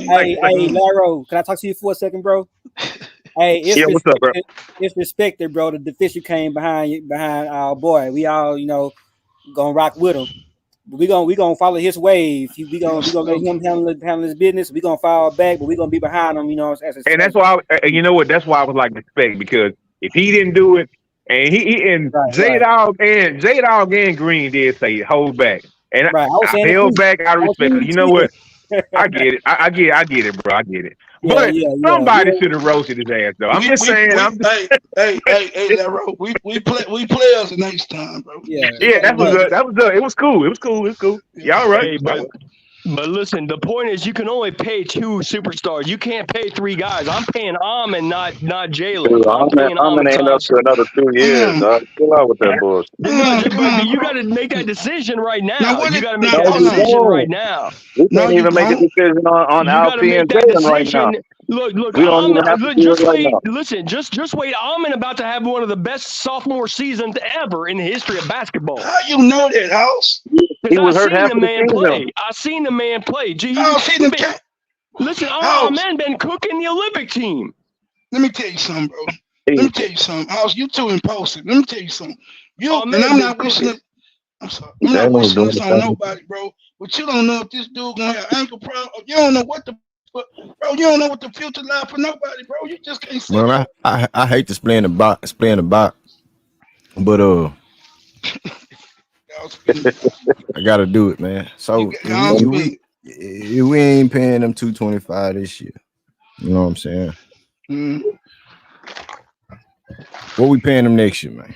Hey, Laro, can I talk to you for a second, bro? Hey, it's Yeah, what's up, bro? respected. It's respected, bro. The fish you came behind our boy. We all, gonna rock with him. But we gonna follow his wave. We gonna let him handle his business. We gonna fall back, but we gonna be behind him. And that's why, you know what? That's why I was like respect, because if he didn't do it, and he and J Dog and Green did say hold back, and right. I was I saying it held too. back. I respect it. You know what? I get it. I get it, bro. I get it. But somebody should have roasted his ass, though. I'm just saying. Hey, Lero, we players next time, bro. Yeah, that was good. It was cool. Y'all right. Hey, but listen, the point is you can only pay 2 superstars. You can't pay 3 guys. I'm paying Amon, not Jalen. Dude, I'm paying Amon ain't up to another 2 years, dog. Chill out with that bullshit. But you got to make that decision right now. You got to make that decision right now. We can't even make a decision on Alperen and Jalen right now. Look, we don't even have to do it right now. Listen, just wait. Amon about to have one of the best sophomore seasons ever in the history of basketball. How you know that, House? He was hurt half the season. I seen the man play. Listen, man been cooking the Olympic team. Let me tell you something, bro. Let me tell you something. House, you too impulsive. Let me tell you something. I'm not wishing. I'm sorry. I'm not wishing this on nobody, bro. But you don't know if this dude gonna have ankle problem. You don't know what the future life for nobody, bro. You just can't say. Well, I hate to explain the box, but I gotta do it, man. So if we ain't paying them $225 this year, you know what I'm saying? What we paying them next year, man?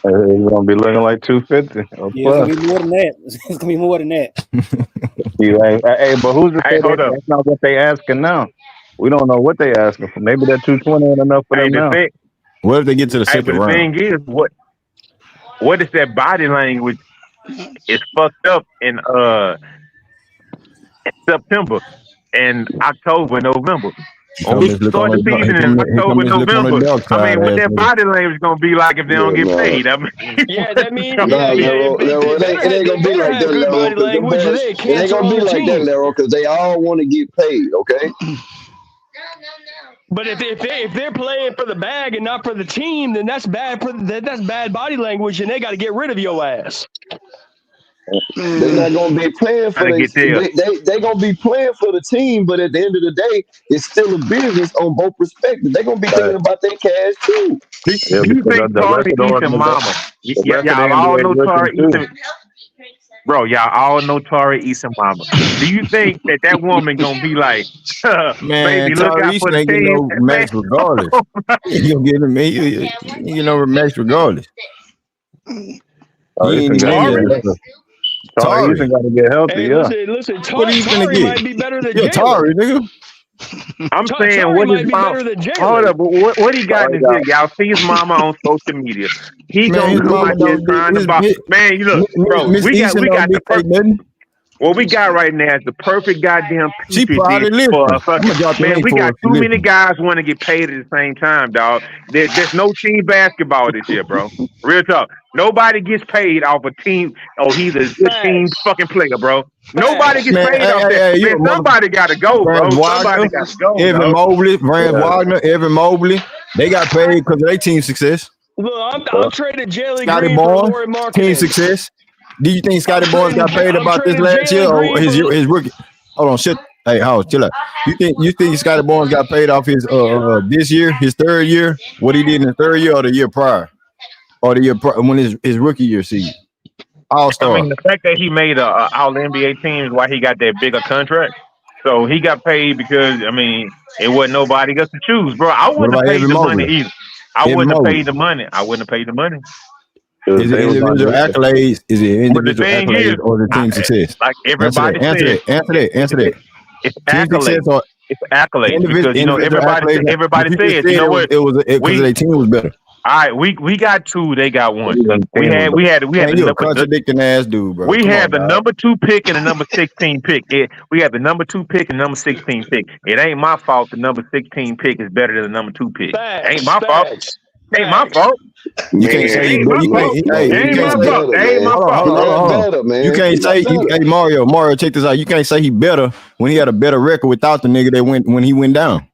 It's gonna be looking like $250. Yeah, it's gonna be more than that. It's gonna be more than that. Hey, but who's to say that's not what they asking now? We don't know what they asking for. Maybe that 220 ain't enough for them now. What if they get to the second round? The thing is, what is that body language? It's fucked up in September and October, November. When we start the season in October, November, I mean, what that body language gonna be like if they don't get paid? I mean, that means it ain't gonna be like that, Lero. It ain't gonna be like that, Lero, because they all want to get paid. Okay. But if they're playing for the bag and not for the team, then that's bad bad body language, and they got to get rid of your ass. They're not gonna be playing for they gonna be playing for the team, but at the end of the day, it's still a business on both perspectives. They're gonna be thinking about their cash too. Do you think Tari Eason mama? Y'all all know Tari Eason. Bro, y'all all know Tari Eason mama. Do you think that woman gonna be like, man, baby, look out for the team? No max regardless. You gonna get him, you know, max regardless. Tari Eason got to get healthy. Hey, listen, Tari might be better than Jalen. Tari, nigga. I'm saying, what is hold up, but what he got in his ear? Y'all see his mama on social media. He gonna come out here trying to buy. Man, you look, bro. We got the perfect. What we got right now is the perfect goddamn she probably man, we got too many guys want to get paid at the same time, dog. There's no team basketball this year, bro. Real talk. Nobody gets paid off a team. Oh, he's a good team fucking player, bro. Nobody gets paid off that. Man, somebody got to go, bro. Somebody got to go. Evan Mobley, Wagner, Evan Mobley. They got paid because of their team success. Look, I'm trading Jalen Scotty Green Barnes, for Laurie team success. Do you think Scotty Barnes got paid about this last year or his rookie? Hold on, shit. Hey, House, chill out. You think Scotty Barnes got paid off his this year, his third year? What he did in the third year or the year prior? Or the year when his rookie year season? All-star. I mean, the fact that he made a All-NBA team is why he got that bigger contract. So he got paid because, I mean, it wasn't nobody else to choose, bro. I wouldn't have paid the money either. I wouldn't have paid the money. Is it individual accolades? Is it individual accolades or the team success? Like everybody said. Answer that. It's accolades. It's accolades because you know everybody said you know what it was because their team was better. All right, we got 2, they got 1. We had the contradicting ass dude, bro. We had the number 2 pick and the number 16 pick. We had the number 2 pick and number 16 pick. It ain't my fault the number 16 pick is better than the number 2 pick. Ain't my fault. Ain't my fault. You can't say you can't say hey Mario, check this out. You can't say he better when he had a better record without the nigga that when he went down.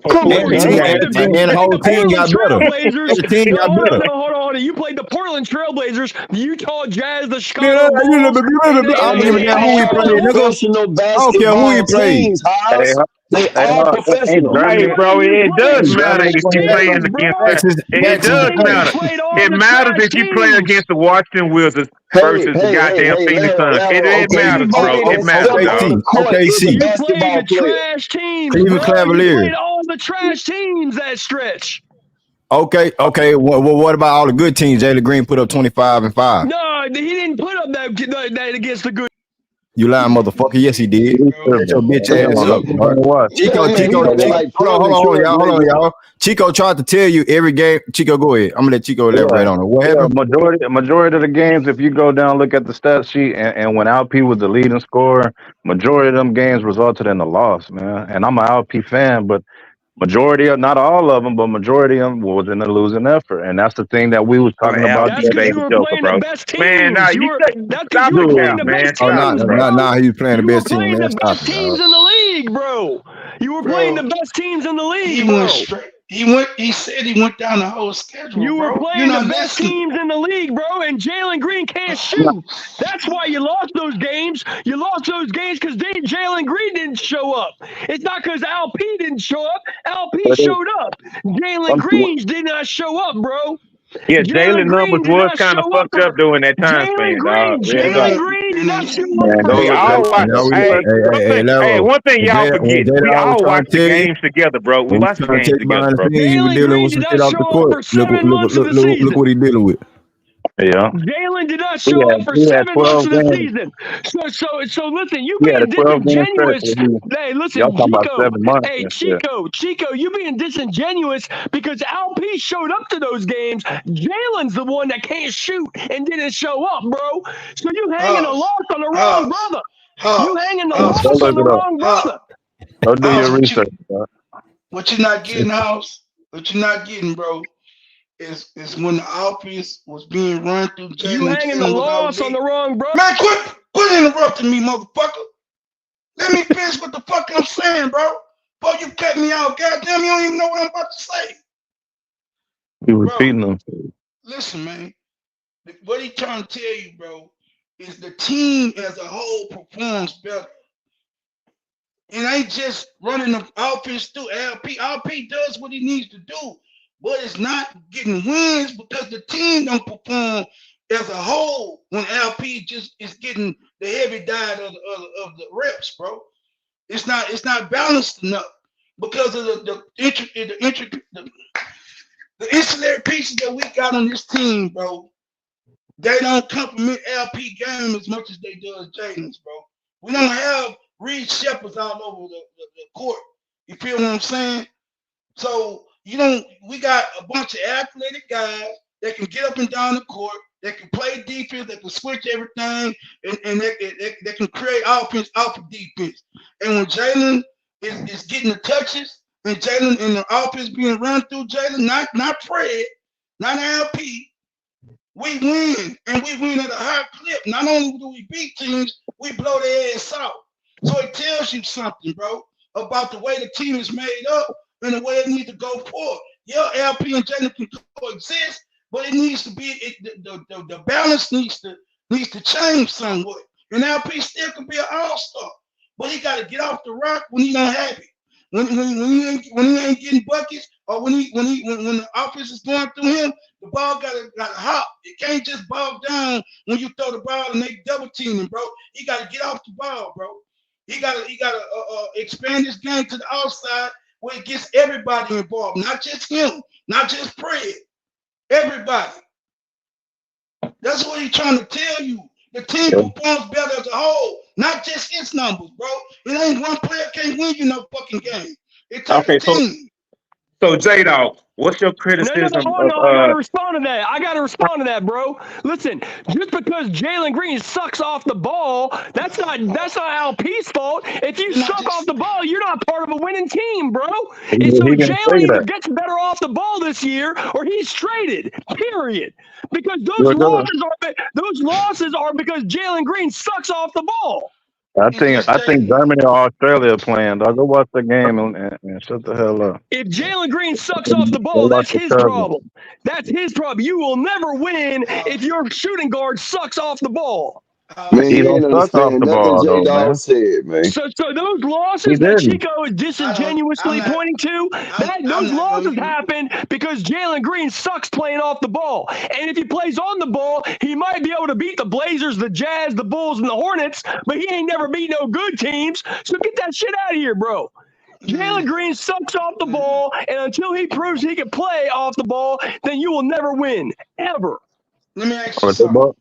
Come And on, the You team, man. played and the the whole team Portland got better. And Trailblazers. the team No, got hold on, better. no, hold on, hold on. You played the Portland Trailblazers, the Utah Jazz, the I Chicago Bulls, don't give a They damn who he are played, and nigga. professional I don't care who he basketball played. teams, Hey, Haas. They hey, are ain't professional. Hey, Germany? bro, it does Ain't matter Germany if you playing? playing Teams, against bro. the. It X is the does You facts. matter. played all It the matters trash if you play teams. against the Washington Wizards Hey, versus the hey, hey, goddamn hey, Phoenix level, Suns. level. It Okay, You matters, you bro. played It played. matters, Step on dog. the OKC. court is a OKC. You played basketball the player. trash teams, Cleveland bro. You Cavaliers. played all the trash teams that stretch. Okay. Well, what about all the good teams? Jalen Green put up 25 and 5. No, he didn't put up that against the good. You lying motherfucker. Yes, he did. He's Shut your tripping, bro. bitch Come ass on, up, let's see boy. him watch. Yeah, Chico, man, you Chico, acting Chico. like Hold premature on, Blazers. y'all. Chico tried to tell you every game. Chico, go ahead. I'm gonna let Chico elaborate Yeah, on it. What yeah. happened? Majority of the games, if you go down look at the stat sheet, and when LP was the leading scorer, majority of them games resulted in a loss, man. And I'm an LP fan, but majority of, not all of them, but majority of them was in a losing effort, and that's the thing that we was Oh, talking Al about P That's the because other you baby were Joker, playing the bro. best Man, nah, teams. you That's because stop you were it playing now, the man. best Oh, Stop teams, it, not, bro. not, bro. not. He was playing the You were best team, playing man. the Stop best it, dog. teams in the league, bro. You were playing the bro. best teams in the He league, went bro. straight. He said he went down the whole schedule, You were bro. You're playing the not best listening. teams in the league, bro, and Jalen Green can't shoot. That's why you lost those games. You lost those games because Jalen Green didn't show up. It's not because LP didn't show up. LP But showed up. Jalen some, Green did not show up, bro. Yeah, Jalen Jalen numbers Green did was not kind of show up fucked up for during that time Jalen span, dog. Green. Real And talk. Jalen then Green did and not then show up man, for they We was all they watch. And now they Hey, Level. one thing When y'all Jada, forget, when we Jada always all trying watch to the tell you, games together, bro. We when watch you the trying to games take together, behind the bro. scenes, you been Jalen dealing Green with did some shit not off the show up court. for 7 months of the Look season. what he dealing with. yeah. Jalen did not He show up had for he had 7 months 12 of the games. season. So listen, you He had a being 12 game stretch disingenuous. where he, Hey, y'all listen, talking about Chico. 7 months Hey, and shit. Chico, you being disingenuous because LP showed up to those games. Jalen's the one that can't shoot and didn't show up, bro. So you hanging a House, loss on the wrong House, brother. You House, hanging the Go House, loss on look the it up. wrong House, brother. Go do your House. research, bro. What you're not getting, House. What you're not getting, bro, is when the offense was being run through You Jalen. hanging the Jalen was out loss on lead. the wrong brother. Man, quit interrupting me, motherfucker. Let me finish what the fuck I'm saying, bro. Before you cut me out, goddamn, you don't even know what I'm about to say, He bro. repeating them. Listen, man. What he trying to tell you, bro, is the team as a whole performs better. It ain't just running the offense through LP. LP does what he needs to do, but it's not getting wins because the team don't perform as a whole when LP just is getting the heavy diet of the reps, bro. It's not balanced enough because of the ancillary pieces that we got on this team, bro. They don't complement LP game as much as they do as Jaden's, bro. We don't have Reed Shepherds all over the court. You feel what I'm saying? So we got a bunch of athletic guys that can get up and down the court, that can play defense, that can switch everything, and they can create offense off of defense. And when Jalen is getting the touches, and Jalen and the offense being run through Jalen, not Fred, not LP, we win, and we win at a high clip. Not only do we beat teams, we blow their ass out. So it tells you something, bro, about the way the team is made up and the way it needs to go forward. Yeah, LP and Jalen can coexist, but it needs to be the balance needs to change somewhat. And LP still can be an all-star, but he got to get off the rock when he don't have it. When he ain't getting buckets, or when the offense is going through him, the ball gotta hop. It can't just ball down when you throw the ball and they double teaming, bro. He gotta get off the ball, bro. He gotta expand his game to the outside where it gets everybody involved, not just him, not just Fred. Everybody. That's what he's trying to tell you. The team performs better as a whole, not just his numbers, bro. It ain't one player can't win you no fucking game. It takes a Okay, team. so J Dog, what's your No, criticism hold of on. I gotta respond to that. Bro. Listen, just because Jalen Green sucks off the ball, that's not LP's fault. If you suck off the ball, you're not part of a winning team, bro. And so He can Jalen say either that. gets better off the ball this year or he's traded. Period. Because You're good. those losses are because Jalen Green sucks off the ball. I think Germany or Australia are playing. Dog, go watch the game and shut the hell up. If Jalen Green sucks off the Go ball, watch that's the his cousins. problem. That's his problem. You will never win if your shooting guard sucks off the ball. Man, He you don't ain't suck off understand the nothing ball J though, Dog man. said, man. So those He losses that didn't. Chico is disingenuously pointing to, those losses happen because Jalen Green sucks playing off the ball. And if he plays on the ball, he might be able to beat the Blazers, the Jazz, the Bulls, and the Hornets, but he ain't never beat no good teams. So get that shit out of here, bro. Jalen Green sucks off the ball, and until he proves he can play off the ball, then you will never win, ever. Let me ask you something. Bro.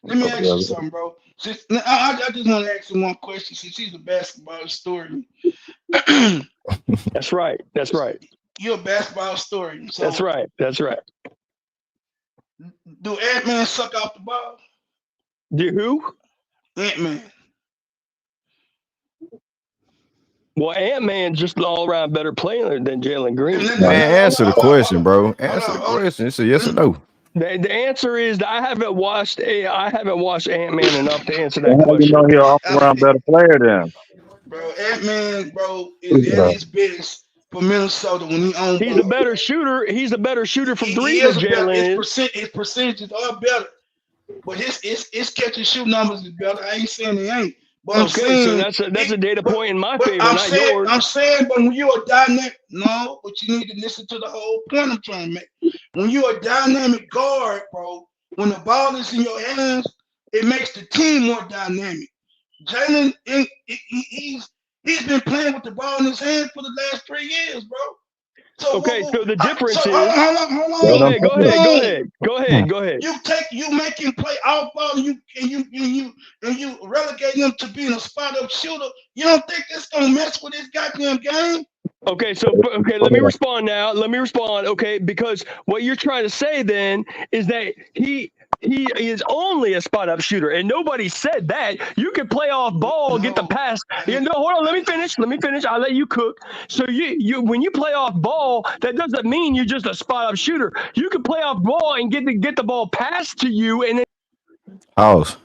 Let me ask you something, bro. I just want to ask you one question since he's a basketball historian. That's right. That's right. You're a basketball historian. So That's right. That's right. do Ant-Man suck off the ball? Do who? Ant-Man. Well, Ant-Man's just an all-around better player than Jalen Green. Man, answer the question, bro. Answer the question. It's a yes or no. The answer is that I haven't watched Ant-Man enough to answer that How do you question. know he's an all-around better player then? Bro, Ant-Man, bro, is at his best for Minnesota when he owns. He's a better shooter. He's a better shooter from three He than is a better. Jalen is. His percentages are better, but his catch and shoot numbers is better. I ain't saying they ain't, but I'm Okay, saying so that's a data point in my favor, I'm not saying, yours. I'm saying, but when you're a dynamic, no, but you need to listen to the whole point I'm trying to make. When you're a dynamic guard, bro, when the ball is in your hands, it makes the team more dynamic. Jalen, he's been playing with the ball in his hands for the last 3 years, bro. So okay, so the difference is. Hold on. Go ahead. You make him play off ball, and you relegate him to being a spot up shooter. You don't think this gonna mess with his goddamn game? Okay, let me respond now. Okay, because what you're trying to say then is that he is only a spot up shooter, and nobody said that. You can play off ball, get the pass. Hold on, let me finish. I'll let you cook. So you when you play off ball, that doesn't mean you're just a spot up shooter. You can play off ball and get the ball passed to you, and then House.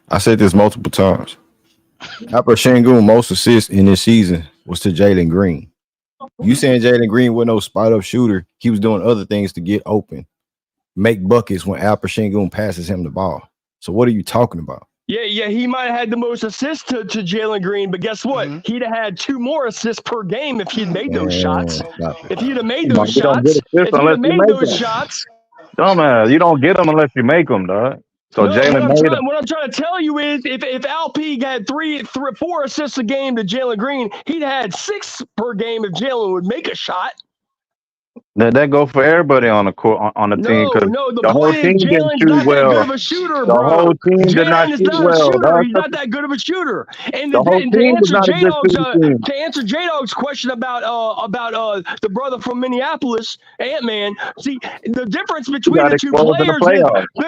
I said this multiple times. Alperen Sengun most assists in this season was to Jalen Green. You saying Jalen Green was no spot up shooter? He was doing other things to get open, make buckets when Alperen Sengun passes him the ball. So what are you talking about? Yeah, he might have had the most assists to Jalen Green, but guess what? He'd have had 2 more assists per game if he'd made those shots. If he'd have made those shots, Dumbass, you don't get them unless you make them, dog. So no, Jalen made them. what I'm trying to tell you is if Alp had 4 assists a game to Jalen Green, he'd had 6 per game if Jalen would make a shot. That go for everybody on the court on the team because the whole team didn't shoot well. Good of a shooter, the whole team did not shoot well. He's not that good of a shooter. And the whole team was not a good shooting team. To answer J-Dog's question about the brother from Minneapolis, Ant-Man. See, the difference between the two players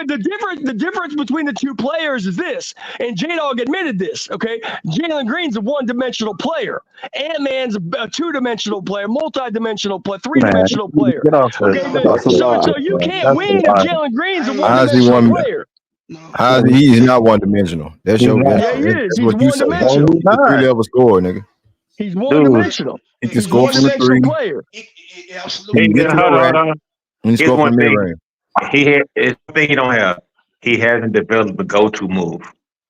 the difference between the two players is this, and J-Dog admitted this. Okay, Jalen Green's a one-dimensional player. Ant-Man's a two-dimensional player, multi-dimensional player, three-dimensional player. So you can't win if Jalen Green's a one-dimensional player. He's not one-dimensional. That's your yeah, he is. He's one-dimensional. He's a 3-level scorer, nigga. He's one-dimensional. He can score from the 3. Player. He can get to the rim. He can score from the rim. It's one thing he don't have. He hasn't developed a go-to move.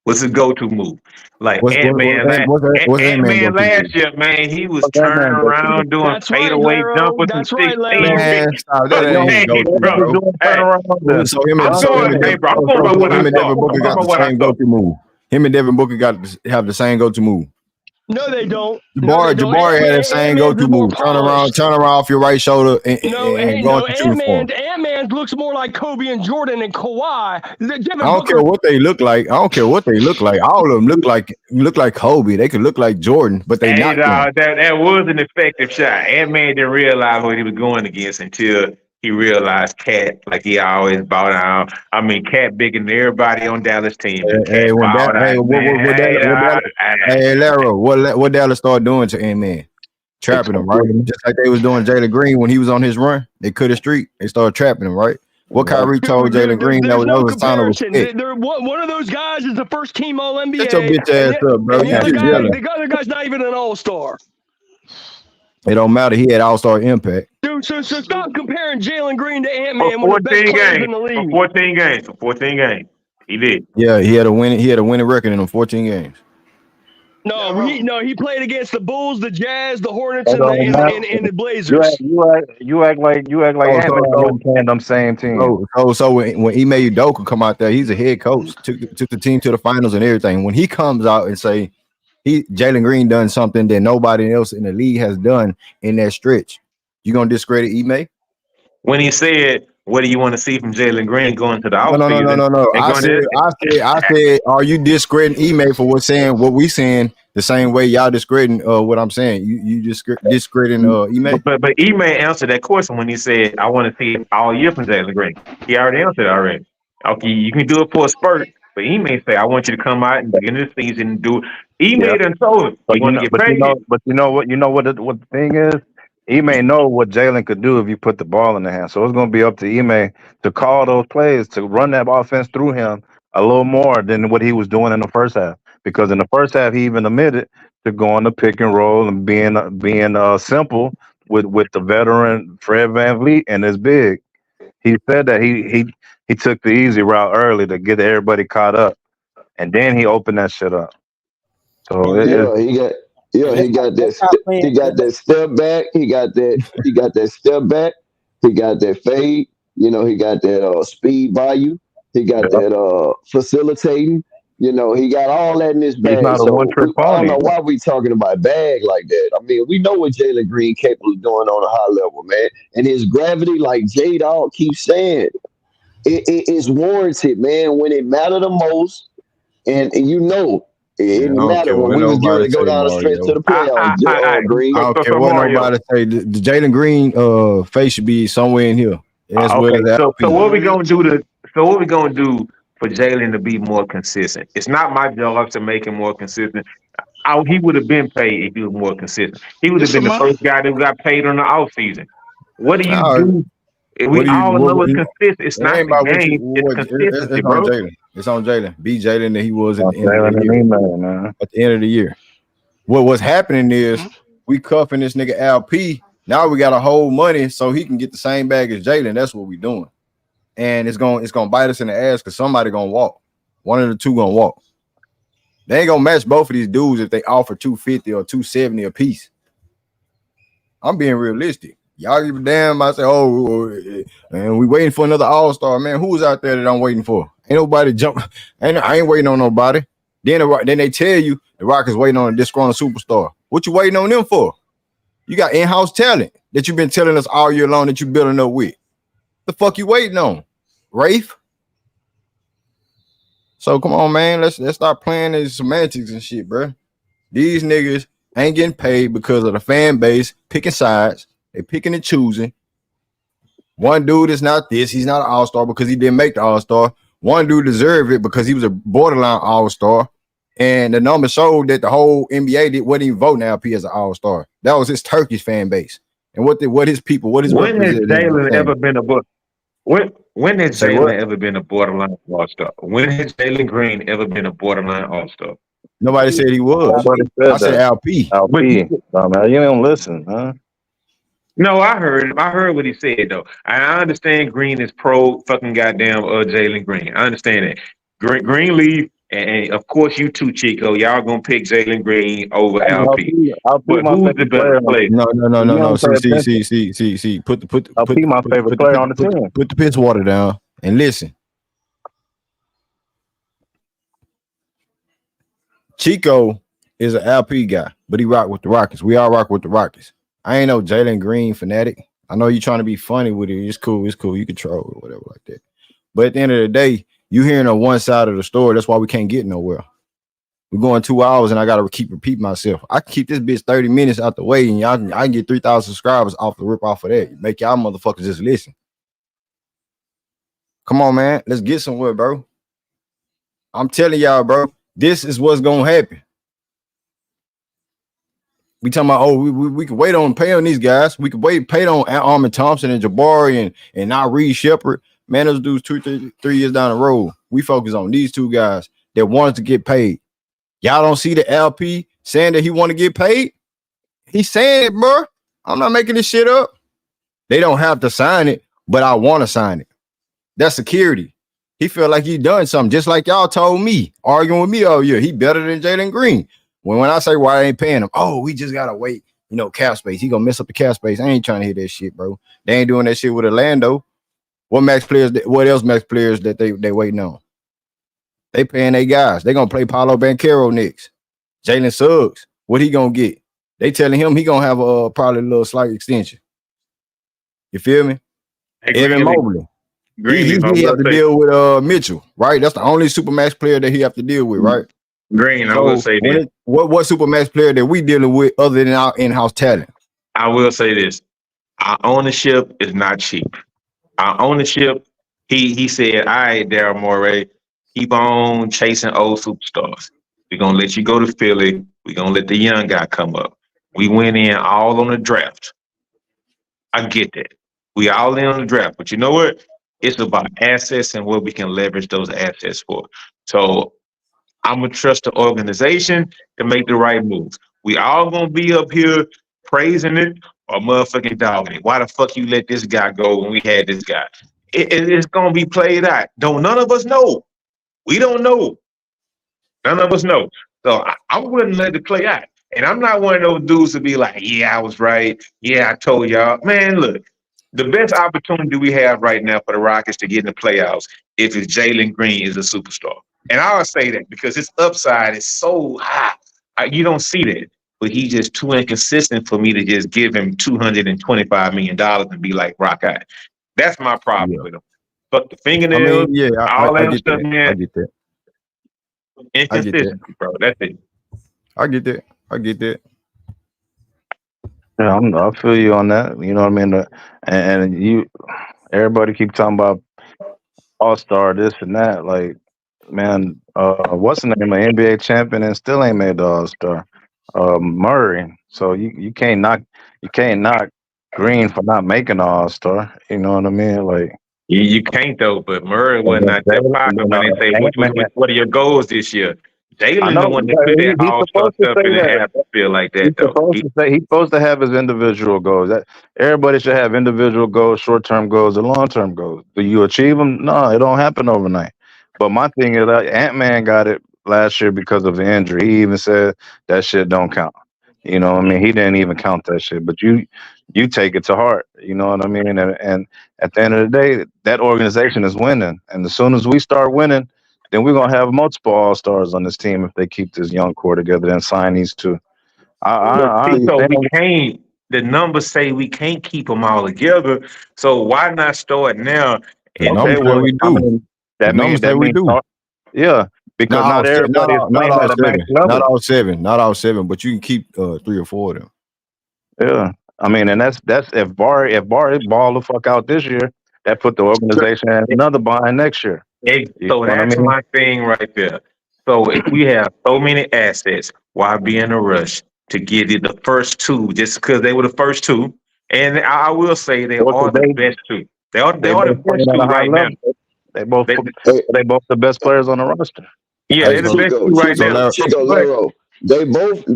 What's his go-to move? Like Ant-Man last year, man, he was turning around doing fadeaway jumpers and 16. Man, stop. That ain't go-to, bro. So him and Devin Booker got the same go-to move. Him and Devin Booker have the same go-to move. No, they don't. Jabari had the same go-to move. Turn around off your right shoulder and go into shooting form. Ant-Man looks more like Kobe and Jordan and Kawhi. I don't care what they look like. All of them look like Kobe. They could look like Jordan, but they not. That was an effective shot. Ant-Man didn't realize what he was going against until he realized Cat, like he always bowed down. I mean, Cat bigger than everybody on Dallas team. Larry, what Dallas started doing to Ant-Man? Trapping him, right? Just like they was doing Jalen Green when he was on his run. They cut his streak. They started trapping him, right? What Kyrie told Jalen Green that There's no was a sign of comparison. respect. One of those guys is a first team All NBA. Shut your bitch ass up, bro. And You just yelling. the other guy's not even an All Star. It don't matter. He had all-star impact. Dude, so stop comparing Jalen Green to Ant For Man, one of the best 14 players games. in the For league. 14 games. For 14 games. He did. Yeah, he had a winning record in them 14 games. He played against the Bulls, the Jazz, the Hornets, That and don't matter. the Blazers. You act like Ant-Man wasn't playing them same teams. So when Ime Udoka come out there, he's a head coach, took the team to the finals and everything. When he comes out and say Jalen Green done something that nobody else in the league has done in that stretch, you gonna discredit Ime? When he said, "What do you want to see from Jalen Green going to the offseason?" No. I said, are you discrediting Ime for what we saying the same way y'all discrediting what I'm saying? You discrediting Ime? But Ime answered that question when he said, "I want to see it all year from Jalen Green." He already answered it already. Okay, you can do it for a spurt, but Ime say, "I want you to come out and begin the season and do it." Ime done told him he want to get paid. You know what the thing is? Ime know what Jalen could do if you put the ball in the hand. So it's going to be up to Ime to call those plays, to run that offense through him a little more than what he was doing in the first half. Because in the first half, he even admitted to going to pick and roll and being simple with the veteran Fred VanVleet and his big. He said that he took the easy route early to get everybody caught up, and then he opened that shit up. So he got that step back. He got that step back. He got that fade. You know, he got that speed value. He got that facilitating. You know, he got all that in his bag. He's not a one-trick pony. I don't know why we talking about bag like that. I mean, we know what Jalen Green capable of doing on a high level, man. And his gravity, like J-Dog keeps saying, it is warranted, man, when it mattered the most. And you know, it mattered when we was going to go down the stretch to the playoffs. Green. I don't care what nobody say. The Jalen Green face should be somewhere in here. So what we gonna do for Jalen to be more consistent? It's not my job to make him more consistent. He would have been paid if he was more consistent. He would have been the first guy that got paid on the off season. What do you do? We all know it's consistent. It's not the game. It's consistency, bro. It's on Jalen. Be Jalen that he was at the end Jalen of the year. At the end of the year. What's happening is we cuffing this nigga LP. Now we got to hold money so he can get the same bag as Jalen. That's what we doing. And it's gonna bite us in the ass because somebody gonna walk. One of the two gonna walk. They ain't gonna match both of these dudes if they offer 250 or 270 a piece. I'm being realistic. Y'all give a damn. I say, man, we waiting for another all-star, man. Who's out there that I'm waiting for? Ain't nobody jump. I ain't waiting on nobody. Then they tell you the Rockets waiting on a disgruntled superstar. What you waiting on them for? You got in-house talent that you've been telling us all year long that you building up with. The fuck you waiting on, Rafe? So come on, man. Let's start playing these semantics and shit, bro. These niggas ain't getting paid because of the fan base picking sides. They picking and choosing. One dude is not this. He's not an all-star because he didn't make the all-star. One dude deserved it because he was a borderline all-star. And the numbers showed that the whole NBA wasn't even voting LP as an all-star. That was his Turkish fan base. And what his people, what his when has Jalen ever been a when has Jalen ever been a borderline all-star? When has Jalen Green ever been a borderline all-star? Nobody said he was. I said LP. LP. Man, you don't listen, huh? No, I heard him. I heard what he said though. I understand Green is pro fucking goddamn Jalen Green. I understand that. Greenleaf and of course you too, Chico. Y'all gonna pick Jalen Green over LP. But who's the better player? No. See. Put my favorite player on the team. Put the piss water down and listen. Chico is an LP guy, but he rock with the Rockets. We all rock with the Rockets. I ain't no Jalen Green fanatic. I know you're trying to be funny with it. It's cool. You can troll or whatever like that. But at the end of the day, you hearing on one side of the story. That's why we can't get nowhere. We're going 2 hours and I got to keep repeating myself. I can keep this bitch 30 minutes out the way and I can get 3,000 subscribers off the rip off of that. Make y'all motherfuckers just listen. Come on, man. Let's get somewhere, bro. I'm telling y'all, bro, this is what's going to happen. We talking about, we can wait on pay on these guys. We can pay on Armin Thompson and Jabari and not Reed Shepard. Man, those dudes 3 years down the road. We focus on these two guys that wanted to get paid. Y'all don't see the LP saying that he want to get paid? He's saying it, bro. I'm not making this shit up. They don't have to sign it, but I want to sign it. That's security. He feel like he done something, just like y'all told me, arguing with me all year. He better than Jalen Green. When I say why I ain't paying him, oh, we just gotta wait, cap space. He gonna mess up the cap space. I ain't trying to hear that shit, bro. They ain't doing that shit with Orlando. What else max players that they waiting on? They paying their guys. They gonna play Paolo Banchero next. Jalen Suggs, what he gonna get? They telling him he gonna have a probably a little slight extension. You feel me? Hey, Evan Mobley. Greenleaf, He have to deal with Mitchell, right? That's the only supermax player that he have to deal with, right? Green, I will say this. What supermax player that we dealing with other than our in-house talent? I will say this. Our ownership is not cheap. Our ownership, he said, all right, Daryl Morey, keep on chasing old superstars. We're going to let you go to Philly. We're going to let the young guy come up. We went in all on the draft. I get that. We all in on the draft. But you know what? It's about assets and what we can leverage those assets for. So I'm going to trust the organization to make the right moves. We all going to be up here praising it or motherfucking dogging it. Why the fuck you let this guy go when we had this guy? It's going to be played out. None of us know. We don't know. None of us know. So I'm willing to let it play out. And I'm not one of those dudes to be like, yeah, I was right. Yeah, I told y'all. Man, look, the best opportunity we have right now for the Rockets to get in the playoffs if it's Jalen Green is a superstar. And I'll say that because his upside is so high. You don't see that. But he's just too inconsistent for me to just give him $225 million and be like, rock out. That's my problem with him. But the fingernails, all that stuff, man. I get that. Inconsistency, bro. That's it. I get that. Yeah, I feel you on that. You know what I mean? And everybody keep talking about All-Star, this and that. Like, man, what's the name? An NBA champion and still ain't made the All-Star. Murray. So you can't knock Green for not making the All-Star. You know what I mean? Like you can't though. But Murray wasn't not that popular when they say what are your goals this year? Jalen the one that put that All-Star stuff in the half feel like that though. He's supposed to have his individual goals. That everybody should have individual goals, short-term goals, and long-term goals. Do you achieve them? No, it don't happen overnight. But my thing is that Ant-Man got it last year because of the injury. He even said that shit don't count. You know what I mean? He didn't even count that shit. But you take it to heart. You know what I mean? And at the end of the day, that organization is winning. And as soon as we start winning, then we're gonna have multiple all-stars on this team if they keep this young core together and sign these two. We can't. The numbers say we can't keep them all together. So why not start now? The numbers that we do. That means we do. Yeah, because not everybody is playing at a max level. Not all seven, but you can keep 3 or 4 of them. Yeah, I mean, and that's if Barry ball the fuck out this year, that put the organization in another bind next year. So that's my thing right there. So if we have so many assets, why be in a rush to get it the first two just because they were the first two? And I will say they are the best two. They are the best two right now. They both the best players on the roster. Yeah, they're the best two right now. Chico, Lero, they both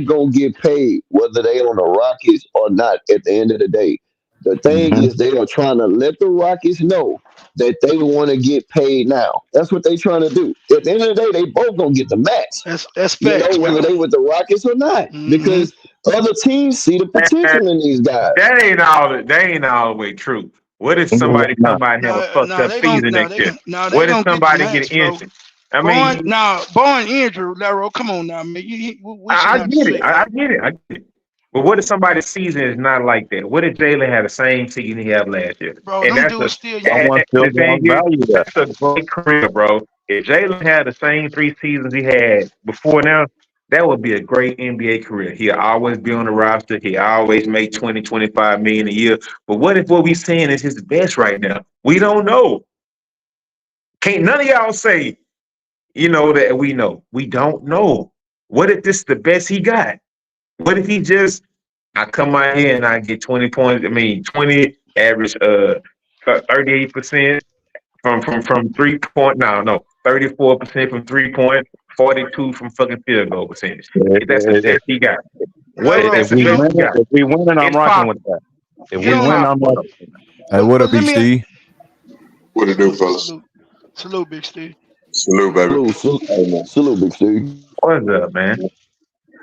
gonna get paid whether they on the Rockets or not at the end of the day. The thing is they are trying to let the Rockets know that they want to get paid now. That's what they trying to do. At the end of the day, they both gonna get the max. That's fact. Whether they with the Rockets or not. Because other teams see the potential in these guys. That ain't all the way true. What if somebody come out and have a fucked up season next year? What if somebody get injured? I mean, born injured, Lero. Come on now, man. I get it. But what if somebody's season is not like that? What if Jalen had the same season he had last year? Bro, and that's a great career, bro. If Jalen had the same 3 seasons he had before now, that would be a great NBA career. He'll always be on the roster. He always make 20, 25 million a year. But what if what we're saying is his best right now? We don't know. Can't none of y'all say, that we know. We don't know. What if this is the best he got? What if he I come out here and I get 20 points, 20, average 38%, from 3 point. No, 34% from 3 point, 42 from fucking field goal percentage. That's the success he got. What is that If we success win, he got? if we win, I'm It's rocking possible. with that. If You we know, win, I'm Possible. rocking with that. Hey, what up, let Big me Steve? What it do, fellas? salute, Big Steve. Salute, baby. Salute, Big Steve. What's up, man?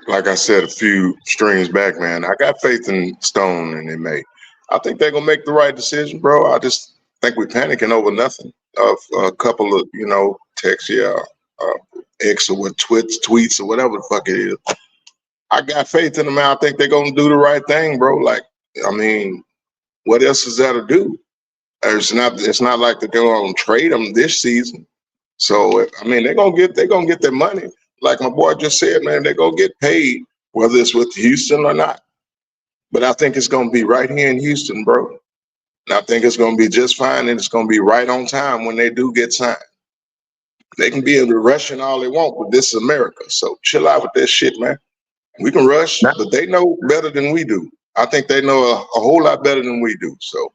Like I said a few streams back, man, I got faith in Stone and in May. I think they're gonna make the right decision, bro. I just think we're panicking over nothing. Of a couple of, texts, X or what tweets or whatever the fuck it is. I got faith in them, man. I think they're gonna do the right thing, bro. Like, I mean, what else is there to do? It's not like they're gonna trade them this season. So I mean, they're gonna get their money. Like my boy just said, man, they're gonna get paid, whether it's with Houston or not. But I think it's gonna be right here in Houston, bro. And I think it's gonna be just fine, and it's gonna be right on time when they do get signed. They can be in the rushing all they want, but this is America. So chill out with that shit, man. We can rush, but they know better than we do. I think they know a whole lot better than we do. So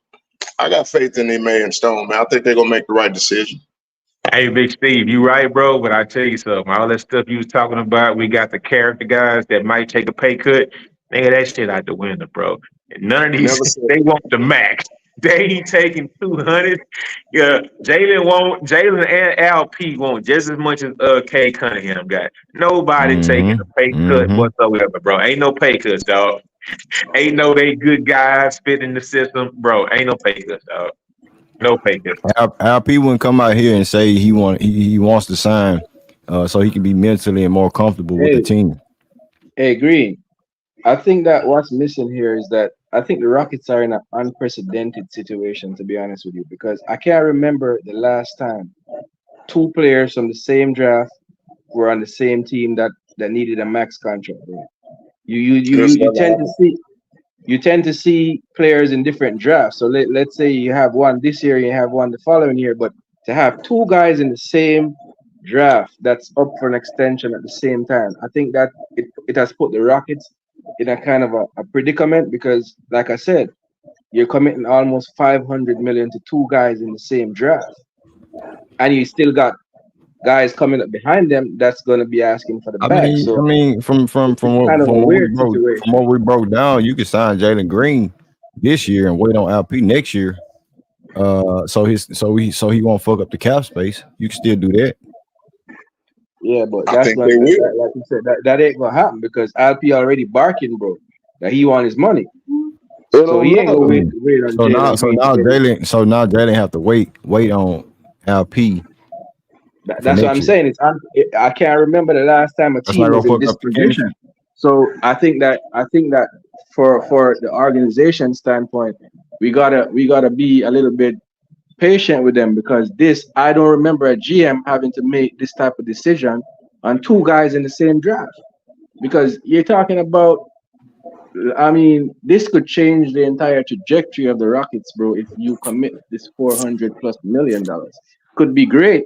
I got faith in May and Stone, man. I think they're gonna make the right decision. Hey, Big Steve, you right, bro. But I tell you something. All that stuff you was talking about, we got the character guys that might take a pay cut. Nigga, that shit out the window, bro. And none of these, Never said they want the max. They ain't taking 200. Yeah, Jalen and LP want just as much as K Cunningham got. Nobody taking a pay cut whatsoever, bro. Ain't no pay cuts, dog. Ain't no they good guys fit in the system, bro. Ain't no pay cuts, dog. No pay cuts. LP wouldn't come out here and say he wants to sign, so he can be mentally and more comfortable with the team. Hey, Green. I think that what's missing here is that I think the Rockets are in an unprecedented situation, to be honest with you, because I can't remember the last time two players from the same draft were on the same team that needed a max contract. Right? You tend to see players in different drafts. So let's say you have one this year, you have one the following year, but to have two guys in the same draft that's up for an extension at the same time, I think that it has put the Rockets in a kind of a predicament because, like I said, you're committing almost $500 million to two guys in the same draft, and you still got guys coming up behind them that's going to be asking for the bag. I mean, from what we broke down, you could sign Jalen Green this year and wait on LP next year. So he won't fuck up the cap space. You can still do that. Yeah, but that's not like you said. That ain't gonna happen because LP already barking, bro, that he want his money. So he ain't gonna wait on Jalen. So now Jalen have to wait on LP. That's what I'm saying. I can't remember the last time a team was in this position. So I think that for the organization standpoint, we gotta be a little bit patient with them because I don't remember a GM having to make this type of decision on two guys in the same draft. Because you're talking about, I mean, this could change the entire trajectory of the Rockets, bro. If you commit this $400+ million, could be great.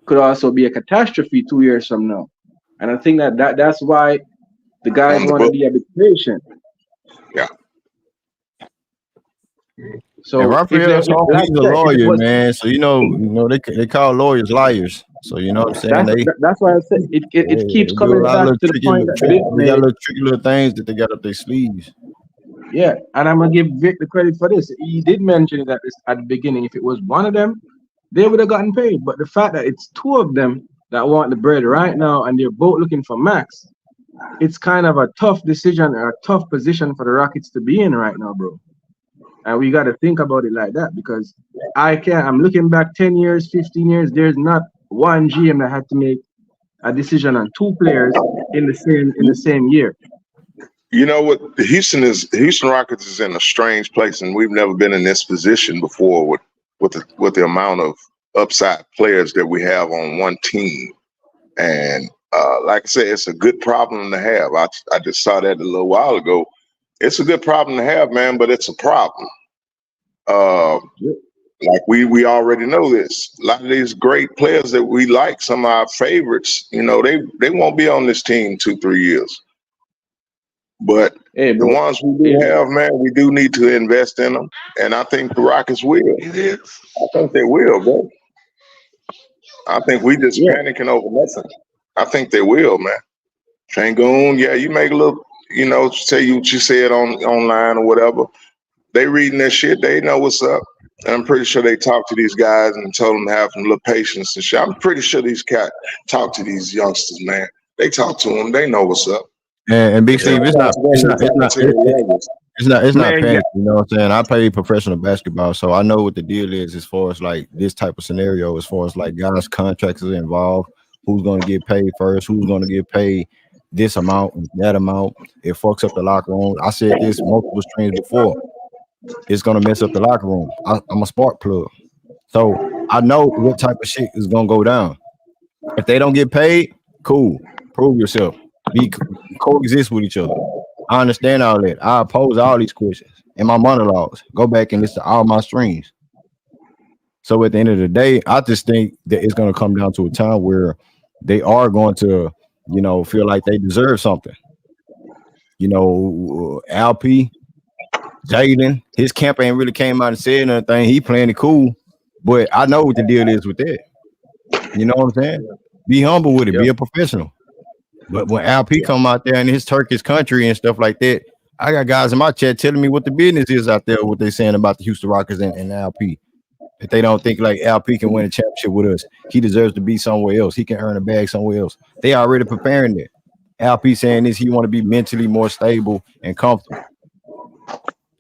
Could also be a catastrophe 2 years from now. And I think that's why the guys want to be a bit patient. Yeah. So he's a lawyer, man. So they call lawyers liars. So you know what I'm saying? That's why I said it keeps coming back to the point that they got little tricky little things that they got up their sleeves. Yeah, and I'm gonna give Vic the credit for this. He did mention it at the beginning. If it was one of them, they would have gotten paid. But the fact that it's two of them that want the bread right now and they're both looking for max, it's kind of a tough decision or a tough position for the Rockets to be in right now, bro. And we got to think about it like that because I'm looking back 10 years, 15 years, there's not one GM that had to make a decision on two players in the same year. You know what? The Houston Rockets is in a strange place, and we've never been in this position before with the amount of upside players that we have on one team. And like I said, it's a good problem to have. I just saw that a little while ago. It's a good problem to have, man, but it's a problem. Like we already know this. A lot of these great players that we like, some of our favorites, they won't be on this team 2-3 years. But the ones we do have, man, we do need to invest in them, and I think the Rockets will. I think they will, bro. I think we just panicking over nothing. I think they will, man. Sengun, yeah, you make a little, say what you said online or whatever. They reading that shit. They know what's up. And I'm pretty sure they talked to these guys and told them to have some little patience and shit. I'm pretty sure these cats talk to these youngsters, man. They talk to them. They know what's up. And Big Steve, it's not Man, panic. You know what I'm saying? I play professional basketball, so I know what the deal is as far as like this type of scenario, as far as like guys' contracts are involved, who's going to get paid first, who's going to get paid this amount, that amount. It fucks up the locker room. I said this multiple streams before. It's going to mess up the locker room. I'm a spark plug. So I know what type of shit is going to go down. If they don't get paid, cool. Prove yourself. Coexist with each other. I understand all that. I oppose all these questions in my monologues. Go back and listen to all my streams. So at the end of the day, I just think that it's going to come down to a time where they are going to, feel like they deserve something. Alp, Jalen, his camp ain't really came out and said anything. He playing it cool, but I know what the deal is with that. You know what I'm saying? Be humble with it. Be a professional. But when Alp come out there in his Turkish country and stuff like that, I got guys in my chat telling me what the business is out there, what they saying about the Houston Rockets and Alp. If they don't think like Alp can win a championship with us, he deserves to be somewhere else. He can earn a bag somewhere else. They already preparing that. Alp saying this, he want to be mentally more stable and comfortable.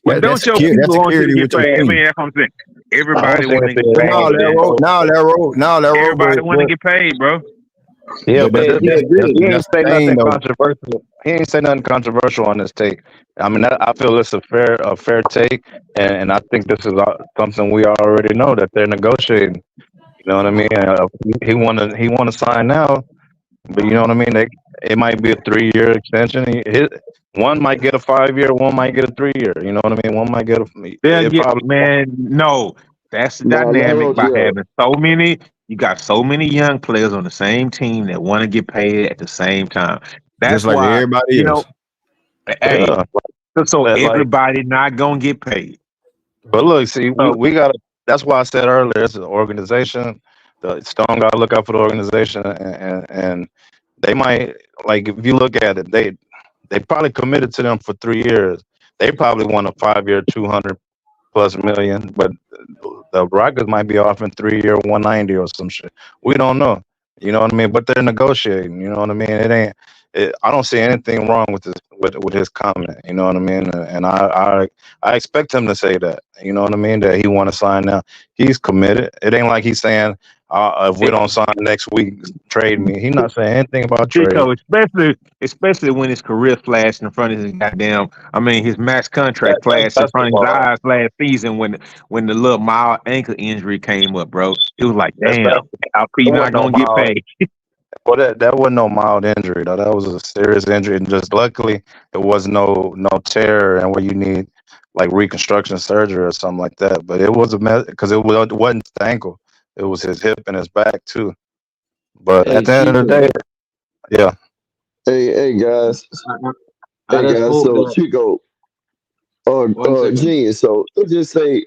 But don't your people want you to get paid? I mean, that's what I'm saying. Everybody want to get paid. Everybody want to get paid, bro. Yeah, but he ain't say nothing controversial. He ain't say nothing controversial on this take. I mean, I feel it's a fair take, and I think this is something we already know that they're negotiating. You know what I mean? He want to sign now, but you know what I mean. It might be a 3-year extension. One might get a 5-year, one might get a 3-year. You know what I mean? One might get no. That's the dynamic by having so many. You got so many young players on the same team that want to get paid at the same time. That's just like why everybody else. Hey, so everybody not gonna get paid. But look, see, we got. That's why I said earlier, it's an organization. The Stone got to look out for the organization, and they might if you look at it, they probably committed to them for 3 years. They probably want a 5-year, $200+ million, but the Rockets might be offering 3-year, 190 or some shit. We don't know. You know what I mean? But they're negotiating. You know what I mean? I don't see anything wrong with this with his comment. You know what I mean? And I expect him to say that. You know what I mean? That he want to sign now. He's committed. It ain't like he's saying if we don't sign next week, trade me. He's not saying anything about trade. Especially when his career flashed in front of his goddamn. I mean, his max contract flashed in front of his eyes last season when the little mild ankle injury came up, bro. It was like, damn, Alperen not gonna get paid. Well, that wasn't no mild injury though. That was a serious injury, and just luckily it was no tear and where you need like reconstruction surgery or something like that. But it was because it wasn't the ankle; it was his hip and his back too. But at the end of the day, yeah. Hey guys. So Chico, Genius. So let's just say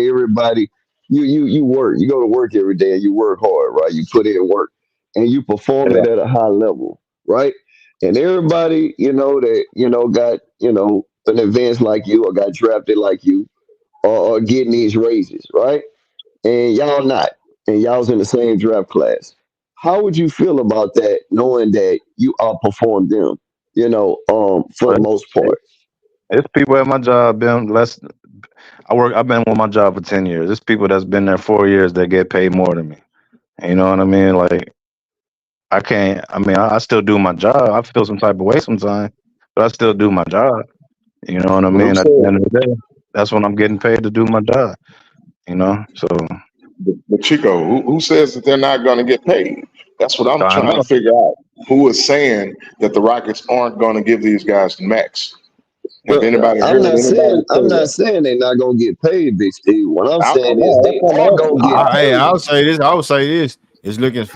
everybody, you work, you go to work every day and you work hard, right? You put in work and you perform it at a high level, right? And everybody, that got, an advance like you or got drafted like you or getting these raises, right? And y'all not, and y'all's in the same draft class. How would you feel about that, knowing that you outperformed them, for the most part? It's people at my job been less. I've been with my job for 10 years. It's people that's been there 4 years that get paid more than me. You know what I mean? Like, I can't. I mean, I still do my job. I feel some type of way sometimes, but I still do my job. You know what I mean? At the end of the day, that's when I'm getting paid to do my job. So. But Chico, who says that they're not going to get paid? That's what I'm trying to figure out. Who is saying that the Rockets aren't going to give these guys the max? Well, I'm not saying they're not gonna get paid, Big Steve. What I'm saying is they are gonna get paid. I would say this. It's looking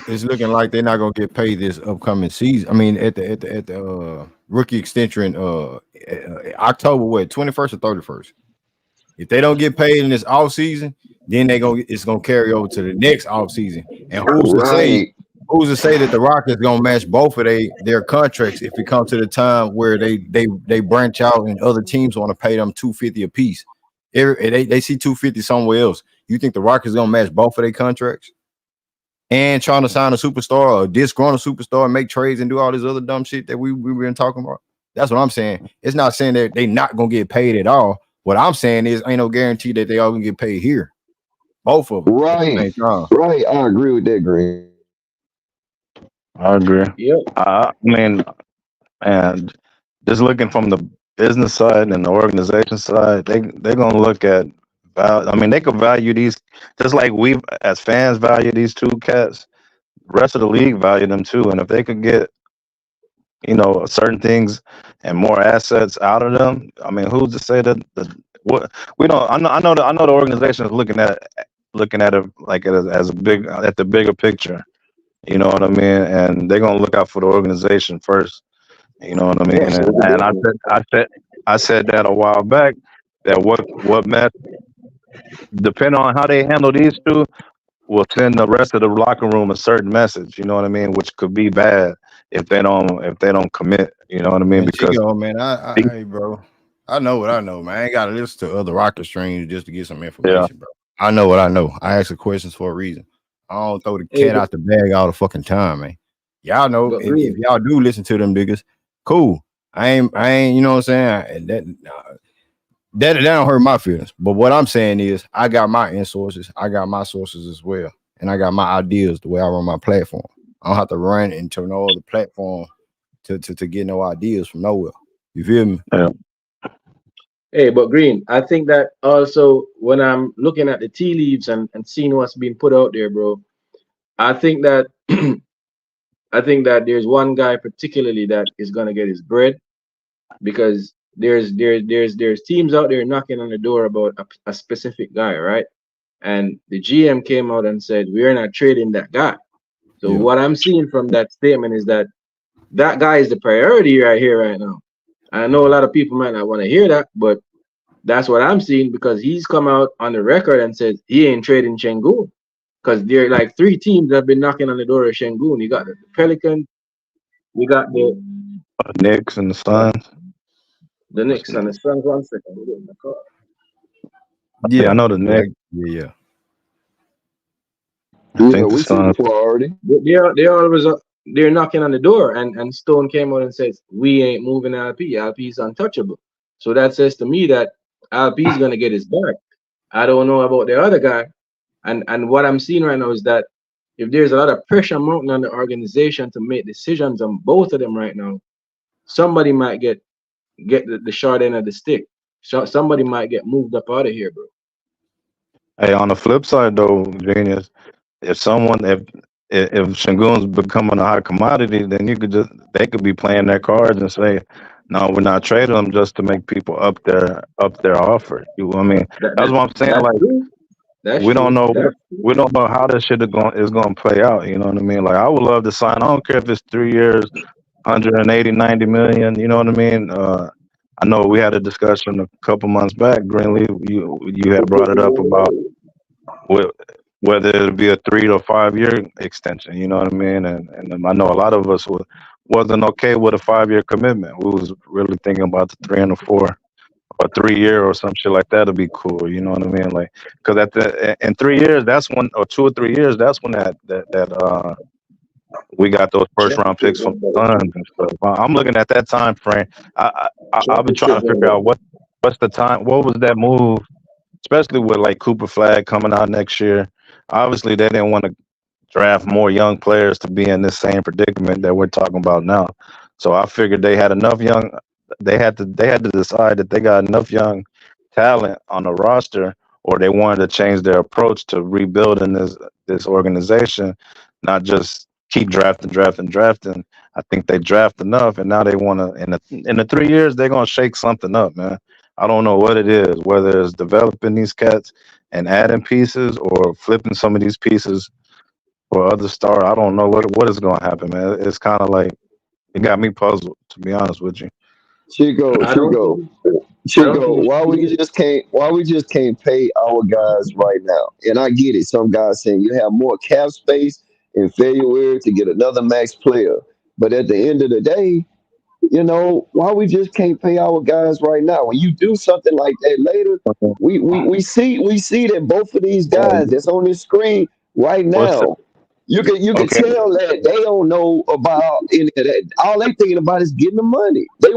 like they're not gonna get paid this upcoming season. I mean, at the rookie extension, October 21st or 31st. If they don't get paid in this off season, Then it's gonna carry over to the next offseason. And who's Right. to say that the Rockets gonna match both of their contracts if it comes to the time where they branch out and other teams want to pay them $250 a piece. They see $250 somewhere else. You think the Rockets gonna match both of their contracts? And trying to sign a superstar or disgruntled superstar and make trades and do all this other dumb shit that we've been talking about. That's what I'm saying. It's not saying that they not gonna get paid at all. What I'm saying is ain't no guarantee that they all gonna get paid here. Both of them at the Right. same time. Right. I agree with that, Green. I agree. Yep. I mean, and just looking from the business side and the organization side, they're gonna look at I mean, they could value these just like we as fans value these two cats. The rest of the league value them too, and if they could get certain things and more assets out of them, I mean, who's to say that what we don't? I know the organization is looking at it like as a big at the bigger picture. You know what I mean? And they're gonna look out for the organization first. You know what I mean? And I said that a while back that what mess, depending on how they handle these two, will send the rest of the locker room a certain message. You know what I mean? Which could be bad if they don't commit. You know what I mean? Man, Because Chico, man, hey, bro, I know what I know, man. I ain't got to listen to other rocket streams just to get some information, bro. I know what I know. I ask the questions for a reason. I don't throw the cat out the bag all the fucking time, man. Y'all know if y'all do listen to them niggas, cool. I ain't, you know what I'm saying? That don't hurt my feelings. But what I'm saying is I got my end sources, I got my sources as well. And I got my ideas the way I run my platform. I don't have to run into no other platform to get no ideas from nowhere. You feel me? Yeah. Hey, but Green, I think that also when I'm looking at the tea leaves and seeing what's being put out there, bro, I think that there's one guy particularly that is gonna get his bread because there's teams out there knocking on the door about a specific guy, right? And the GM came out and said we're not trading that guy. So what I'm seeing from that statement is that guy is the priority right here, right now. I know a lot of people might not want to hear that, but that's what I'm seeing because he's come out on the record and said he ain't trading Sengun. Because there are like 3 teams that have been knocking on the door of Sengun. You got the Pelicans, you got the Knicks and the Suns. The Knicks and the Suns. 1 second. We're getting the call. Yeah, I know the Knicks. Yeah. I think the Suns. They're knocking on the door, and Stone came out and says we ain't moving LP. LP's untouchable. So that says to me that LP's gonna get his back. I don't know about the other guy, and what I'm seeing right now is that if there's a lot of pressure mounting on the organization to make decisions on both of them right now, somebody might get the short end of the stick. Somebody might get moved up out of here, bro. Hey, on the flip side though, Genius, if Sengun's becoming a hot commodity, then they could be playing their cards and say, no, we're not trading them just to make people up their offer. I mean, that's what I'm saying. Like we don't know how this shit is going to play out. You know what I mean? Like I would love to sign. I don't care if it's 3 years, 180, 90 million. You know what I mean? I know we had a discussion a couple months back, Greenleaf. You had brought it up about whether it'd be a 3 to 5 year extension. You know what I mean? And I know a lot of us wasn't okay with a 5-year commitment. We was really thinking about the 3 and the 4, or 3 year or some shit like that'd be cool. You know what I mean? Like, because in 3 years, that's when, or 2 or 3 years, that's when that we got those first round picks from the Suns and stuff. I'm looking at that time frame. I've been trying to figure out what's the time. What was that move, especially with like Cooper Flag coming out next year? Obviously, they didn't want to draft more young players to be in this same predicament that we're talking about now. So I figured they had enough young. They had to decide that they got enough young talent on the roster, or they wanted to change their approach to rebuilding this organization, not just keep drafting. I think they draft enough, and now they want to. In the 3 years, they're gonna shake something up, man. I don't know what it is, whether it's developing these cats and adding pieces, or flipping some of these pieces for other stars. I don't know what is gonna happen, man. It's kind of like it got me puzzled, to be honest with you. Chico, Chico, why we just can't pay our guys right now? And I get it. Some guys saying you have more cap space in February to get another max player. But at the end of the day, why we just can't pay our guys right now? When you do something like that later, we see that both of these guys that's on this screen right What's the, now, you can okay? tell that they don't know about any of that. All they thinking about is getting the money. They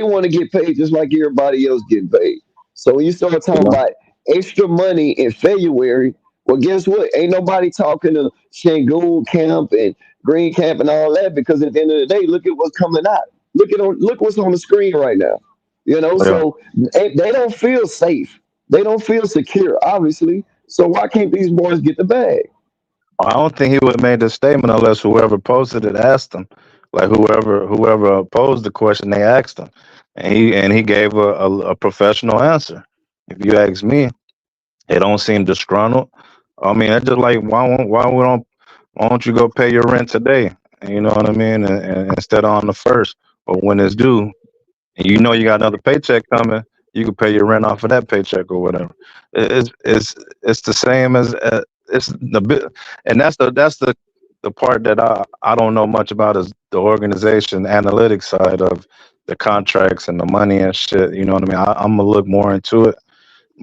want to get paid just like everybody else getting paid. So when you start talking about extra money in February, well, guess what? Ain't nobody talking to Shangoon Camp and Green Camp and all that, because at the end of the day, look at what's coming out. Look what's on the screen right now. Yeah. So they don't feel safe. They don't feel secure, obviously. So why can't these boys get the bag? I don't think he would have made this statement unless whoever posted it asked him. Like whoever posed the question, they asked him, and he gave a professional answer. If you ask me, they don't seem disgruntled. I mean, it's just like why don't you go pay your rent today? You know what I mean? And instead of on the first or when it's due, and you got another paycheck coming, you can pay your rent off of that paycheck or whatever. It's the same as it's the bit, and that's the part that I don't know much about is the organization analytics side of the contracts and the money and shit. You know what I mean? I'm gonna look more into it,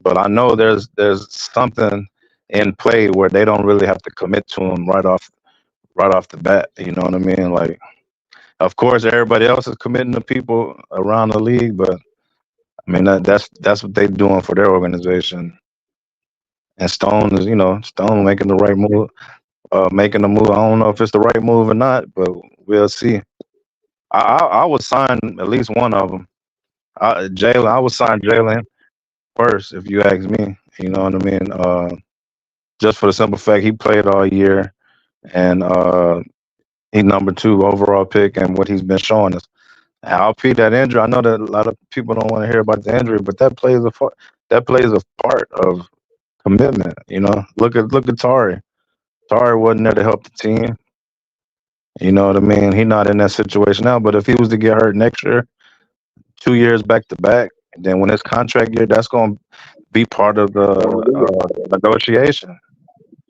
but I know there's something in play where they don't really have to commit to them right off the bat. You know what I mean? Like, of course, everybody else is committing to people around the league, but I mean that's what they're doing for their organization. And Stone making the right move, making the move. I don't know if it's the right move or not, but we'll see. I would sign at least one of them. Jalen, I would sign Jalen first if you ask me. You know what I mean? Just for the simple fact he played all year, and he number 2 overall pick, and what he's been showing us. I'll repeat that injury. I know that a lot of people don't want to hear about the injury, but that plays a part of commitment. Look at Tari. Tari wasn't there to help the team. You know what I mean? He's not in that situation now. But if he was to get hurt next year, 2 years back to back, and then when his contract year, that's going to be part of the negotiation.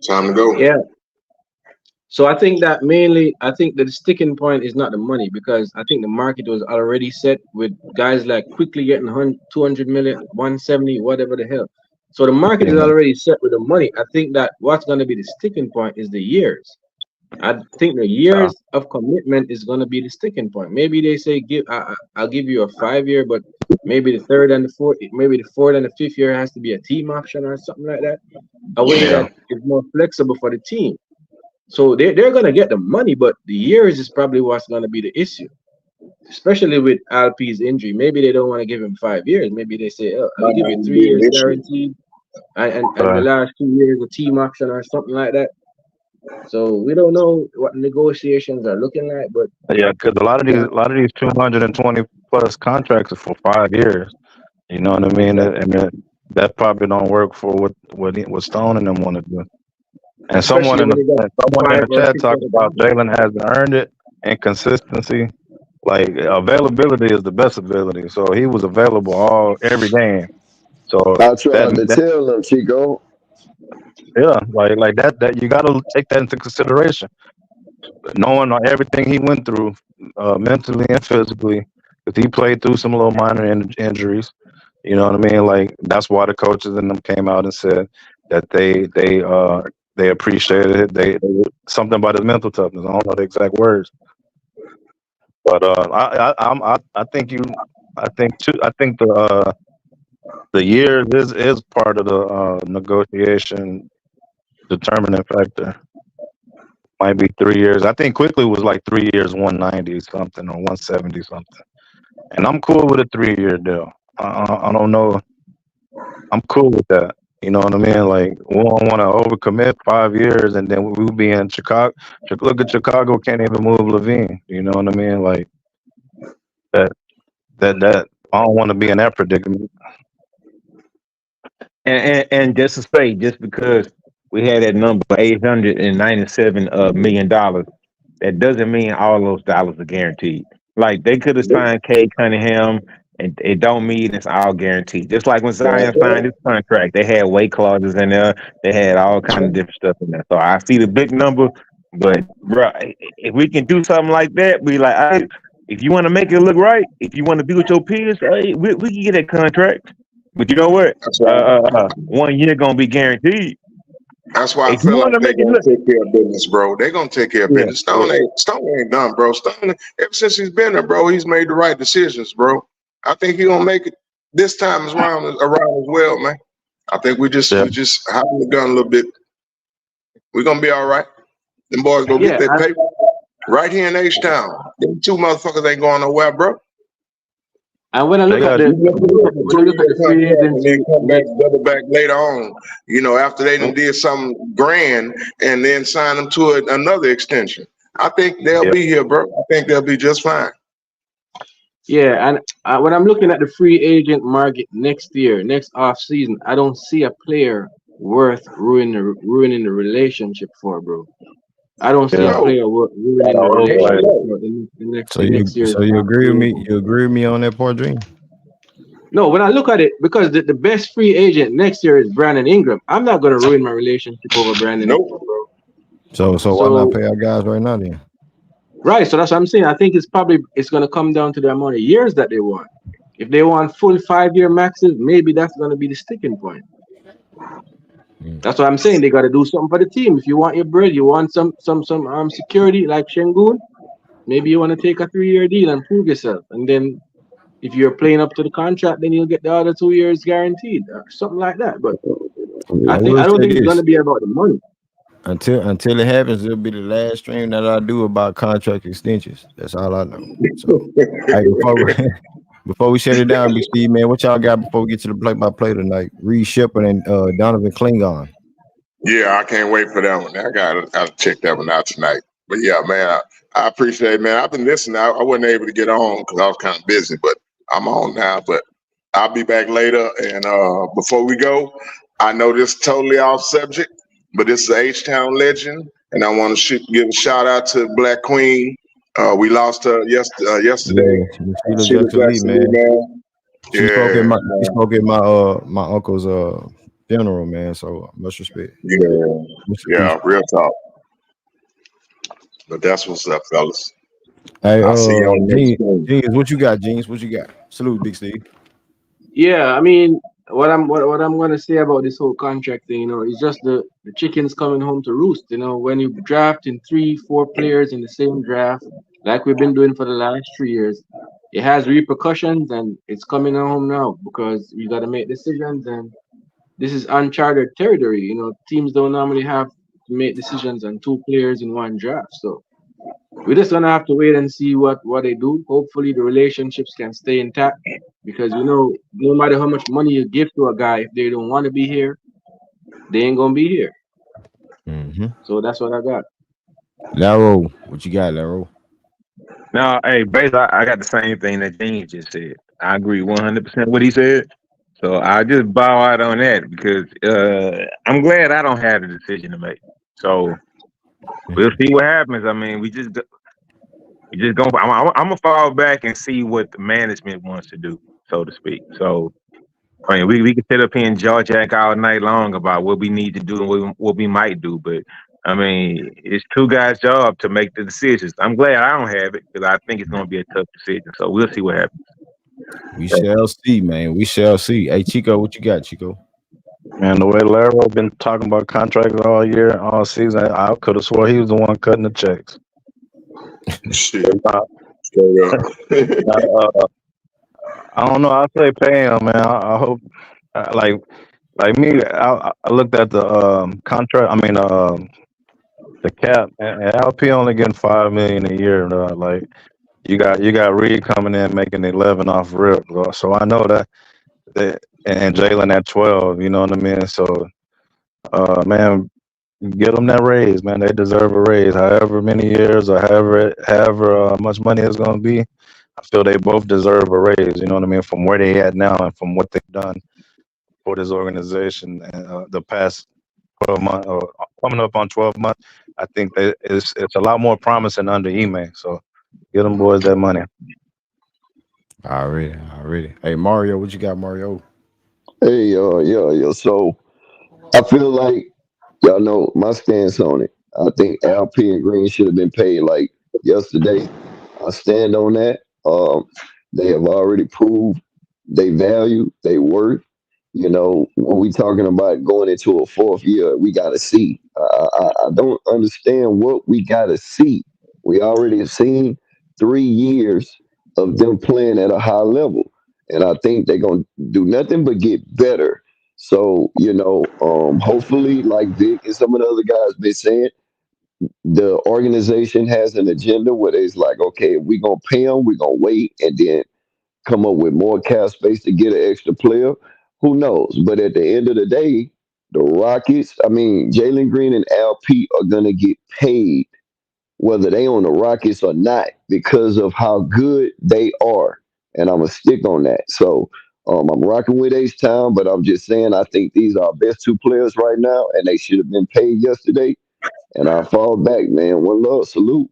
Time to go. Yeah. So I think that the sticking point is not the money, because I think the market was already set with guys like quickly getting 200 million, 170, whatever the hell. So the market is already set with the money. I think that what's going to be the sticking point is the years. I think the years of commitment is going to be the sticking point. Maybe they say I'll give you a 5 year, but maybe the third and the fourth and the fifth year has to be a team option or something like that. A way Yeah. that is more flexible for the team. So they're gonna get the money, but the years is probably what's gonna be the issue, especially with Alp's injury. Maybe they don't want to give him 5 years. Maybe they say, "Oh, I'll give you 3 years guaranteed, and the last 2 years a team option or something like that." So we don't know what negotiations are looking like, but Yeah, because a lot of these yeah, a lot of these 220 plus contracts are for 5 years. You know what I mean? exactly. And that probably don't work for what Stone and them want to do. And someone Especially in when the they got and someone in five the or chat six talked other about guys. Jalen hasn't earned it, and consistency. Like, availability is the best ability. So he was available every game. So I that tried to that tell them, Chico. yeah, like that you got to take that into consideration. Knowing everything he went through, mentally and physically, because he played through some little minor injuries. You know what I mean? Like, that's why the coaches and them came out and said that they appreciated it. Something about his mental toughness. I don't know the exact words, but I think the years is part of the negotiation determining factor. Might be 3 years. I think Quickly was like 3 years, 190 something or 170 something. And I'm cool with a 3 year deal. I don't know. I'm cool with that. You know what I mean? Like, we don't want to overcommit 5 years and then we'll be in Chicago. Look at Chicago, can't even move Levine. You know what I mean? Like, that that I don't want to be in that predicament. And just to say, just because we had that number $897 million, that doesn't mean all those dollars are guaranteed. Like, they could have signed Cade Cunningham And it don't mean it's all guaranteed. Just like when Zion signed his contract, they had weight clauses in there. They had all kind of different stuff in there. So I see the big number, but bro, if we can do something like that, be like, hey, if you want to make it look right, if you want to be with your peers, hey, we can get that contract. But you know what? 1 year gonna be guaranteed. That's why I If you feel want like to they're make it gonna look, take care of business, bro. They're gonna take care of business. Stone ain't done, bro. Stone, ever since he's been there, bro, he's made the right decisions, bro. I think he's gonna make it this time around as well, man. I think we just hopping the gun a little bit. We're gonna be all right. Them boys go get their paper right here in H-Town. Them two motherfuckers ain't going nowhere, bro. And when I look at the free and then come back, double back later on, you know, after they done did something grand and then sign them to another extension. I think they'll be here, bro. I think they'll be just fine. Yeah, and when I'm looking at the free agent market next year, next off season, I don't see a player worth ruining the relationship for, bro. I don't see a player worth ruining the relationship for in next year's. So you agree with me? You agree with me on that part, Dream? No, when I look at it, because the best free agent next year is Brandon Ingram. I'm not going to ruin my relationship over Brandon Ingram, bro. So why not pay our guys right now then? Right, so that's what I'm saying. I think it's going to come down to the amount of years that they want. If they want full 5-year maxes, maybe that's going to be the sticking point. That's what I'm saying. They got to do something for the team. If you want your bread, you want some security like Sengun, maybe you want to take a 3-year deal and prove yourself. And then if you're playing up to the contract, then you'll get the other 2 years guaranteed or something like that. But I don't think it's going to be about the money. Until it happens, it'll be the last stream that I do about contract extensions. That's all I know. So, hey, before we shut it down, Big Steve, man, what y'all got before we get to the play-by-play tonight? Reed Shepard and Donovan Klingon. Yeah, I can't wait for that one. I gotta check that one out tonight. But yeah, man, I appreciate it, man. I've been listening. I wasn't able to get on because I was kind of busy, but I'm on now. But I'll be back later. And before we go, I know this is totally off subject, but this is an H-Town legend, and I want to give a shout out to Black Queen. We lost her yesterday. She was man. She spoke at my uncle's funeral, man. So much respect. Yeah, real talk. But that's what's up, fellas. Hey, I'll see you on the next one. Jeans, what you got, Jeans? What you got? Salute, Big Steve. Yeah, I mean, what I'm gonna say about this whole contract thing, you know, it's just the chickens coming home to roost. You know, when you draft in 3-4 players in the same draft, like we've been doing for the last 3 years, it has repercussions, and it's coming home now because we got to make decisions, and this is uncharted territory. You know, teams don't normally have to make decisions on 2 players in one draft, so we're just gonna have to wait and see what they do. Hopefully, the relationships can stay intact because you know, no matter how much money you give to a guy, if they don't want to be here, they ain't gonna be here. So that's what I got. Laro, what you got, Laro? No, hey, basically, I got the same thing that James just said. I agree 100% what he said. So I just bow out on that because I'm glad I don't have a decision to make. So we'll see what happens. I mean, we just go. I'm gonna fall back and see what the management wants to do, so to speak. So I mean, we can sit up here and jaw jack all night long about what we need to do and what we might do, but I mean, it's 2 guys' job to make the decisions. I'm glad I don't have it because I think it's going to be a tough decision. So we'll see what happens. We shall see, man. We shall see. Hey, Chico, what you got, Chico? Man, the way Laro been talking about contracts all year, all season, I could have swore he was the one cutting the checks. Shit. I don't know. I say pay him, man. I hope, like me. I looked at the contract. I mean, the cap, and LP only getting $5 million a year. Like you got Reed coming in making 11 off rip. So I know that and Jalen at 12. You know what I mean? So, man, get them that raise, man. They deserve a raise. However many years or however much money it's gonna be, I feel they both deserve a raise. You know what I mean? From where they at now and from what they've done for this organization and the past 12 months or coming up on 12 months, I think that it's a lot more promising under Ime. So get them boys that money. Already. Hey Mario, what you got, Mario? Hey, yeah. So I feel like y'all know my stance on it. I think LP and Green should have been paid like yesterday. I stand on that. They have already proved they value, they worth. When we talking about going into a fourth year, we got to see. I don't understand what we got to see. We already have seen 3 years of them playing at a high level, and I think they're gonna do nothing but get better. So, hopefully, like Vic and some of the other guys been saying, the organization has an agenda where it's like, okay, if we're gonna pay them, we're gonna wait and then come up with more cap space to get an extra player. Who knows? But at the end of the day, the Rockets, I mean, Jalen Green and LP are gonna get paid whether they on the Rockets or not because of how good they are. And I'm gonna stick on that. So I'm rocking with H Town, but I'm just saying I think these are our best two players right now, and they should have been paid yesterday. And I fall back, man. One love, salute.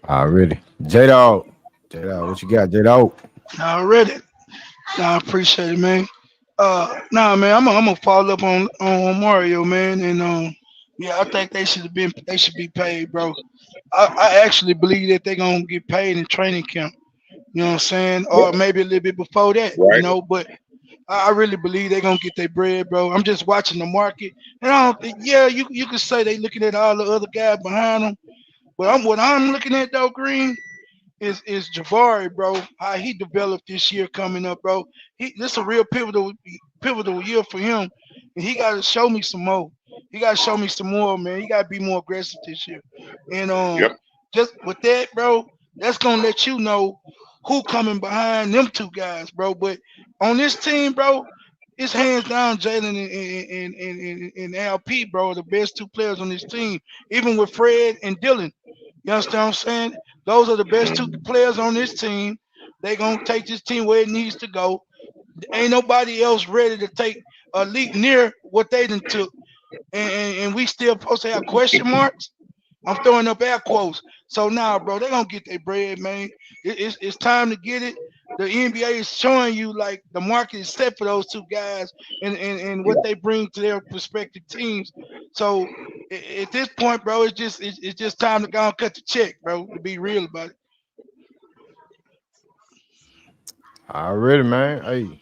Already. J Dog. What you got, J Dog? Already. I appreciate it, man. Nah, man, I'm gonna follow up on Mario, man, and yeah, I think they should be paid, bro. I actually believe that they're gonna get paid in training camp. You know what I'm saying, or maybe a little bit before that, Right. But I really believe they're gonna get their bread, bro. I'm just watching the market, and I don't think, yeah, you could say they looking at all the other guys behind them, but what I'm looking at though, Green, is Jabari, bro. How he developed this year coming up, bro. This is a real pivotal year for him, and he got to show me some more. He got to show me some more, man. He got to be more aggressive this year, and Yep. just with that, bro, that's gonna let you know who coming behind them two guys, bro. But on this team, bro, it's hands down Jalen and LP, bro, the best two players on this team, even with Fred and Dylan. You understand what I'm saying? Those are the best two players on this team. They gonna take this team where it needs to go. Ain't nobody else ready to take a leap near what they done took, and we still supposed to have question marks. I'm throwing up air quotes. So now, bro, they gonna get their bread, man. It's time to get it. The NBA is showing you like the market is set for those two guys and what they bring to their respective teams. So at this point, bro, it's just time to go and cut the check, bro. To be real about it. Already, man. Hey,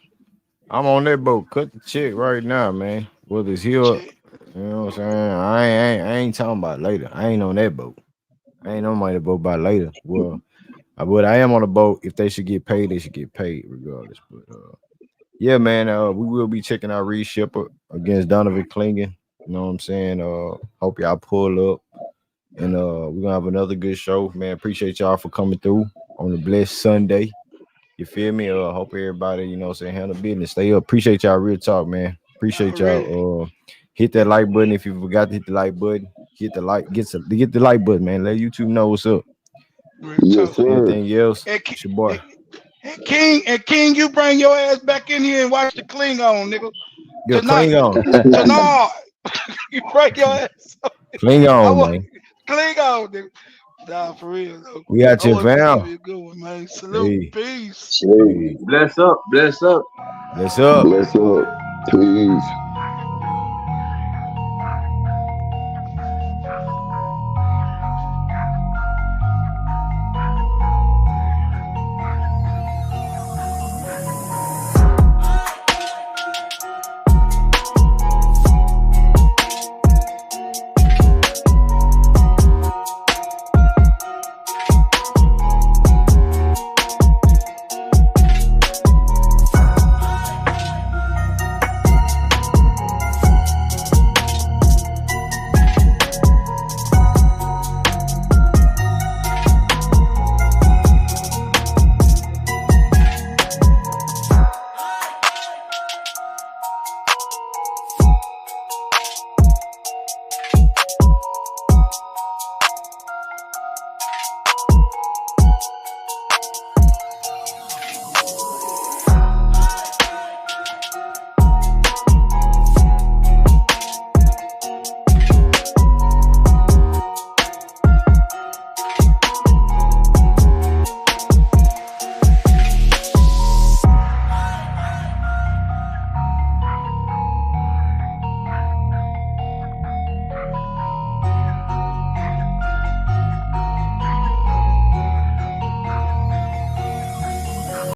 I'm on that boat. Cut the check right now, man. Whether it's here, Check. you know what I'm saying? I ain't talking about later. I ain't on that boat. I ain't on my boat by later. Well, but I am on the boat. If they should get paid, they should get paid regardless. But yeah, man. We will be checking out Reed Shepard against Donovan Clingan. You know what I'm saying? Hope y'all pull up. And we're gonna have another good show, man. Appreciate y'all for coming through on a blessed Sunday. You feel me? Hope everybody, you know what I'm saying, handle business. Stay up. Appreciate y'all. Real talk, man. Appreciate Already. y'all. Hit that like button if you forgot to hit the like button. Hit the like, get the like button, man. Let YouTube know what's up. Real Yes, talk. sir. Anything else? And, It's your boy. King, you bring your ass back in here and watch the Klingon, nigga. Yo, Tonight. Klingon. Tonight. You break your ass. I Klingon, want man. Klingon, nigga. Nah, for real though. We got I you, want this to fam. be a good one, man. Salute. Hey, Peace. Salute. hey. Bless up. Bless up. Let's up. Bless up. Peace.